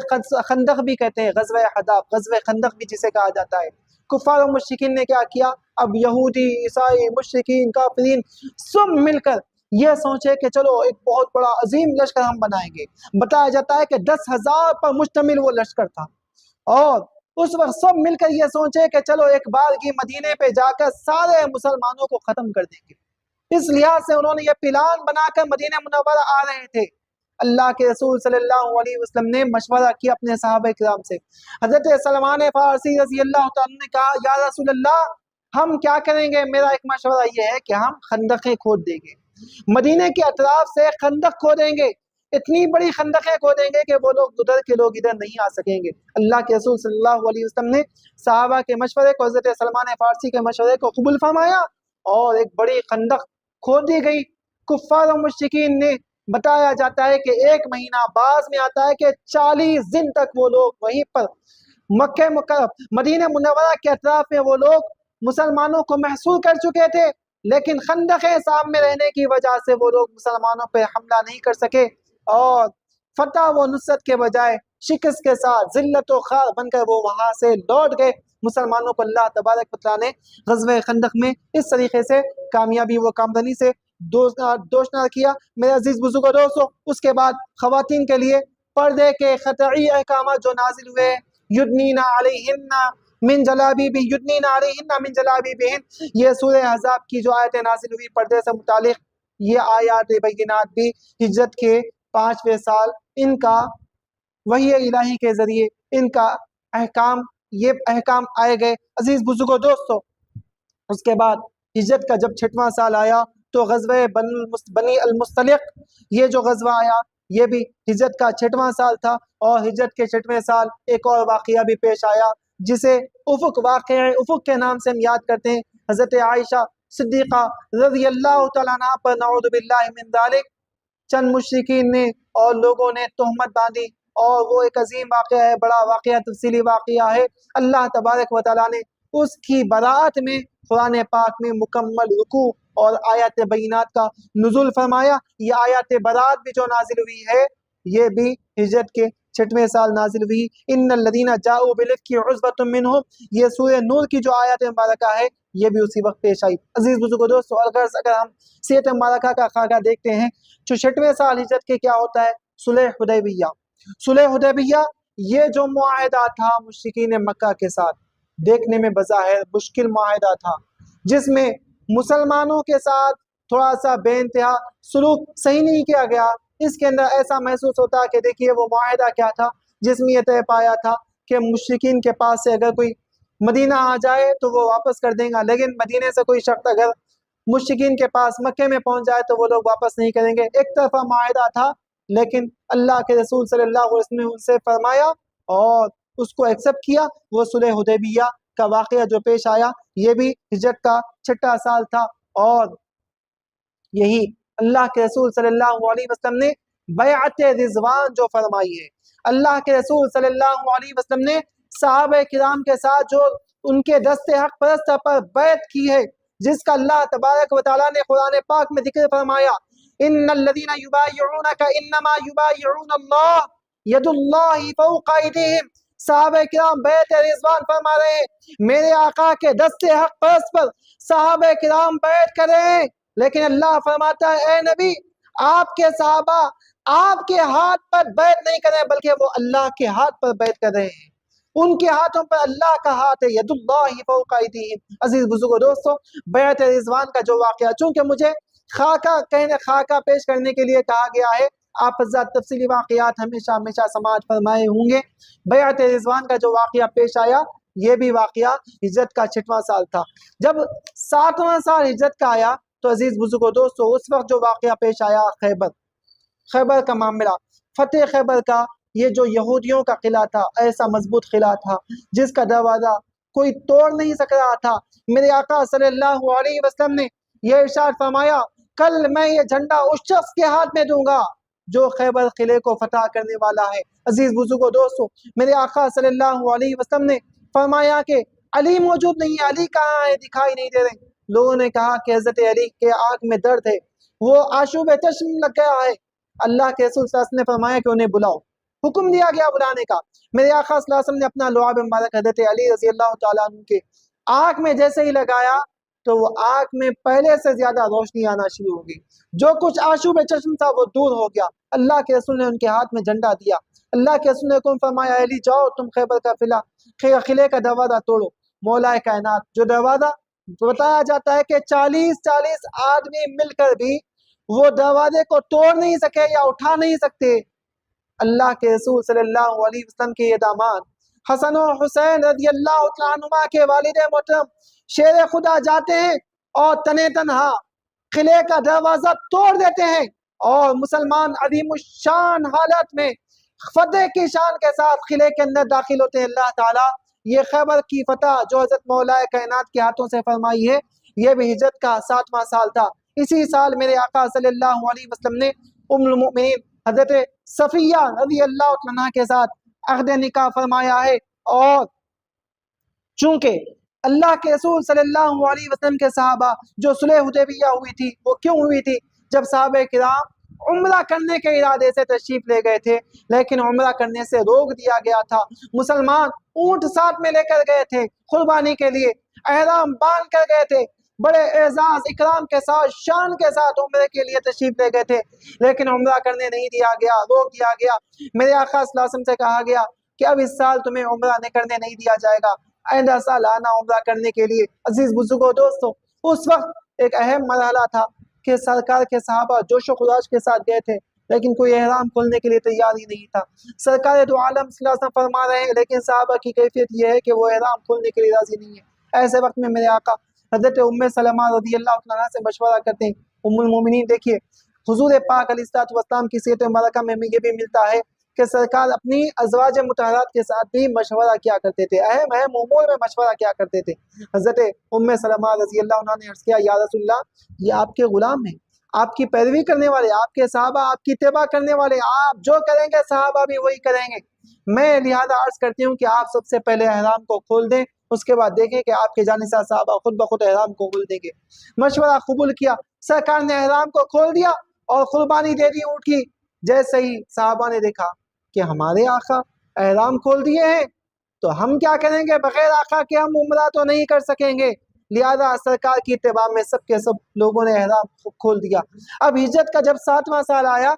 A: خندق بھی کہتے ہیں، غزوہ احزاب، غزوہ خندق بھی جسے کہا جاتا ہے، کفار و مشرکین نے کیا کیا؟ اب یہودی، عیسائی، مشرکین، کافرین سب مل کر یہ سوچے کہ چلو ایک بہت بڑا عظیم لشکر ہم بنائیں گے۔ بتایا جاتا ہے کہ 10,000 پر مشتمل وہ لشکر تھا، اور اس وقت سب مل کر یہ سوچے کہ چلو ایک بار کی مدینے پہ جا کر سارے مسلمانوں کو ختم کر دیں گے۔ اس لحاظ سے انہوں نے یہ پلان بنا کر مدینہ منورہ آ رہے تھے۔ اللہ کے رسول صلی اللہ علیہ وسلم نے مشورہ کیا اپنے صحابہ کرام سے۔ حضرت سلمان فارسی رضی اللہ تعالیٰ نے کہا یا رسول اللہ ہم کیا کریں گے؟ میرا ایک مشورہ یہ ہے کہ ہم خندقیں کھود دیں گے، مدینے کے اطراف سے خندق کھودیں گے، اتنی بڑی خندقیں کھودیں گے کہ وہ لوگ ادھر کے لوگ ادھر نہیں آ سکیں گے۔ اللہ کے رسول صلی اللہ علیہ وسلم نے صحابہ کے مشورے کو، حضرت سلمان فارسی کے مشورے کو قبول فرمایا، اور ایک بڑی خندق کھود دی گئی۔ کفار و مشرکین نے بتایا جاتا ہے کہ 1 مہینہ، بعض میں آتا ہے کہ 40 دن تک وہ لوگ وہیں پر مکہ مدینہ منورہ کے اطراف میں وہ لوگ مسلمانوں کو محصور کر چکے تھے، لیکن خندق سامنے رہنے کی وجہ سے وہ لوگ مسلمانوں پہ حملہ نہیں کر سکے، اور فتح و نصرت کے بجائے شکست کے ساتھ ذلت و خوار بن کر وہ وہاں سے لوٹ گئے۔ مسلمانوں کو اللہ تبارک و تعالیٰ نے غزوہ خندق میں اس طریقے سے کامیابی و کامرانی سے دوشنار کیا۔ میرے عزیز بزرگ و دوستو، اس کے بعد خواتین کے لیے پردے کے قطعی احکامات جو نازل ہوئے، یدنین علیہن من جلابیبہن، یہ سورہ احزاب کی جو آیتیں نازل ہوئی پردے سے متعلق، یہ آیات بینات بھی ہجرت کے 5ویں سال ان کا وحی الہی کے ذریعے ان کا یہ احکام آئے گئے۔ عزیز بزرگو دوستو، اس کے بعد ہجرت کا جب 6واں سال آیا تو غزوہ بنی المصطلق، یہ جو غزوہ آیا یہ بھی ہجرت کا 6واں سال تھا، اور ہجرت کے 6ویں سال ایک اور واقعہ بھی پیش آیا جسے افق کے نام سے ہم یاد کرتے ہیں۔ حضرت عائشہ صدیقہ رضی اللہ تعالیٰ عنہ پر نعوذ باللہ من ذالک چند مشرکین نے اور لوگوں نے تہمت باندھی، اور وہ ایک عظیم واقعہ ہے، بڑا واقعہ، تفصیلی واقعہ ہے۔ اللہ تبارک و تعالیٰ نے اس کی براعت میں قرآن پاک میں مکمل رکوع اور آیات بینات کا نزول فرمایا۔ یہ آیات براعت بھی جو نازل ہوئی ہے یہ بھی ہجرت کے 6ویں سال نازل ہوئی۔ ان الذین جاؤوا بالافک عصبۃ منہم، یہ سورہ نور کی جو آیات مبارکہ ہے یہ بھی اسی وقت پیش آئی۔ عزیز بزرگو دوستو، اگر ہم سیرت مبارکہ کا خاکہ دیکھتے ہیں جو 6ویں سال ہجرت کے کیا ہوتا ہے، صلح حدیبیہ۔ صلح حدیبیہ یہ جو معاہدہ تھا مشرکین مکہ کے ساتھ، دیکھنے میں بظاہر مشکل معاہدہ تھا، جس میں مسلمانوں کے ساتھ تھوڑا سا بے انتہا سلوک صحیح نہیں کیا گیا۔ اس کے اندر ایسا محسوس ہوتا کہ دیکھیے وہ معاہدہ کیا تھا جس میں یہ طے پایا تھا کہ مشرکین کے پاس سے اگر کوئی مدینہ آ جائے تو وہ واپس کر دیں گا، لیکن مدینے سے کوئی شخص اگر مشرکین کے پاس مکے میں پہنچ جائے تو وہ لوگ واپس نہیں کریں گے۔ ایک طرفہ معاہدہ تھا، لیکن اللہ کے رسول صلی اللہ علیہ وسلم نے ان سے فرمایا اور اس کو ایکسپٹ کیا۔ وہ صلح حدیبیہ کا واقعہ جو پیش آیا یہ بھی ہجرت کا 6واں سال تھا، اور یہی اللہ کے رسول صلی اللہ علیہ وسلم نے بیعت رضوان جو فرمائی ہے۔ اللہ کے رسول صلی اللہ علیہ وسلم نے صحابہ کرام کے ساتھ جو ان کے دست حق پرست پر بیعت کی ہے، جس کا اللہ تبارک و تعالیٰ نے قرآن پاک میں ذکر فرمایا، ان الذین یبایعونک انما یبایعون اللہ ید اللہ فوق ایدیہم۔ صحابہ کرام بیعت رضوان فرما رہے ہیں، میرے آقا کے دست حق پرست پر صحابہ کرام بیعت کر رہے ہیں، لیکن اللہ فرماتا ہے اے نبی آپ کے صحابہ آپ کے ہاتھ پر بیعت نہیں کر رہے بلکہ وہ اللہ کے ہاتھ پر بیعت کر رہے ہیں، ان کے ہاتھوں پر اللہ کا ہاتھ ہے، ید اللہ فوق ایدیہم۔ عزیز بزرگو دوستو، بیعت رضوان کا جو واقعہ، چونکہ مجھے خاکہ پیش کرنے کے لیے کہا گیا ہے، آپ حضرات تفصیلی واقعات ہمیشہ سماعت فرمائے ہوں گے۔ بیعت رضوان کا جو واقعہ پیش آیا یہ بھی واقعہ ہجرت کا 6واں سال تھا۔ جب 7واں سال ہجرت کا آیا تو عزیز بزرگو دوستو، اس وقت جو واقعہ پیش آیا خیبر کا معاملہ، فتح خیبر کا، یہ جو یہودیوں کا قلعہ تھا، ایسا مضبوط قلعہ تھا جس کا دروازہ کوئی توڑ نہیں سک رہا تھا۔ میرے آقا صلی اللہ علیہ وسلم نے یہ ارشاد فرمایا، کل میں یہ جھنڈا اس شخص کے ہاتھ میں دوں گا جو خیبر قلعے کو فتح کرنے والا ہے۔ عزیز بزرگو دوستو، میرے آقا صلی اللہ علیہ وسلم نے فرمایا کہ علی موجود نہیں ہے، علی کہاں ہے، دکھائی نہیں دے رہے۔ لوگوں نے کہا کہ حضرت علی کے آنکھ میں درد ہے، وہ آشوب چشم لگ گیا ہے۔ اللہ کے رسول صلی اللہ علیہ وسلم نے فرمایا کہ انہیں بلاؤ، حکم دیا گیا بلانے کا۔ میرے آقا صلی اللہ علیہ وسلم نے اپنا لعاب مبارک حضرت علی رضی اللہ تعالیٰ عنہ کے آنکھ میں جیسے ہی لگایا تو وہ آنکھ میں پہلے سے زیادہ روشنی آنا شروع ہو گئی، جو کچھ آشوب چشم تھا وہ دور ہو گیا۔ اللہ کے رسول نے ان کے ہاتھ میں جھنڈا دیا، اللہ کے رسول نے حکم فرمایا علی جاؤ تم خیبر کا قلعے کا دروازہ توڑو۔ مولا کائنات، جو دروازہ بتایا جاتا ہے کہ 40 آدمی مل کر بھی وہ دروازے کو توڑ نہیں سکے یا اٹھا نہیں سکتے، اللہ کے رسول صلی اللہ علیہ وسلم کے یہ داماد حسن و حسین رضی اللہ تعالیٰ عنہما کے والد محترم شیر خدا جاتے ہیں اور تنے تنہا قلعے کا دروازہ توڑ دیتے ہیں، اور مسلمان عظیم الشان حالت میں فتح کی شان کے ساتھ قلعے کے اندر داخل ہوتے ہیں۔ اللہ تعالیٰ یہ خیبر کی فتح جو حضرت مولا کائنات کے ہاتھوں سے فرمائی ہے، یہ بھی ہجرت کا 7واں سال تھا۔ اسی سال میرے آقا صلی اللہ علیہ وسلم نے ام المؤمنین حضرت صفیہ رضی اللہ عنہا کے ساتھ عقد نکاح فرمایا ہے۔ اور چونکہ اللہ کے رسول صلی اللہ علیہ وسلم کے صحابہ جو صلح حدیبیہ ہوئی تھی وہ کیوں ہوئی تھی؟ جب صحابہ کرام عمرہ کرنے کے ارادے سے تشریف لے گئے تھے، لیکن عمرہ کرنے سے روک دیا گیا تھا۔ مسلمان اونٹ ساتھ میں لے کر گئے تھے قربانی کے لیے، احرام باندھ کر گئے تھے، بڑے اعزاز اکرام کے ساتھ شان کے ساتھ عمرے کے لیے تشریف لے گئے تھے، لیکن عمرہ کرنے نہیں دیا گیا، روک دیا گیا۔ میرے آقا صلی اللہ علیہ وسلم سے کہا گیا کہ اب اس سال تمہیں عمرہ کرنے نہیں دیا جائے گا، آئندہ سال آنا عمرہ کرنے کے لیے۔ عزیز بزرگوں دوستو، اس وقت ایک اہم مرحلہ تھا کہ سرکار کے صحابہ جوش و خروش کے ساتھ گئے تھے، لیکن کوئی احرام کھولنے کے لیے تیار ہی نہیں تھا۔ سرکار دو عالم صلی اللہ علیہ وسلم فرما رہے ہیں، لیکن صحابہ کی کیفیت یہ ہے کہ وہ احرام کھولنے کے لیے راضی نہیں ہے۔ ایسے وقت میں میرے آقا حضرت ام سلمہ رضی اللہ عنہا سے مشورہ کرتے ہیں۔ ام المومنین دیکھیے، حضور پاک علیہ السلام کی سیرت مبارکہ میں یہ بھی ملتا ہے کہ سرکار اپنی ازواج مطہرات کے ساتھ بھی مشورہ کیا کرتے تھے، اہم امور میں مشورہ کیا کرتے تھے۔ حضرت ام سلمہ رضی اللہ عنہا نے عرض کیا، یا رسول اللہ، یہ آپ کے غلام ہیں، آپ کی پیروی کرنے والے، آپ کے صحابہ آپ کی اتباع کرنے والے، آپ جو کریں گے صحابہ بھی وہی کریں گے۔ میں لہذا عرض کرتی ہوں کہ آپ سب سے پہلے احرام کو کھول دیں، اس کے بعد دیکھیں کہ آپ کے جانے سے صحابہ خود بخود احرام کو کھول دیں گے۔ مشورہ قبول کیا، سرکار نے احرام کو کھول دیا اور قربانی دے دی اونٹ کی۔ جیسے ہی صحابہ نے دیکھا کہ ہمارے آقا احرام کھول دیے ہیں تو ہم کیا کریں گے، بغیر آقا کے ہم عمرہ تو نہیں کر سکیں گے۔ لہذا سرکار کی اتباع میں سب کے سب لوگوں نے احرام کھول دیا۔ اب ہجرت کا جب 7واں سال آیا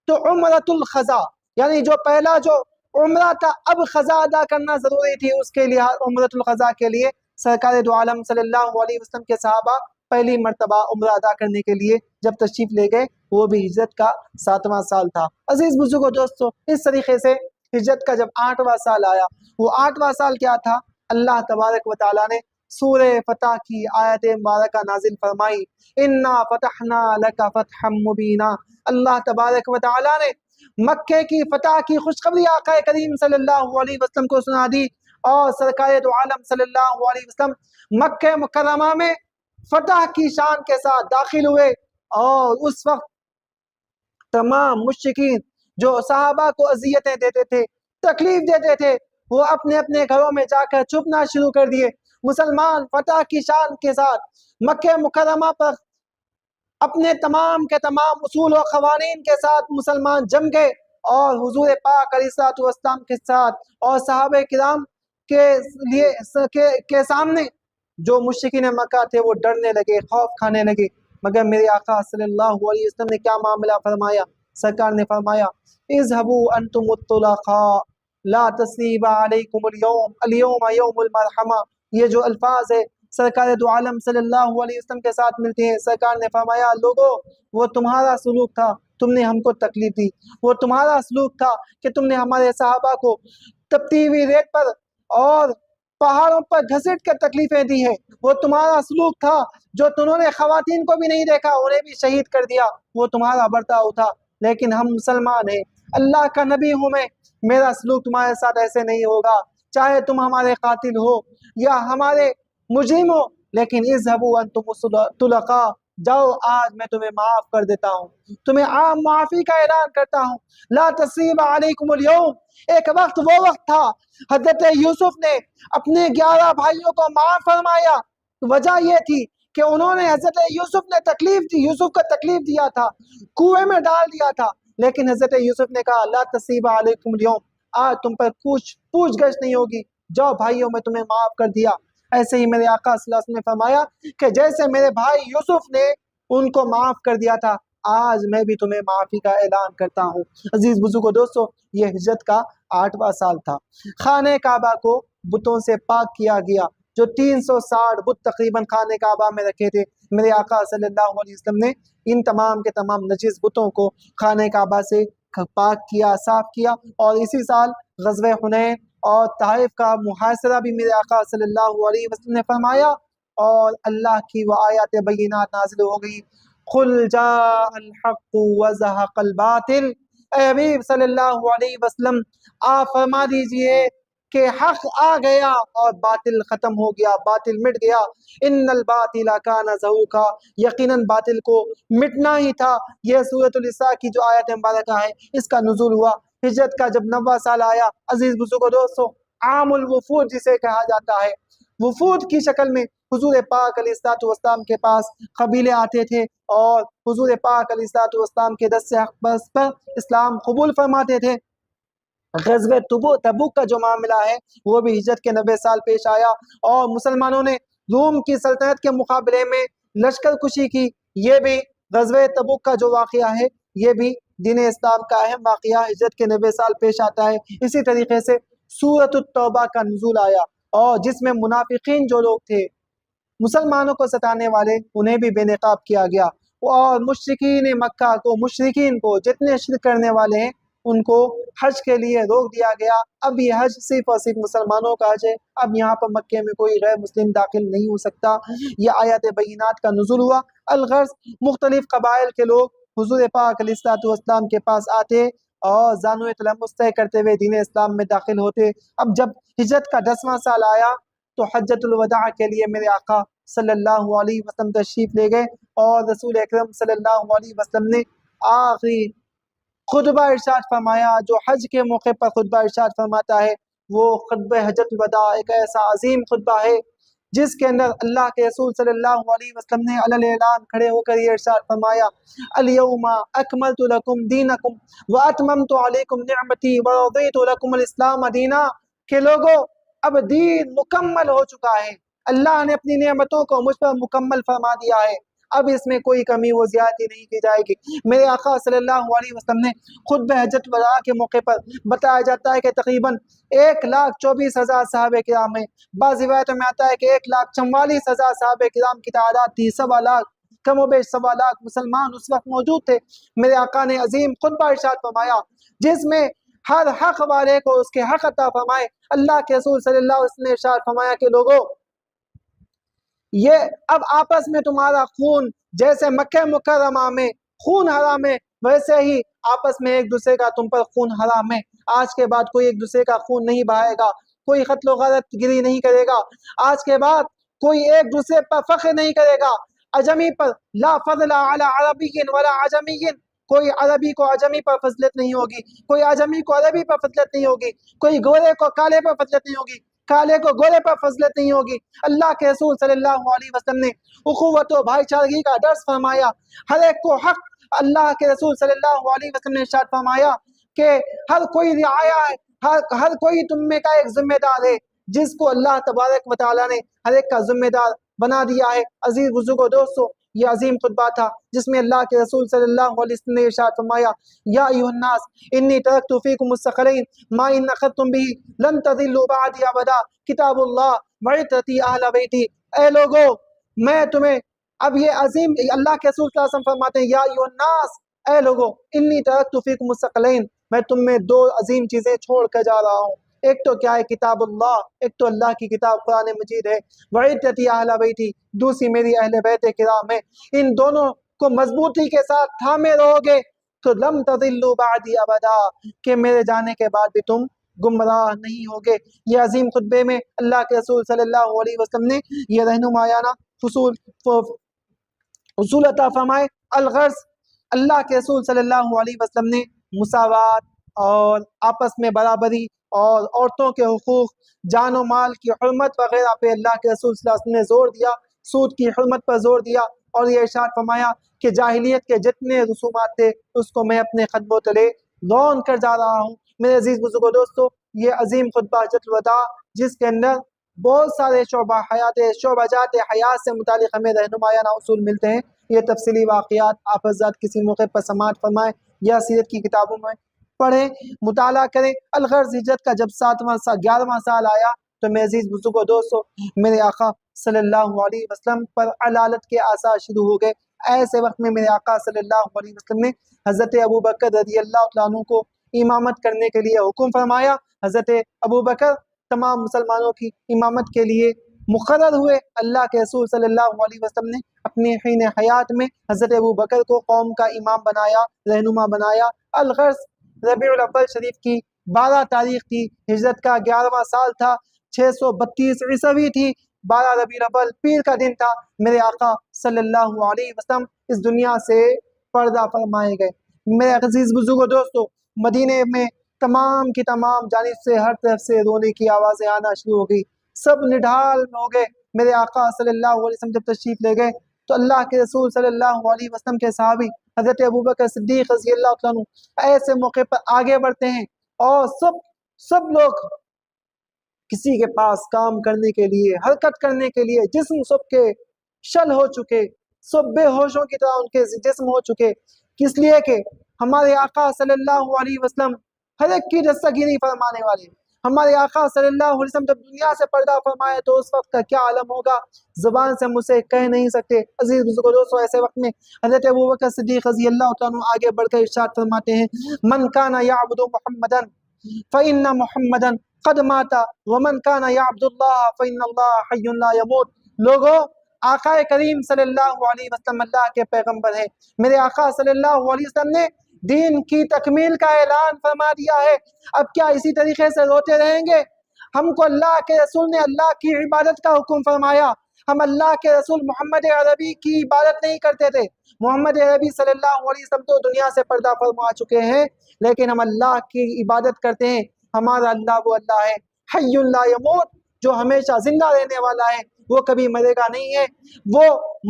A: تو عمرۃ القضاء، یعنی جو پہلا جو عمرہ تھا اب قضا ادا کرنا ضروری تھی، اس کے لیے عمرۃ القضاء کے لیے سرکار دو عالم صلی اللہ علیہ وسلم کے صحابہ پہلی مرتبہ عمرہ ادا کرنے کے لیے جب تشریف لے گئے، وہ بھی ہجرت کا 7واں سال تھا۔ عزیز بزرگوں دوستو، اس طریقے سے ہجرت کا جب 8واں سال آیا، وہ 8واں سال کیا تھا؟ اللہ تبارک و تعالیٰ نے سورہ فتح کی آیت مبارکہ نازل فرمائی، انا فتحنا لک فتحا مبینا۔ اللہ تبارک و تعالیٰ نے مکے کی فتح کی خوشخبری آقا کریم صلی اللہ علیہ وسلم کو سنا دی، اور سرکار دو عالم صلی اللہ علیہ وسلم مکہ مکرمہ میں فتح کی شان کے ساتھ داخل ہوئے۔ اور اس وقت تمام مشرکین جو صحابہ کو اذیتیں دیتے تھے، تکلیف دیتے تھے، وہ اپنے اپنے گھروں میں جا کر چھپنا شروع کر دیے۔ مسلمان فتح کی شان کے ساتھ مکہ مکرمہ پر اپنے تمام کے تمام اصول و قوانین کے ساتھ مسلمان جم گئے، اور حضور پاک علیہ السلام کے ساتھ اور صحابہ کرام کے سامنے جو مشرکین مکہ تھے وہ ڈرنے لگے، خوف کھانے لگے۔ مگر میرے آقا صلی اللہ علیہ وسلم نے کیا معاملہ فرمایا؟ سرکار نے فرمایا، اذهبوا انتم الطلقاء لا تصریب علیکم اليوم یوم المرحمہ۔ یہ جو الفاظ ہے سرکار دو عالم صلی اللہ علیہ وسلم کے ساتھ ملتے ہیں۔ سرکار نے فرمایا، لوگوں، وہ تمہارا سلوک تھا، تم نے ہم کو تکلیف دی، وہ تمہارا سلوک تھا کہ تم نے ہمارے صحابہ کو تپتی ہوئی ریت پر اور پہاڑوں پر گھسٹ کے تکلیفیں دی ہیں، وہ تمہارا سلوک تھا جو تمہوں نے خواتین کو بھی نہیں دیکھا، انہیں بھی شہید کر دیا، وہ تمہارا برتاؤ تھا۔ لیکن ہم مسلمان ہیں، اللہ کا نبی ہوں میں، میرا سلوک تمہارے ساتھ ایسے نہیں ہوگا، چاہے تم ہمارے قاتل ہو یا ہمارے مجرم ہو، لیکن اذهبوا انتم الطلقاء، جاؤ، آج میں تمہیں معاف کر دیتا ہوں، تمہیں عام معافی کا اعلان کرتا ہوں، لا تصریب علیکم اليوم۔ ایک وقت وہ وقت تھا حضرت یوسف نے اپنے 11 بھائیوں کو معاف فرمایا، وجہ یہ تھی کہ انہوں نے حضرت یوسف نے یوسف کو تکلیف دیا تھا، کنویں میں ڈال دیا تھا، لیکن حضرت یوسف نے کہا، لا تصریب علیکم اليوم، آج تم پر پوچھ گچھ نہیں ہوگی، جاؤ بھائیوں، میں تمہیں معاف کر دیا۔ ایسے ہی میرے آقا صلی اللہ علیہ وسلم نے فرمایا کہ جیسے میرے بھائی یوسف نے ان کو معاف کر دیا تھا، آج میں بھی تمہیں معافی کا اعلان کرتا ہوں۔ عزیز بزرگوں دوستو، یہ ہجرت کا 8واں سال تھا۔ خانہ کعبہ کو بتوں سے پاک کیا گیا، جو 360 بت تقریباً خانہ کعبہ میں رکھے تھے۔ میرے آقا صلی اللہ علیہ وسلم نے ان تمام کے تمام نجس بتوں کو خانہ کعبہ سے پاک کیا، صاف کیا، اور اسی سال غزوہ حنین اور طائف کا محاصرہ بھی میرے آقا صلی اللہ علیہ وسلم نے فرمایا، اور اللہ کی وہ آیات بینات نازل ہو گئی، قل جاء الحق وزهق الباطل۔ اے حبیب صلی اللہ علیہ وسلم، آپ فرما دیجئے کہ حق آ گیا اور باطل ختم ہو گیا، باطل مٹ گیا۔ ان الباطل کان زہوقا، یقیناً باطل کو مٹنا ہی تھا۔ یہ سورۃ الاسراء کی جو آیت مبارکہ ہے اس کا نزول ہوا ہجرت کا جب 90واں سال آیا۔ عزیز بزرگوں دوستو، عام الوفود جسے کہا جاتا ہے، وفود کی شکل میں حضور پاک علیہ الصلوۃ والسلام کے پاس قبیلے آتے تھے اور حضور پاک علیہ الصلوۃ والسلام کے دست حق پر اسلام قبول فرماتے تھے۔ غزوہ تبوک کا جو معاملہ ہے وہ بھی ہجرت کے 90 سال پیش آیا اور مسلمانوں نے روم کی سلطنت کے مقابلے میں لشکر کشی کی۔ یہ بھی غزوہ تبوک کا جو واقعہ ہے یہ بھی دین اسلام کا اہم واقعہ ہجرت کے 90 سال پیش آتا ہے۔ اسی طریقے سے سورۃ التوبہ کا نزول آیا اور جس میں منافقین جو لوگ تھے، مسلمانوں کو ستانے والے، انہیں بھی بے نقاب کیا گیا اور مشرکین مکہ کو، مشرکین کو، جتنے شرک کرنے والے ہیں ان کو حج کے لیے روک دیا گیا۔ اب یہ حج صرف اور صرف مسلمانوں کا حج ہے، اب یہاں پر مکے میں کوئی غیر مسلم داخل نہیں ہو سکتا۔ یہ آیات بینات کا نزول ہوا۔ الغرض مختلف قبائل کے لوگ حضور پاک علیہ الصلوۃ والسلام کے پاس آتے اور زانو تلمس طے کرتے ہوئے دین اسلام میں داخل ہوتے۔ اب جب ہجرت کا 10واں سال آیا تو حجۃ الوداع کے لیے میرے آقا صلی اللہ علیہ وسلم تشریف لے گئے اور رسول اکرم صلی اللہ علیہ وسلم نے آخری خطبہ ارشاد فرمایا۔ جو حج کے موقع پر خطبہ ارشاد فرماتا ہے وہ خطبہ حجۃ الوداع ایک ایسا عظیم خطبہ ہے جس کے اندر اللہ کے رسول صلی اللہ علیہ وسلم نے علی اعلان کھڑے ہو کر یہ ارشاد فرمایا، الیوم اکملت لکم دینکم واتممت علیکم نعمتی ورضیت لکم الاسلام دینا، کہ لوگو اب دین مکمل ہو چکا ہے، اللہ نے اپنی نعمتوں کو مجھ پر مکمل فرما دیا ہے، اب اس میں کوئی کمی و زیادتی نہیں کی جائے گی۔ میرے آقا صلی اللہ علیہ وسلم نے خطبہ حجۃ الوداع کے موقع پر بتایا جاتا ہے کہ تقریباً 1,24,000 صحابہ کرام ہیں، بعض روایتوں میں آتا ہے کہ 1,44,000 صحابہ کرام کی تعداد تھی، 1.25 کم و بیش 1.25 مسلمان اس وقت موجود تھے۔ میرے آقا نے عظیم خطبہ ارشاد فرمایا جس میں ہر حق والے کو اس کے حق عطا فرمائے۔ اللہ کے رسول صلی اللہ علیہ وسلم نے ارشاد فرمایا کہ لوگوں، یہ اب آپس میں تمہارا خون جیسے مکہ مکرمہ میں خون حرام ہے، ویسے ہی آپس میں ایک دوسرے کا تم پر خون حرام ہے۔ آج کے بعد کوئی ایک دوسرے کا خون نہیں بہائے گا، کوئی قتل و غارت گری نہیں کرے گا، آج کے بعد کوئی ایک دوسرے پر فخر نہیں کرے گا۔ عجمی پر لا فضل علی عربی ولا عجمی، کوئی عربی کو عجمی پر فضلت نہیں ہوگی، کوئی عجمی کو عربی پر فضلت نہیں ہوگی، کوئی گورے کو کالے پر فضلت نہیں ہوگی، کالے کو گورے پر فضلت نہیں ہوگی۔ اللہ کے رسول صلی اللہ علیہ وسلم نے اخوت و بھائی چارگی کا درس فرمایا، ہر ایک کو حق۔ اللہ کے رسول صلی اللہ علیہ وسلم نے ارشاد فرمایا کہ ہر کوئی رعایا ہے، ہر کوئی تم میں کا ایک ذمہ دار ہے جس کو اللہ تبارک و تعالیٰ نے ہر ایک کا ذمہ دار بنا دیا ہے۔ عزیز بزرگوں دوستو، یہ عظیم خطبہ تھا جس میں اللہ کے رسول صلی اللہ علیہ وسلم نے ارشاد فرمایا، یا ایھا الناس انی ترکت فیکم الثقلین ما ان اخذتم به لن تضلوا بعدی ابدا، کتاب اللہ وعترتی اہل بیتی۔ اے لوگو، میں تمہیں اب یہ عظیم اللہ کے رسول صلی اللہ علیہ وسلم فرماتے ہیں، یا ایھا الناس، اے لوگو، انی ترکت فیکم الثقلین، میں تم میں دو عظیم چیزیں چھوڑ کر جا رہا ہوں۔ ایک تو کیا ہے؟ کتاب اللہ، ایک تو اللہ کی کتاب قرآن مجید ہے، وعدتی اہل بیتی، دوسری میری اہل بیت کرام ہے۔ ان دونوں کو مضبوطی کے ساتھ تھامے رہو گے تو لم تضلوا بعدی ابدا، کہ میرے جانے کے بعد بھی تم گمراہ نہیں ہوگے۔ یہ عظیم خطبے میں اللہ کے رسول صلی اللہ علیہ وسلم نے یہ رہنمایانہ اصول عطا فرمائے۔ الغرض اللہ کے رسول صلی اللہ علیہ وسلم نے مساوات اور آپس میں برابری اور عورتوں کے حقوق، جان و مال کی حرمت وغیرہ پہ اللہ کے رسول صلی اللہ علیہ وسلم نے زور دیا، سود کی حرمت پر زور دیا اور یہ ارشاد فرمایا کہ جاہلیت کے جتنے رسومات تھے اس کو میں اپنے قدموں تلے رون کر جا رہا ہوں۔ میرے عزیز بزرگوں دوستو، یہ عظیم خطبہ حجۃ الوداع جس کے اندر بہت سارے شعبہ حیات سے متعلق ہمیں رہنمایانہ اصول ملتے ہیں۔ یہ تفصیلی واقعات آپ حضرات کسی موقع پر سماعت فرمائیں یا سیرت کی کتابوں میں پڑھیں، مطالعہ کریں۔ الغرض ہجرت کا جب 11واں سال آیا تو میرے عزیز بزرگوں دوستو، میرے آقا صلی اللہ علیہ وسلم پر علالت کے آثار شروع ہو گئے۔ ایسے وقت میں میرے آقا صلی اللہ علیہ وسلم نے حضرت ابوبکر رضی اللہ تعالیٰ عنہ کو امامت کرنے کے لیے حکم فرمایا۔ حضرت ابوبکر تمام مسلمانوں کی امامت کے لیے مقرر ہوئے۔ اللہ کے رسول صلی اللہ علیہ وسلم نے اپنے حین حیات میں حضرت ابوبکر کو قوم کا امام بنایا، رہنما بنایا۔ الغرض ربیع الاول شریف کی 12 تاریخ تھی، ہجرت کا 11واں سال تھا، 632 عیسوی تھی، 12 ربیع الاول پیر کا دن تھا، میرے آقا صلی اللہ علیہ وسلم اس دنیا سے پردہ فرمائے گئے۔ میرے عزیز بزرگوں دوستو، مدینے میں تمام کی تمام جانب سے ہر طرف سے رونے کی آوازیں آنا شروع ہو گئی، سب نڈھال ہو گئے۔ میرے آقا صلی اللہ علیہ وسلم جب تشریف لے گئے تو اللہ کے رسول صلی اللہ علیہ وسلم کے صحابی حضرت ابوبکر صدیق رضی اللہ عنہ ایسے موقع پر آگے بڑھتے ہیں، اور سب لوگ کسی کے پاس کام کرنے کے لیے، حرکت کرنے کے لیے جسم سب کے شل ہو چکے، سب بے ہوشوں کی طرح ان کے جسم ہو چکے، کس لیے کہ ہمارے آقا صلی اللہ علیہ وسلم ہر ایک کی رستگیری فرمانے والے۔ ہمارے آقا صلی اللہ علیہ وسلم جب دنیا سے پردہ فرمائے تو اس وقت کا کیا عالم ہوگا، زبان سے ہم اسے کہہ نہیں سکتے۔ عزیز بزرگوں دوستو، ایسے وقت میں حضرت ابوبکر صدیق رضی اللہ عنہ آگے بڑھ کر ارشاد فرماتے ہیں، من کان یعبد محمدا فإن محمدا قد مات ومن کان یعبد اللہ فإن اللہ حی لا یموت۔ لوگوں، آقا کریم صلی اللہ علیہ وسلم اللہ کے پیغمبر ہیں۔ میرے آقا صلی اللہ علیہ وسلم نے دین کی تکمیل کا اعلان فرما دیا ہے۔ اب کیا اسی طریقے سے روتے رہیں گے؟ ہم کو اللہ کے رسول نے اللہ کی عبادت کا حکم فرمایا، ہم اللہ کے رسول محمد عربی کی عبادت نہیں کرتے تھے۔ محمد عربی صلی اللہ علیہ وسلم تو دنیا سے پردہ فرما چکے ہیں، لیکن ہم اللہ کی عبادت کرتے ہیں۔ ہمارا اللہ وہ اللہ ہے حی لا یموت، جو ہمیشہ زندہ رہنے والا ہے، وہ کبھی مرے گا نہیں ہے، وہ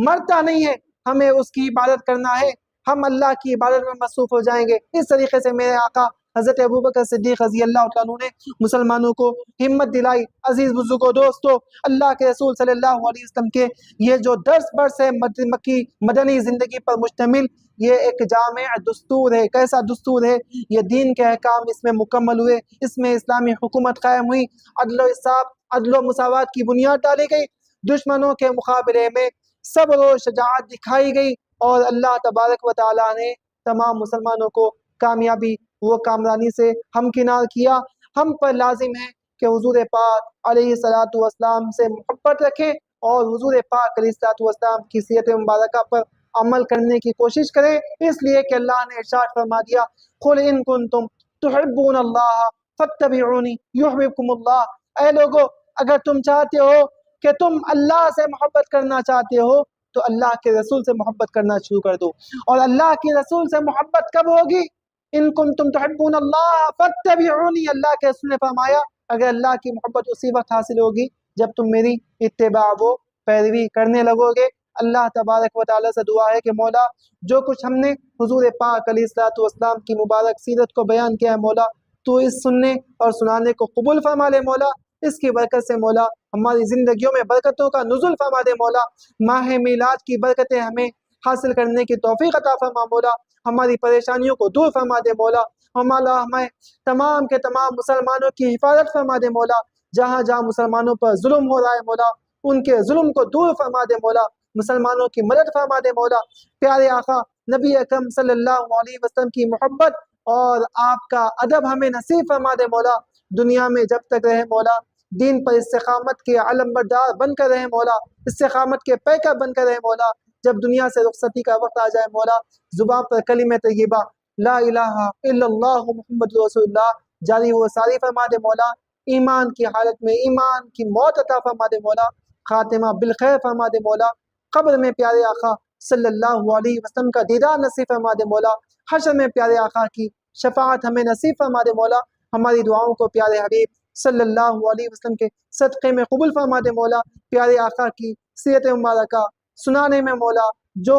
A: مرتا نہیں ہے۔ ہمیں اس کی عبادت کرنا ہے، ہم اللہ کی عبادت میں مصروف ہو جائیں گے۔ اس طریقے سے میرے آقا حضرت ابوبکر صدیق رضی اللہ عنہ نے مسلمانوں کو ہمت دلائی۔ عزیز بزرگوں دوستو، اللہ کے رسول صلی اللہ علیہ وسلم کے یہ جو درس برس ہے مکی مدنی زندگی پر مشتمل، یہ ایک جامع دستور ہے۔ کیسا دستور ہے؟ یہ دین کے احکام اس میں مکمل ہوئے، اس میں اسلامی حکومت قائم ہوئی، عدل و انصاف، عدل و مساوات کی بنیاد ڈالی گئی، دشمنوں کے مقابلے میں صبر و شجاعت دکھائی گئی، اور اللہ تبارک و تعالیٰ نے تمام مسلمانوں کو کامیابی و کامرانی سے ہمکنار کیا۔ ہم پر لازم ہے کہ حضور پاک علیہ السلام سے محبت رکھیں اور حضور پاک علیہ السلام کی سیرت مبارکہ پر عمل کرنے کی کوشش کریں، اس لیے کہ اللہ نے ارشاد فرما دیا، قُلْ إِن كُنتُمْ تُحِبُّونَ اللَّهَ فَاتَّبِعُونِي يُحْبِبْكُمُ اللَّهُ۔ اے لوگو، اگر تم چاہتے ہو کہ تم اللہ سے محبت کرنا چاہتے ہو تو اللہ کے رسول سے محبت کرنا شروع کر دو۔ اور اللہ کے رسول سے محبت کب ہوگی؟ ان کنتم تحبون اللہ فاتبعونی، اللہ کے رسول نے فرمایا اگر اللہ کی محبت اسی وقت حاصل ہوگی جب تم میری اتباع و پیروی کرنے لگو گے۔ اللہ تبارک و تعالیٰ سے دعا ہے کہ مولا، جو کچھ ہم نے حضور پاک علیہ السلام کی مبارک سیرت کو بیان کیا ہے مولا، تو اس سننے اور سنانے کو قبول فرما لے مولا، اس کی برکت سے مولا ہماری زندگیوں میں برکتوں کا نزول فرما دے مولا، ماہ میلاد کی برکتیں ہمیں حاصل کرنے کی توفیق عطا فرما مولا، ہماری پریشانیوں کو دور فرما دے مولا، ہمیں تمام کے تمام مسلمانوں کی حفاظت فرما دے مولا، جہاں جہاں مسلمانوں پر ظلم ہو رہا ہے مولا ان کے ظلم کو دور فرما دے مولا، مسلمانوں کی مدد فرما دے مولا۔ پیارے آقا نبی اکرم صلی اللہ علیہ وسلم کی محبت اور آپ کا ادب ہمیں نصیب فرما دے مولا، دنیا میں جب تک رہے مولا دین پر استقامت کے علمبردار بن کر رہے مولا، استقامت کے پیکر بن کر رہے مولا، جب دنیا سے رخصتی کا وقت آ جائے مولا زبان پر کلمہ طیبہ لا الہ الا اللہ محمد رسول اللہ جاری و ساری فرما دے مولا، ایمان کی حالت میں ایمان کی موت عطا فرما دے مولا، خاتمہ بالخیر فرما دے مولا، قبر میں پیارے آقا صلی اللہ علیہ وسلم کا دیدار نصیب فرما دے مولا، حشر میں پیارے آقا کی شفاعت ہمیں نصیب فرما دے مولا، ہماری دعاؤں کو پیارے حبیب صلی اللہ علیہ وسلم کے صدقے میں قبول فرما دے مولا، پیارے آقا کی سیرت مبارکہ سنانے میں مولا جو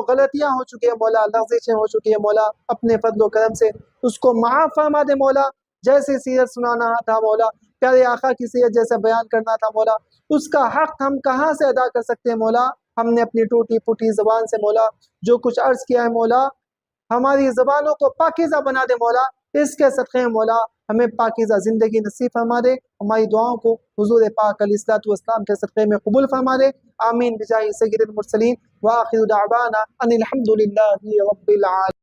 A: غلطیاں ہو چکی ہے مولا، لغزشیں ہو چکی ہے مولا، اپنے فضل و کرم سے اس کو معاف فرما دے مولا، جیسے سیرت سنانا تھا مولا، پیارے آقا کی سیرت جیسے بیان کرنا تھا مولا، اس کا حق ہم کہاں سے ادا کر سکتے ہیں مولا؟ ہم نے اپنی ٹوٹی پھوٹی زبان سے مولا جو کچھ عرض کیا ہے مولا، ہماری زبانوں کو پاکیزہ بنا دے مولا، اس کے صدقے میں مولا ہمیں پاکیزہ زندگی نصیب فرما دے، ہماری دعاؤں کو حضور پاک علیہ السلام کے صدقے میں قبول فرما دے، آمین بجاہ سید المرسلین، وآخر دعوانا ان الحمد للہ رب العالمین۔